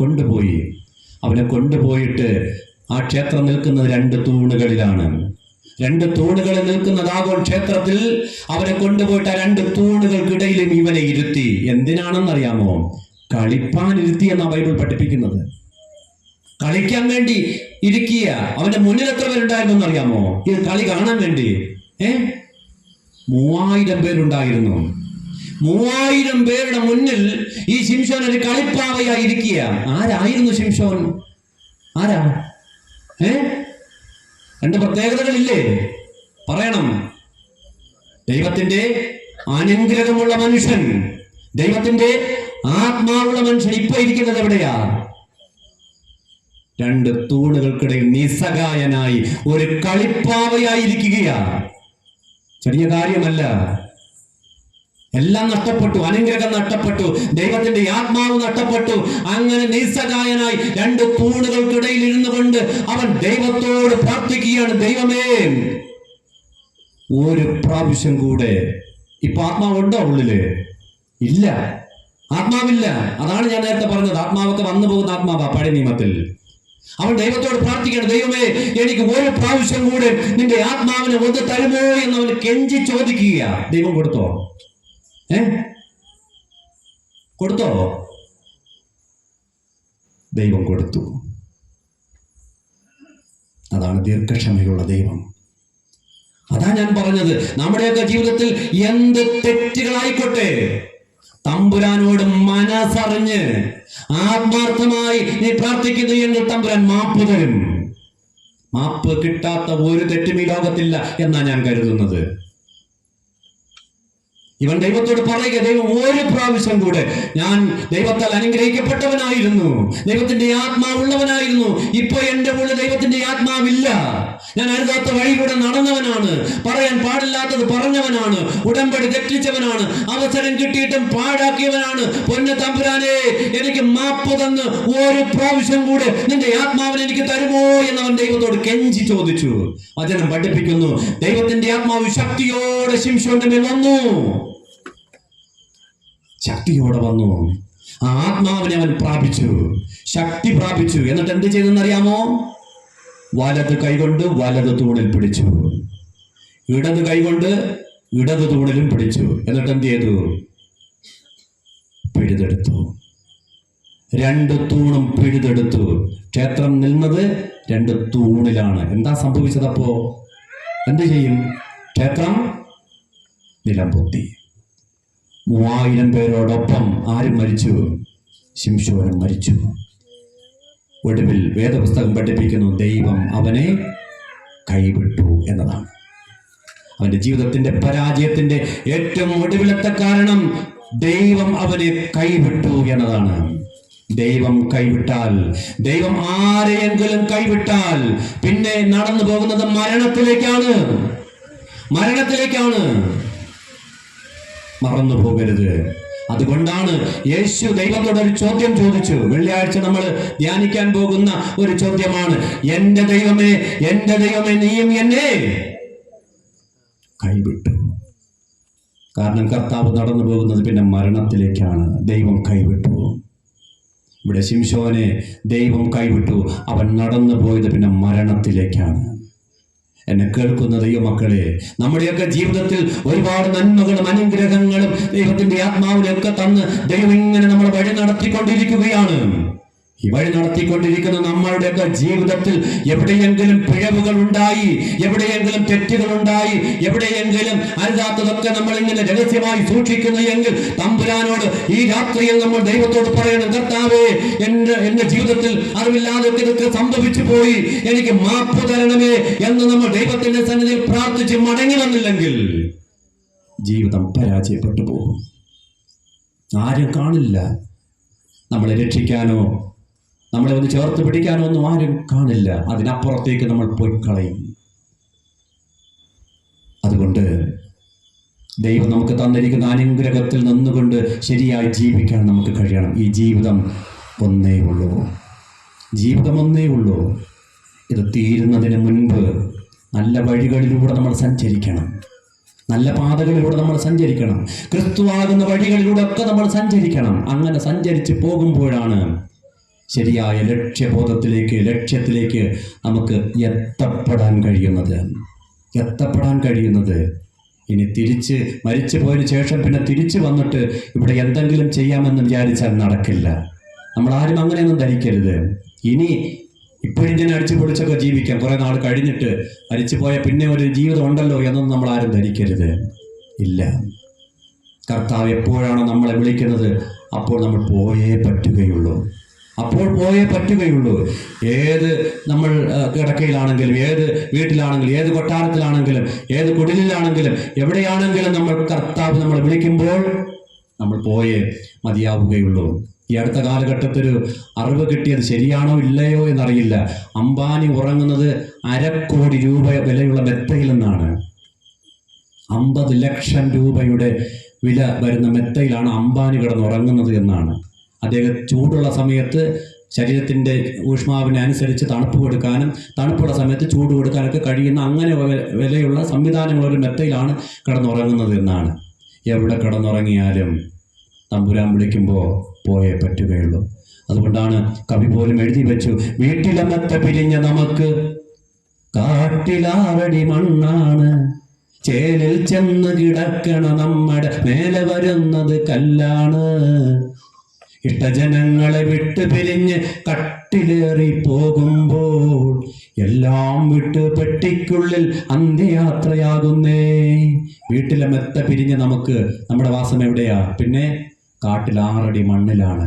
കൊണ്ടുപോയിട്ട് ആ ക്ഷേത്രം നിൽക്കുന്നത് 2 തൂണുകളിലാണ്. 2 തൂണുകളിൽ നിൽക്കുന്ന ദാഗോൻ ക്ഷേത്രത്തിൽ അവനെ കൊണ്ടുപോയിട്ട് ആ 2 തൂണുകൾക്കിടയിലും ഇവനെ ഇരുത്തി. എന്തിനാണെന്നറിയാമോ? കളിപ്പാൻ ഇരുത്തി എന്നാ ബൈബിൾ പഠിപ്പിക്കുന്നത്. കളിക്കാൻ വേണ്ടി ഇരിക്കുക. അവന്റെ മുന്നിൽ എത്ര പേരുണ്ടായിരുന്നു എന്നറിയാമോ? ഇത് കളി കാണാൻ വേണ്ടി 3000 പേരുണ്ടായിരുന്നു. 3000 പേരുടെ മുന്നിൽ ഈ ശിംശോൻ ഒരു കളിപ്പാവയായിരിക്കുക. ആരായിരുന്നു ശിംശോൻ? ആരാ? 2 പ്രത്യേകതകളില്ലേ? പറയണം. ദൈവത്തിന്റെ അനുഗ്രഹമുള്ള മനുഷ്യൻ, ദൈവത്തിന്റെ ആത്മാവുള്ള മനുഷ്യൻ. ഇപ്പൊ ഇരിക്കുന്നത് എവിടെയാ? 2 തൂണുകൾക്കിടയിൽ നിസ്സഹായനായി ഒരു കളിപ്പാവയായിരിക്കുകയാ. ചെറിയ കാര്യമല്ല. എല്ലാം നഷ്ടപ്പെട്ടു. അനുഗ്രഹം നഷ്ടപ്പെട്ടു, ദൈവത്തിന്റെ ആത്മാവ് നഷ്ടപ്പെട്ടു. അങ്ങനെ നിസ്സഹായനായി 2 തൂണുകൾക്കിടയിൽ ഇരുന്നു കൊണ്ട് അവൻ ദൈവത്തോട് പ്രാർത്ഥിക്കുകയാണ്, ദൈവമേ, ഒരു പ്രാവശ്യം കൂടെ. ഇപ്പൊ ആത്മാവുണ്ടോ ഉള്ളില്? ഇല്ല, ആത്മാവില്ല. അതാണ് ഞാൻ നേരത്തെ പറഞ്ഞത്, ആത്മാവൊക്കെ വന്നു പോകുന്ന ആത്മാവാ പഴയ നിയമത്തിൽ. അവൻ ദൈവത്തോട് പ്രാർത്ഥിക്കുകയാണ്, ദൈവമേ, എനിക്ക് ഒരു പ്രാവശ്യം കൂടെ നിന്റെ ആത്മാവിനെ ഒന്ന് തരുമോ എന്ന് അവൻ കെഞ്ചി ചോദിക്കുക. ദൈവം കൊടുത്തോ? കൊടുത്തോ? ദൈവം കൊടുത്തു. അതാണ് ദീർഘക്ഷമയുള്ള ദൈവം. അതാ ഞാൻ പറഞ്ഞത്, നമ്മുടെയൊക്കെ ജീവിതത്തിൽ എന്ത് തെറ്റുകളായിക്കോട്ടെ, തമ്പുരാനോട് മനസ്സറിഞ്ഞ് ആത്മാർത്ഥമായി നീ പ്രാർത്ഥിക്കുന്നു എങ്കിൽ തമ്പുരാൻ മാപ്പ് തരും. മാപ്പ് കിട്ടാത്ത ഒരു തെറ്റും ഈ ലോകത്തില്ല എന്നാ ഞാൻ കരുതുന്നത്. ഇവൻ ദൈവത്തോട് പറയുക, ദൈവം ഒരു പ്രാവശ്യം കൂടെ. ഞാൻ ദൈവത്താൽ അനുഗ്രഹിക്കപ്പെട്ടവനായിരുന്നു, ദൈവത്തിന്റെ ആത്മാവുള്ളവനായിരുന്നു. ഇപ്പൊ എന്റെ ഉള്ളിൽ ദൈവത്തിന്റെ ആത്മാവില്ല. ഞാൻ അരുതാത്ത വഴിയിലൂടെ നടന്നവനാണ്, പറയാൻ പാടില്ലാത്തത് പറഞ്ഞവനാണ്, ഉടമ്പടി തെറ്റിച്ചവനാണ്, അവസരം കിട്ടിയിട്ടും പാഴാക്കിയവനാണ്. പൊന്നു തമ്പുരാനെ, എനിക്ക് മാപ്പ് തന്ന് ഒരു പ്രാവശ്യം കൂടെ നിന്റെ ആത്മാവിനെ എനിക്ക് തരുമോ എന്നവൻ ദൈവത്തോട് കെഞ്ചി ചോദിച്ചു. വചനം പഠിപ്പിക്കുന്നു, ദൈവത്തിന്റെ ആത്മാവ് ശക്തിയോടെ ശിംശോന്റെ മേൽ വന്നു. ശക്തിയോടെ വന്നു. ആ ആത്മാവിനെ അവൻ പ്രാപിച്ചു, ശക്തി പ്രാപിച്ചു. എന്നിട്ട് എന്ത് ചെയ്തെന്നറിയാമോ? വലത് കൈകൊണ്ട് വലത് തൂണിൽ പിടിച്ചു, ഇടത് കൈകൊണ്ട് ഇടത് തൂണിലും പിടിച്ചു. എന്നിട്ട് എന്ത് ചെയ്തു? പിഴുതെടുത്തു. 2 തൂണും പിഴുതെടുത്തു. ക്ഷേത്രം നിന്നത് 2 തൂണിലാണ്. എന്താ സംഭവിച്ചതപ്പോ? എന്ത് ചെയ്യും? ക്ഷേത്രം നിലം പൊത്തി. 3000 പേരോടൊപ്പം ആരും മരിച്ചു? ശിംശോനും മരിച്ചു. ഒടുവിൽ വേദപുസ്തകം പഠിപ്പിക്കുന്നു, ദൈവം അവനെ കൈവിട്ടു എന്നതാണ്. അവന്റെ ജീവിതത്തിന്റെ പരാജയത്തിന്റെ ഏറ്റവും ഒടുവിലത്തെ കാരണം ദൈവം അവനെ കൈവിട്ടു എന്നതാണ്. ദൈവം കൈവിട്ടാൽ, ദൈവം ആരെയെങ്കിലും കൈവിട്ടാൽ പിന്നെ നടന്നു പോകുന്നത് മരണത്തിലേക്കാണ്. മറന്നു പോകരുത്. അതുകൊണ്ടാണ് യേശു ദൈവത്തോട് ഒരു ചോദ്യം ചോദിച്ചു. വെള്ളിയാഴ്ച നമ്മൾ ധ്യാനിക്കാൻ പോകുന്ന ഒരു ചോദ്യമാണ്, എന്റെ ദൈവമേ, നീയും എന്നെ കൈവിട്ടു. കാരണം കർത്താവ് നടന്നു പോകുന്നത് പിന്നെ മരണത്തിലേക്കാണ്. ദൈവം കൈവിട്ടു. ഇവിടെ ശിംശോനെ ദൈവം കൈവിട്ടു. അവൻ നടന്നു പോയത് പിന്നെ മരണത്തിലേക്കാണ്. എന്നെ കേൾക്കുന്ന ദൈവമക്കളെ, നമ്മുടെയൊക്കെ ജീവിതത്തിൽ ഒരുപാട് നന്മകളും അനുഗ്രഹങ്ങളും ദൈവത്തിന്റെ ആത്മാവിനൊക്കെ തന്ന് ദൈവം ഇങ്ങനെ നമ്മളെ വഴി നടത്തിക്കൊണ്ടിരിക്കുകയാണ്. ഈ വഴി നടത്തിക്കൊണ്ടിരിക്കുന്ന നമ്മളുടെയൊക്കെ ജീവിതത്തിൽ എവിടെയെങ്കിലും പിഴവുകൾ ഉണ്ടായി, എവിടെയെങ്കിലും തെറ്റുകൾ ഉണ്ടായി, എവിടെയെങ്കിലും അരുതാത്തതൊക്കെ നമ്മൾ ഇങ്ങനെ രഹസ്യമായി സൂക്ഷിക്കുന്നു എങ്കിൽ തമ്പുരാനോട് ഈ രാത്രിയിൽ നമ്മൾ ദൈവത്തോട് പറയണം, കർത്താവേ, എന്റെ ജീവിതത്തിൽ അറിവില്ലാതെ ഇതൊക്കെ സംഭവിച്ചു പോയി, എനിക്ക് മാപ്പ് തരണമേ എന്ന് നമ്മൾ ദൈവത്തിന്റെ സന്നിധിയിൽ പ്രാർത്ഥിച്ച് മടങ്ങി വന്നില്ലെങ്കിൽ ജീവിതം പരാജയപ്പെട്ടു പോകും. ആരും കാണില്ല, നമ്മളെ രക്ഷിക്കാനോ നമ്മളെ ഒന്ന് ചേർത്ത് പിടിക്കാനോ ഒന്നും ആരും കാണില്ല. അതിനപ്പുറത്തേക്ക് നമ്മൾ പോയി കളയും. അതുകൊണ്ട് ദൈവം നമുക്ക് തന്നിരിക്കുന്ന അനുഗ്രഹത്തിൽ നിന്നുകൊണ്ട് ശരിയായി ജീവിക്കാൻ നമുക്ക് കഴിയണം. ഈ ജീവിതം ഒന്നേ ഉള്ളൂ, ജീവിതം ഒന്നേ ഉള്ളൂ. ഇത് തീരുന്നതിന് മുൻപ് നല്ല വഴികളിലൂടെ നമ്മൾ സഞ്ചരിക്കണം, നല്ല പാതകളിലൂടെ നമ്മൾ സഞ്ചരിക്കണം, ക്രിസ്തുവാകുന്ന വഴികളിലൂടെ ഒക്കെ നമ്മൾ സഞ്ചരിക്കണം. അങ്ങനെ സഞ്ചരിച്ച് പോകുമ്പോഴാണ് ശരിയായ ലക്ഷ്യത്തിലേക്ക് നമുക്ക് എത്തപ്പെടാൻ കഴിയുന്നത്. ഇനി തിരിച്ച് മരിച്ചു പോയതിനു ശേഷം പിന്നെ തിരിച്ചു വന്നിട്ട് ഇവിടെ എന്തെങ്കിലും ചെയ്യാമെന്ന് വിചാരിച്ചാൽ നടക്കില്ല. നമ്മളാരും അങ്ങനെയൊന്നും ധരിക്കരുത്. ഇനി ഇപ്പോഴിങ്ങനെ അടിച്ചു പൊളിച്ചൊക്കെ ജീവിക്കാം, കുറെ നാൾ കഴിഞ്ഞിട്ട് മരിച്ചു പോയ പിന്നെ ഒരു ജീവിതം ഉണ്ടല്ലോ എന്നൊന്നും നമ്മൾ ആരും ധരിക്കരുത്. ഇല്ല, കർത്താവ് എപ്പോഴാണോ നമ്മളെ വിളിക്കുന്നത് അപ്പോൾ നമ്മൾ പോയേ പറ്റുകയുള്ളൂ. ഏത് നമ്മൾ കിടക്കയിലാണെങ്കിലും, ഏത് വീട്ടിലാണെങ്കിലും, ഏത് കൊട്ടാരത്തിലാണെങ്കിലും, ഏത് കുടിലാണെങ്കിലും, എവിടെയാണെങ്കിലും കർത്താവ് നമ്മളെ വിളിക്കുമ്പോൾ നമ്മൾ പോയേ മതിയാവുകയുള്ളൂ. ഈ അടുത്ത കാലഘട്ടത്തിൽ അറിവ് കിട്ടിയത് ശരിയാണോ ഇല്ലയോ എന്നറിയില്ല. അംബാനി ഉറങ്ങുന്നത് 1/2 കോടി രൂപ വിലയുള്ള മെത്തയിൽ നിന്നാണ്. 50 ലക്ഷം രൂപയുടെ വില വരുന്ന മെത്തയിലാണ് അംബാനി കിടന്നുറങ്ങുന്നത് എന്നാണ്. അദ്ദേഹം ചൂടുള്ള സമയത്ത് ശരീരത്തിൻ്റെ ഊഷ്മാവിനനുസരിച്ച് തണുപ്പ് കൊടുക്കാനും തണുപ്പുള്ള സമയത്ത് ചൂട് കൊടുക്കാനൊക്കെ കഴിയുന്ന അങ്ങനെ വിലയുള്ള സംവിധാനങ്ങളൊരു മെത്തയിലാണ് കിടന്നുറങ്ങുന്നത് എന്നാണ്. എവിടെ കിടന്നുറങ്ങിയാലും തമ്പുരാൻ വിളിക്കുമ്പോൾ പോയേ പറ്റുകയുള്ളൂ. അതുകൊണ്ടാണ് കവി പോലും എഴുതി വെച്ചു, വീട്ടിലെ മെത്ത പിരിഞ്ഞ നമുക്ക് കാട്ടിലാറടി മണ്ണാണ്, ചേലിൽ ചെന്ന് കിടക്കണ നമ്മുടെ മേലെ വരുന്നത് കല്ലാണ്. ഇഷ്ടജനങ്ങളെ വിട്ട് പിരിഞ്ഞ് കട്ടിലേറി പോകുമ്പോൾ എല്ലാം വിട്ട് പെട്ടിക്കുള്ളിൽ അന്ത്യയാത്രയാകുന്നേ. വീട്ടിലെ മെത്ത പിരിഞ്ഞ് നമുക്ക് നമ്മുടെ വാസം എവിടെയാ? പിന്നെ കാട്ടിൽ 6 അടി മണ്ണിലാണ്.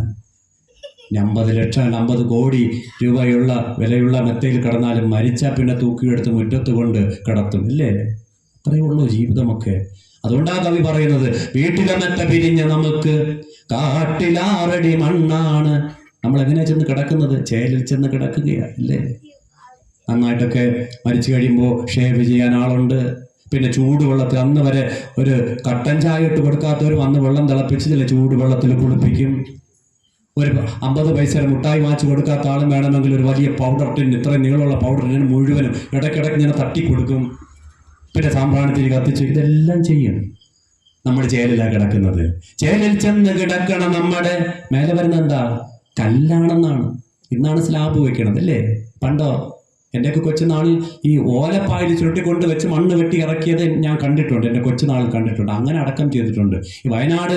50 ലക്ഷം 50 കോടി രൂപയുള്ള വിലയുള്ള മെത്തയിൽ കിടന്നാലും മരിച്ചാൽ പിന്നെ തൂക്കിയെടുത്ത് മുറ്റത്ത് കൊണ്ട് കിടത്തും, ഇല്ലേ? അത്രയേ ഉള്ളൂ ജീവിതമൊക്കെ. അതുകൊണ്ടാണ് കവി പറയുന്നത്, വീട്ടിലെ മെത്ത പിരിഞ്ഞ നമുക്ക് കാട്ടിൽ 6 അടി മണ്ണാണ്. നമ്മൾ എങ്ങനെയാ ചെന്ന് കിടക്കുന്നത്? ചേലിൽ ചെന്ന് കിടക്കുകയാണ്, അല്ലേ? നന്നായിട്ടൊക്കെ മരിച്ചു കഴിയുമ്പോൾ ഷേവ് ചെയ്യാൻ ആളുണ്ട്. പിന്നെ ചൂടുവെള്ളത്തിൽ അന്ന് വരെ ഒരു കട്ടൻ ചായ ഇട്ട് കൊടുക്കാത്തവരും അന്ന് വെള്ളം തിളപ്പിച്ചില്ല, ചൂടുവെള്ളത്തിൽ കുളിപ്പിക്കും. ഒരു 50 പൈസ മുട്ടായി വാങ്ങിച്ച് കൊടുക്കാത്ത ആളും വേണമെങ്കിൽ ഒരു വലിയ പൗഡർ ടിൻ, ഇത്രയും നീളമുള്ള പൗഡർ ടിൻ മുഴുവനും ഇടയ്ക്കിടയ്ക്ക് ഇങ്ങനെ തട്ടിക്കൊടുക്കും. പിന്നെ സാമ്പ്രാണിത്തിരി കത്തിച്ച് ഇതെല്ലാം ചെയ്യും. നമ്മൾ ചേലിലാണ് കിടക്കുന്നത്. ചേലിൽ ചെന്ന് കിടക്കണം, നമ്മുടെ മേലെ വരുന്ന എന്താ? കല്ലാണെന്നാണ്. ഇന്നാണ് സ്ലാബ് വെക്കണത്, അല്ലേ? പണ്ടോ എൻ്റെയൊക്കെ കൊച്ചുനാളിൽ ഈ ഓലപ്പായിൽ ചുരുട്ടിക്കൊണ്ട് വെച്ച് മണ്ണ് വെട്ടി ഇറക്കിയത് ഞാൻ കണ്ടിട്ടുണ്ട്, എൻ്റെ കൊച്ചുനാളിൽ കണ്ടിട്ടുണ്ട്. അങ്ങനെ അടക്കം ചെയ്തിട്ടുണ്ട്. ഈ വയനാട്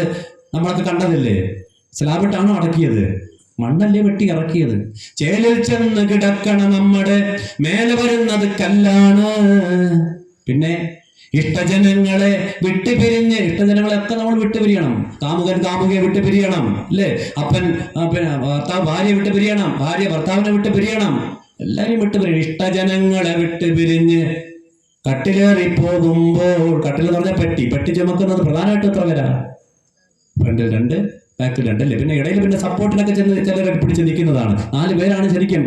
നമ്മളൊക്കെ കണ്ടതല്ലേ? സ്ലാബിട്ടാണോ അടക്കിയത്? മണ്ണല്ലേ വെട്ടി ഇറക്കിയത്. ചേലിൽ ചെന്ന് കിടക്കണം, നമ്മുടെ മേലെ വരുന്നത് കല്ലാണ്. പിന്നെ ഇഷ്ടജനങ്ങളെ വിട്ടുപിരിഞ്ഞ്, ഇഷ്ടജനങ്ങളെയൊക്കെ നമ്മൾ വിട്ടുപിരിയണം. കാമുകൻ കാമുകയെ വിട്ടുപിരിയണം, അല്ലേ? അപ്പൻ പിന്നെ ഭർത്താവ് ഭാര്യയെ വിട്ടുപിരിയണം, ഭാര്യ ഭർത്താവിനെ വിട്ടുപിരിയണം, എല്ലാവരും വിട്ടുപിരിയണം. ഇഷ്ടജനങ്ങളെ വിട്ടുപിരിഞ്ഞ് കട്ടിലേറി പോകുമ്പോൾ, കട്ടിൽ എന്ന് പറഞ്ഞാൽ പെട്ടി ചുമക്കുന്നത് പ്രധാനമായിട്ടും എത്ര പേരാ? ഫ്രണ്ടിൽ 2, ബാക്കിൽ 2, അല്ലേ? പിന്നെ ഇടയിൽ പിന്നെ സപ്പോർട്ടിനൊക്കെ ചെന്ന് ചിലരൊക്കെ പിടിച്ച് നിൽക്കുന്നതാണ്. 4 പേരാണ് ശരിക്കും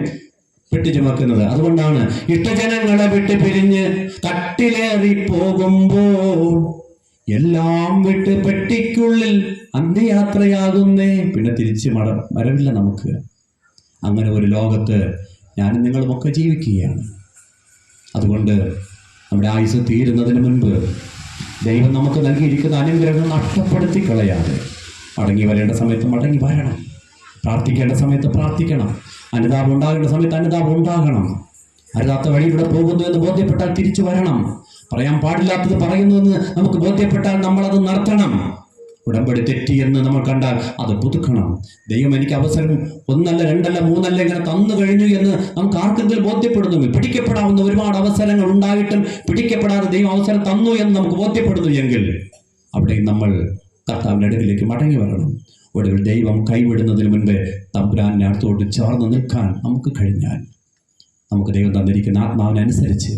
പെട്ടി ചുമക്കുന്നത്. അതുകൊണ്ടാണ് ഇഷ്ടജനങ്ങളെ വിട്ട് പിരിഞ്ഞ് കട്ടിലേറി പോകുമ്പോൾ എല്ലാം വിട്ട് പെട്ടിക്കുള്ളിൽ അന്ത്യയാത്രയാകുന്നേ. പിന്നെ തിരിച്ച് വരവില്ല നമുക്ക്. അങ്ങനെ ഒരു ലോകത്ത് ഞാനും നിങ്ങളുമൊക്കെ ജീവിക്കുകയാണ്. അതുകൊണ്ട് നമ്മുടെ ആയുസ് തീരുന്നതിന് മുൻപ് ദൈവം നമുക്ക് നൽകിയിരിക്കുന്ന അനുഗ്രഹങ്ങൾ നഷ്ടപ്പെടുത്തി കളയാതെ മടങ്ങി വരേണ്ട സമയത്ത് മടങ്ങി വരണം, പ്രാർത്ഥിക്കേണ്ട സമയത്ത് പ്രാർത്ഥിക്കണം, അനുതാപം ഉണ്ടാകേണ്ട സമയത്ത് അനുതാപം ഉണ്ടാകണം. അരുതാത്ത വഴിയിലൂടെ പോകുന്നു എന്ന് ബോധ്യപ്പെട്ടാൽ തിരിച്ചു വരണം. പറയാൻ പാടില്ലാത്തത് പറയുന്നു എന്ന് നമുക്ക് ബോധ്യപ്പെട്ടാൽ നമ്മളത് നിർത്തണം. ഉടമ്പടി തെറ്റി എന്ന് നമ്മൾ കണ്ടാൽ അത് പുതുക്കണം. ദൈവം എനിക്ക് അവസരം 1 അല്ല 2 അല്ല 3 അല്ല ഇങ്ങനെ തന്നു കഴിഞ്ഞു എന്ന് നമുക്ക് ആർക്കെങ്കിലും ബോധ്യപ്പെടുന്നു. പിടിക്കപ്പെടാവുന്ന ഒരുപാട് അവസരങ്ങൾ ഉണ്ടായിട്ടും പിടിക്കപ്പെടാതെ ദൈവം അവസരം തന്നു എന്ന് നമുക്ക് ബോധ്യപ്പെടുന്നു എങ്കിൽ അവിടെ നമ്മൾ കർത്താവിൻ്റെ അടുക്കിലേക്ക് മടങ്ങി വരണം. ഒടുവിൽ ദൈവം കൈവിടുന്നതിന് മുൻപേ തമ്പുരാന്റെ അടുത്തോട്ട് ചേർന്ന് നിൽക്കാൻ നമുക്ക് കഴിഞ്ഞാൽ നമുക്ക് ദൈവം തന്നിരിക്കുന്ന ആത്മാവിനനുസരിച്ച്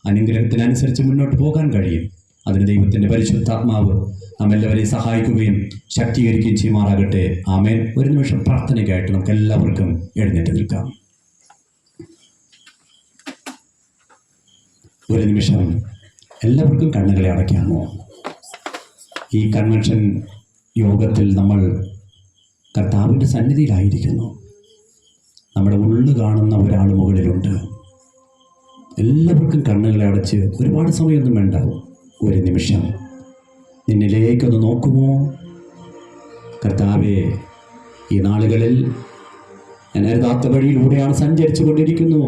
അനുഗ്രഹത്തിനനുസരിച്ച് മുന്നോട്ട് പോകാൻ കഴിയും. അതിന് ദൈവത്തിൻ്റെ പരിശുദ്ധാത്മാവ് നമ്മെല്ലാവരെയും സഹായിക്കുകയും ശക്തീകരിക്കുകയും ചെയ്യുമാറാകട്ടെ. ആമേൻ. ഒരു നിമിഷം പ്രാർത്ഥനയ്ക്കായിട്ട് നമുക്ക് എല്ലാവർക്കും എഴുന്നേറ്റ് നിൽക്കാം. ഒരു നിമിഷം എല്ലാവർക്കും കണ്ണുകളെ അടയ്ക്കാമോ? ഈ കൺവെൻഷൻ യോഗത്തിൽ നമ്മൾ കർത്താവിൻ്റെ സന്നിധിയിലായിരിക്കുന്നു. നമ്മുടെ ഉള്ളു കാണുന്ന ഒരാൾ മുകളിലുണ്ട്. എല്ലാവർക്കും കണ്ണുകളെ അടച്ച് ഒരുപാട് സമയമൊന്നും വേണ്ട, ഒരു നിമിഷം നിന്നിലേക്കൊന്ന് നോക്കുമോ? കർത്താവേ, ഈ നാളുകളിൽ ഞാൻ യഥാർത്ഥ വഴിയിലൂടെയാണ് സഞ്ചരിച്ചു കൊണ്ടിരിക്കുന്നു.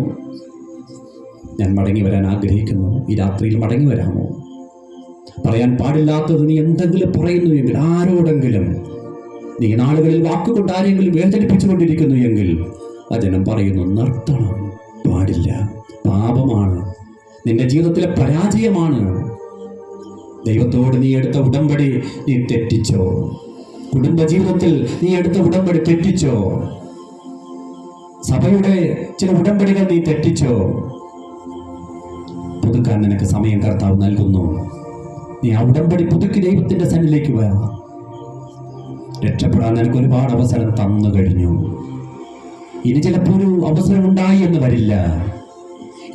ഞാൻ മടങ്ങി വരാൻ ആഗ്രഹിക്കുന്നു. ഈ രാത്രിയിൽ മടങ്ങി വരാമോ? പറയാൻ പാടില്ലാത്തത് നീ എന്തെങ്കിലും പറയുന്നു എങ്കിൽ, ആരോടെങ്കിലും നീ നാളുകളിൽ വാക്കുകൊണ്ട് ആരെങ്കിലും വേദനിപ്പിച്ചു കൊണ്ടിരിക്കുന്നു എങ്കിൽ വചനം പറയുന്നു, നിർത്തണം. പാടില്ല. പാപമാണ്, നിന്റെ ജീവിതത്തിലെ പരാജയമാണ്. ദൈവത്തോട് നീ എടുത്ത ഉടമ്പടി നീ തെറ്റിച്ചോ? കുടുംബജീവിതത്തിൽ നീ എടുത്ത ഉടമ്പടി തെറ്റിച്ചോ? സഭയുടെ ചില ഉടമ്പടികൾ നീ തെറ്റിച്ചോ? പുതുക്കാൻ നിനക്ക് സമയം കർത്താവ് നൽകുന്നു. നീ ആ ഉടമ്പടി പുതുക്കി ദൈവത്തിന്റെ സന്നിധിയിലേക്ക് വരാം. രക്ഷപ്പെടാൻ നിനക്ക് ഒരുപാട് അവസരം തന്നു കഴിഞ്ഞു. ഇനി ചിലപ്പോൾ ഒരു അവസരം ഉണ്ടായി എന്ന് വരില്ല.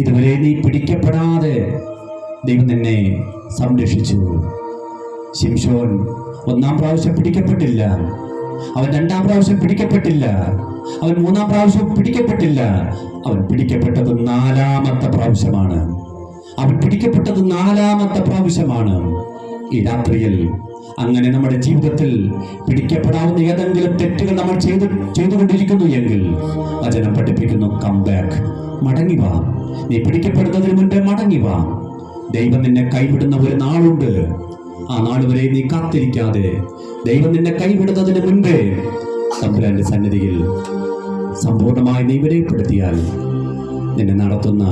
ഇതുവരെ നീ പിടിക്കപ്പെടാതെ ദൈവം നിന്നെ സംരക്ഷിച്ചു. ശിംശോൻ 1-ാം പ്രാവശ്യം പിടിക്കപ്പെട്ടില്ല, അവൻ 2-ാം പ്രാവശ്യം പിടിക്കപ്പെട്ടില്ല, അവൻ 3-ാം പ്രാവശ്യം പിടിക്കപ്പെട്ടില്ല. അവൻ പിടിക്കപ്പെട്ടത് 4-ാമത്തെ പ്രാവശ്യമാണ്. അവൻ പിടിക്കപ്പെട്ടത് 4-ാമത്തെ പ്രാവശ്യമാണ്. ഈ രാത്രിയിൽ അങ്ങനെ നമ്മുടെ ജീവിതത്തിൽ പിടിക്കപ്പെടാവുന്ന ഏതെങ്കിലും തെറ്റുകൾ നമ്മൾ ചെയ്തുകൊണ്ടിരിക്കുന്നു എങ്കിൽ വചനം പഠിപ്പിക്കുന്നു, കം ബാക്ക്, മടങ്ങി വാ. നീ പിടിക്കപ്പെടുന്നതിന് മുൻപേ മടങ്ങി വാ. ദൈവം നിന്നെ കൈവിടുന്ന ഒരു നാളുണ്ട്. ആ നാൾ വരെ നീ കാത്തിരിക്കാതെ ദൈവം നിന്നെ കൈവിടുന്നതിന് മുൻപേ തമ്പുരാന്റെ സന്നിധിയിൽ സമ്പൂർണമായി നീ വിലപ്പെടുത്തിയാൽ നിന്നെ നടത്തുന്ന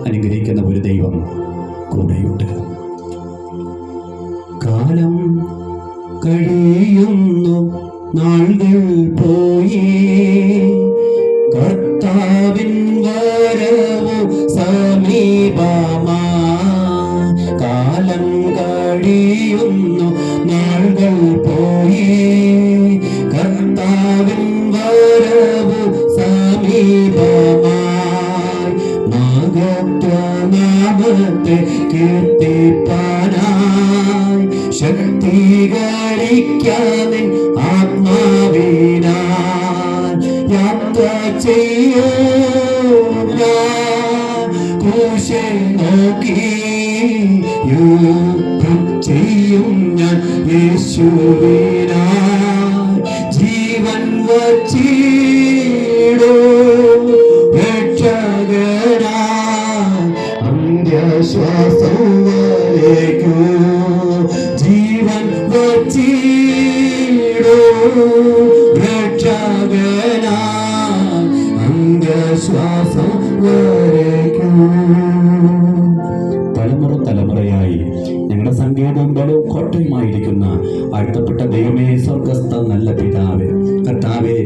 അനുഗ്രഹിക്കുന്ന ഒരു ദൈവം കൂടെയുണ്ട്. കാലം കഴിയുന്നു, നാളുകൾ പോയി, കർത്താവിൻ വരവു സമീപമാ. കാലം കഴിയുന്നു, നാളുകൾ പോയി, കർത്താവിൻ വരവു സമീപമാ. മഹത്വനാമത്തെ കീർത്തിപ്പാനായി ശക്തീകരിക്കാനിൻ ആത്മാവിനാൽ യാത്ര ചെയ്യൂ. ക്രൂശെ നോക്കി യുദ്ധം ചെയ്യും ഞാൻ യേശുവിനാൽ. ജീവൻ വച്ചിടും രക്ഷകനായി അന്ത്യശ്വാസം വരേക്കൂ. ജീവൻ വച്ചിടും രക്ഷകനായി അന്ത്യശ്വാസം വരേക്കൂ. തലമുറയായി ഞങ്ങളുടെ സങ്കേതവും ബലവും കോട്ടയുമായിരിക്കുന്ന വാഴ്ത്തപ്പെട്ട ദൈവമേ, സ്വർഗസ്ഥ നല്ല പിതാവേ, കർത്താവേ,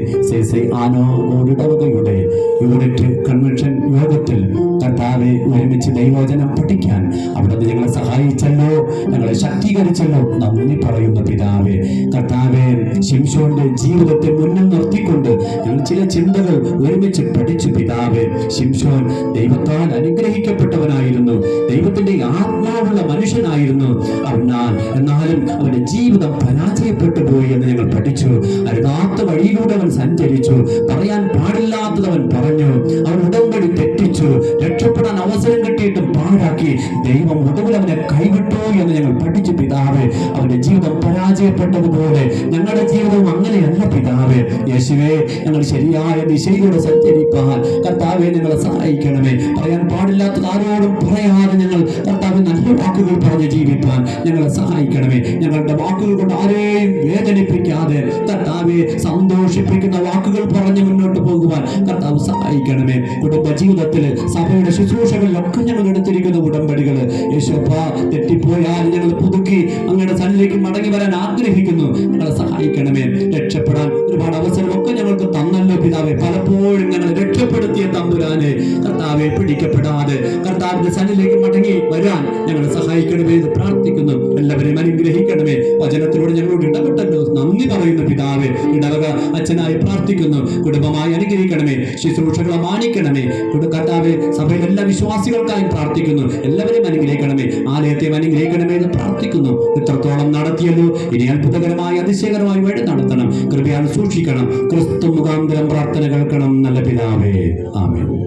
ഇടവകയുടെ യൂണിറ്റ് കൺവെൻഷൻ യോഗത്തിൽ കർത്താവെ ഒരുമിച്ച് ദൈവവചനം പഠിക്കാൻ അവിടുന്ന് ഞങ്ങളെ സഹായിച്ചല്ലോ, ഞങ്ങളെ ശക്തീകരിച്ചല്ലോ. നന്ദി പറയുന്ന പിതാവേ, കർത്താവെ, ശിംശോന്റെ ജീവിതത്തെ മുന്നിൽ നിർത്തിക്കൊണ്ട് ഞങ്ങൾ ചില ചിന്തകൾ ഒരുമിച്ച് പഠിച്ചു പിതാവേ. ശിംശോൻ ദൈവത്താൽ അനുഗ്രഹിക്കപ്പെട്ടവനായിരുന്നു, ദൈവത്തിന്റെ ആത്മാവുള്ള മനുഷ്യനായിരുന്നു. എന്നാലും അവന്റെ ജീവിതം പരാജയപ്പെട്ടു പോയി എന്ന് ഞങ്ങൾ പഠിച്ചു. അരുതാത്ത വഴിയിലൂടെ അവൻ സഞ്ചരിച്ചു, പറയാൻ പാടില്ലാത്തത് അവൻ പറഞ്ഞു, അവൻ ഉടമ്പടി തെറ്റിച്ചു, രക്ഷപ്പെടാൻ അവസരം കിട്ടിയിട്ടും പാഴാക്കി. ദൈവം ഒടുവിൽ അവനെ കൈവിട്ടു എന്ന് ഞങ്ങൾ പഠിച്ചു പിതാവേ. അവന്റെ ജീവിതം പരാജയം ചെയ്യപ്പെട്ടതുപോലെ ഞങ്ങളുടെ ജീവിതവും അങ്ങനെയല്ല പിതാവേ. യേശുവേ, ഞങ്ങൾ ശരിയായ ദിശയിലൂടെ സഞ്ചരിപ്പാൻ കർത്താവെ ഞങ്ങളെ സഹായിക്കണമേ. പറയാൻ പാടില്ലാത്തത് ആരോടും പറയാതെ ഞങ്ങൾ കർത്താവ് നല്ല വാക്കുകൾ പറഞ്ഞ് ജീവിപ്പാൻ ഞങ്ങളെ സഹായിക്കണമേ. ഞങ്ങളുടെ വാക്കുകൾ കൊണ്ട് ആരെയും വേദനിപ്പിക്കാതെ കർത്താവെ സന്തോഷിപ്പിക്കുന്ന വാക്കുകൾ പറഞ്ഞ് മുന്നോട്ട് പോകുവാൻ കർത്താവ് സഹായിക്കണമേ. കുടുംബ ജീവിതത്തിൽ സഭയുടെ ശുശ്രൂഷകളിലൊക്കെ ഞങ്ങൾ എടുത്തിരിക്കുന്ന ഉടമ്പടികൾ യേശുപ്പ തെറ്റിപ്പോയാൽ ഞങ്ങൾ പുതുക്കി അങ്ങയുടെ സന്നിധിയിലേക്ക് മടങ്ങി വരാൻ ആഗ്രഹിക്കുന്നു. ഞങ്ങളെ സഹായിക്കണമേ. രക്ഷപ്പെടാൻ ഒരുപാട് അവസരമൊക്കെ ഞങ്ങൾക്ക് തന്നല്ലോ പിതാവെ. പലപ്പോഴും ഞങ്ങൾ രക്ഷപ്പെടുത്തിയ തമ്പുരാനെ കർത്താവെ പിടിക്കപ്പെടാതെ കർത്താവിന്റെ സന്നിധിയിലേക്ക് മടങ്ങി വരാൻ ഞങ്ങളെ സഹായിക്കണമേ എന്ന് പ്രാർത്ഥിക്കുന്നു. എല്ലാവരെയും അനുഗ്രഹിക്കണമേ. വചനത്തിലൂടെ ഞങ്ങളോട് ഇടപെട്ടല്ലോ നന്ദി പറയുന്നു പിതാവെ. ഇടവക അച്ഛനായി പ്രാർത്ഥിക്കുന്നു. കുടുംബമായി അനുഗ്രഹിക്കണമേ. ശുശ്രൂഷകളെ മാനിക്കണമേ. കർത്താവെ സഭയിലെ എല്ലാ വിശ്വാസികൾക്കായി പ്രാർത്ഥിക്കുന്നു. എല്ലാവരെയും അനുഗ്രഹിക്കണമേ. ആലയത്തെ അനുഗ്രഹിക്കണമേ എന്ന് പ്രാർത്ഥിക്കുന്നു. ഇത്രത്തോളം നടത്തിയല്ലോ, ഇനി അത്ഭുതകരമായി അതിശയകരമായി വഴി നടത്തണം. കൃപയാൽ സൂക്ഷിക്കണം. ക്രിസ്തു മുഖാന്തരം പ്രാർത്ഥന കേൾക്കണം നല്ല പിതാവേ. ആമേൻ.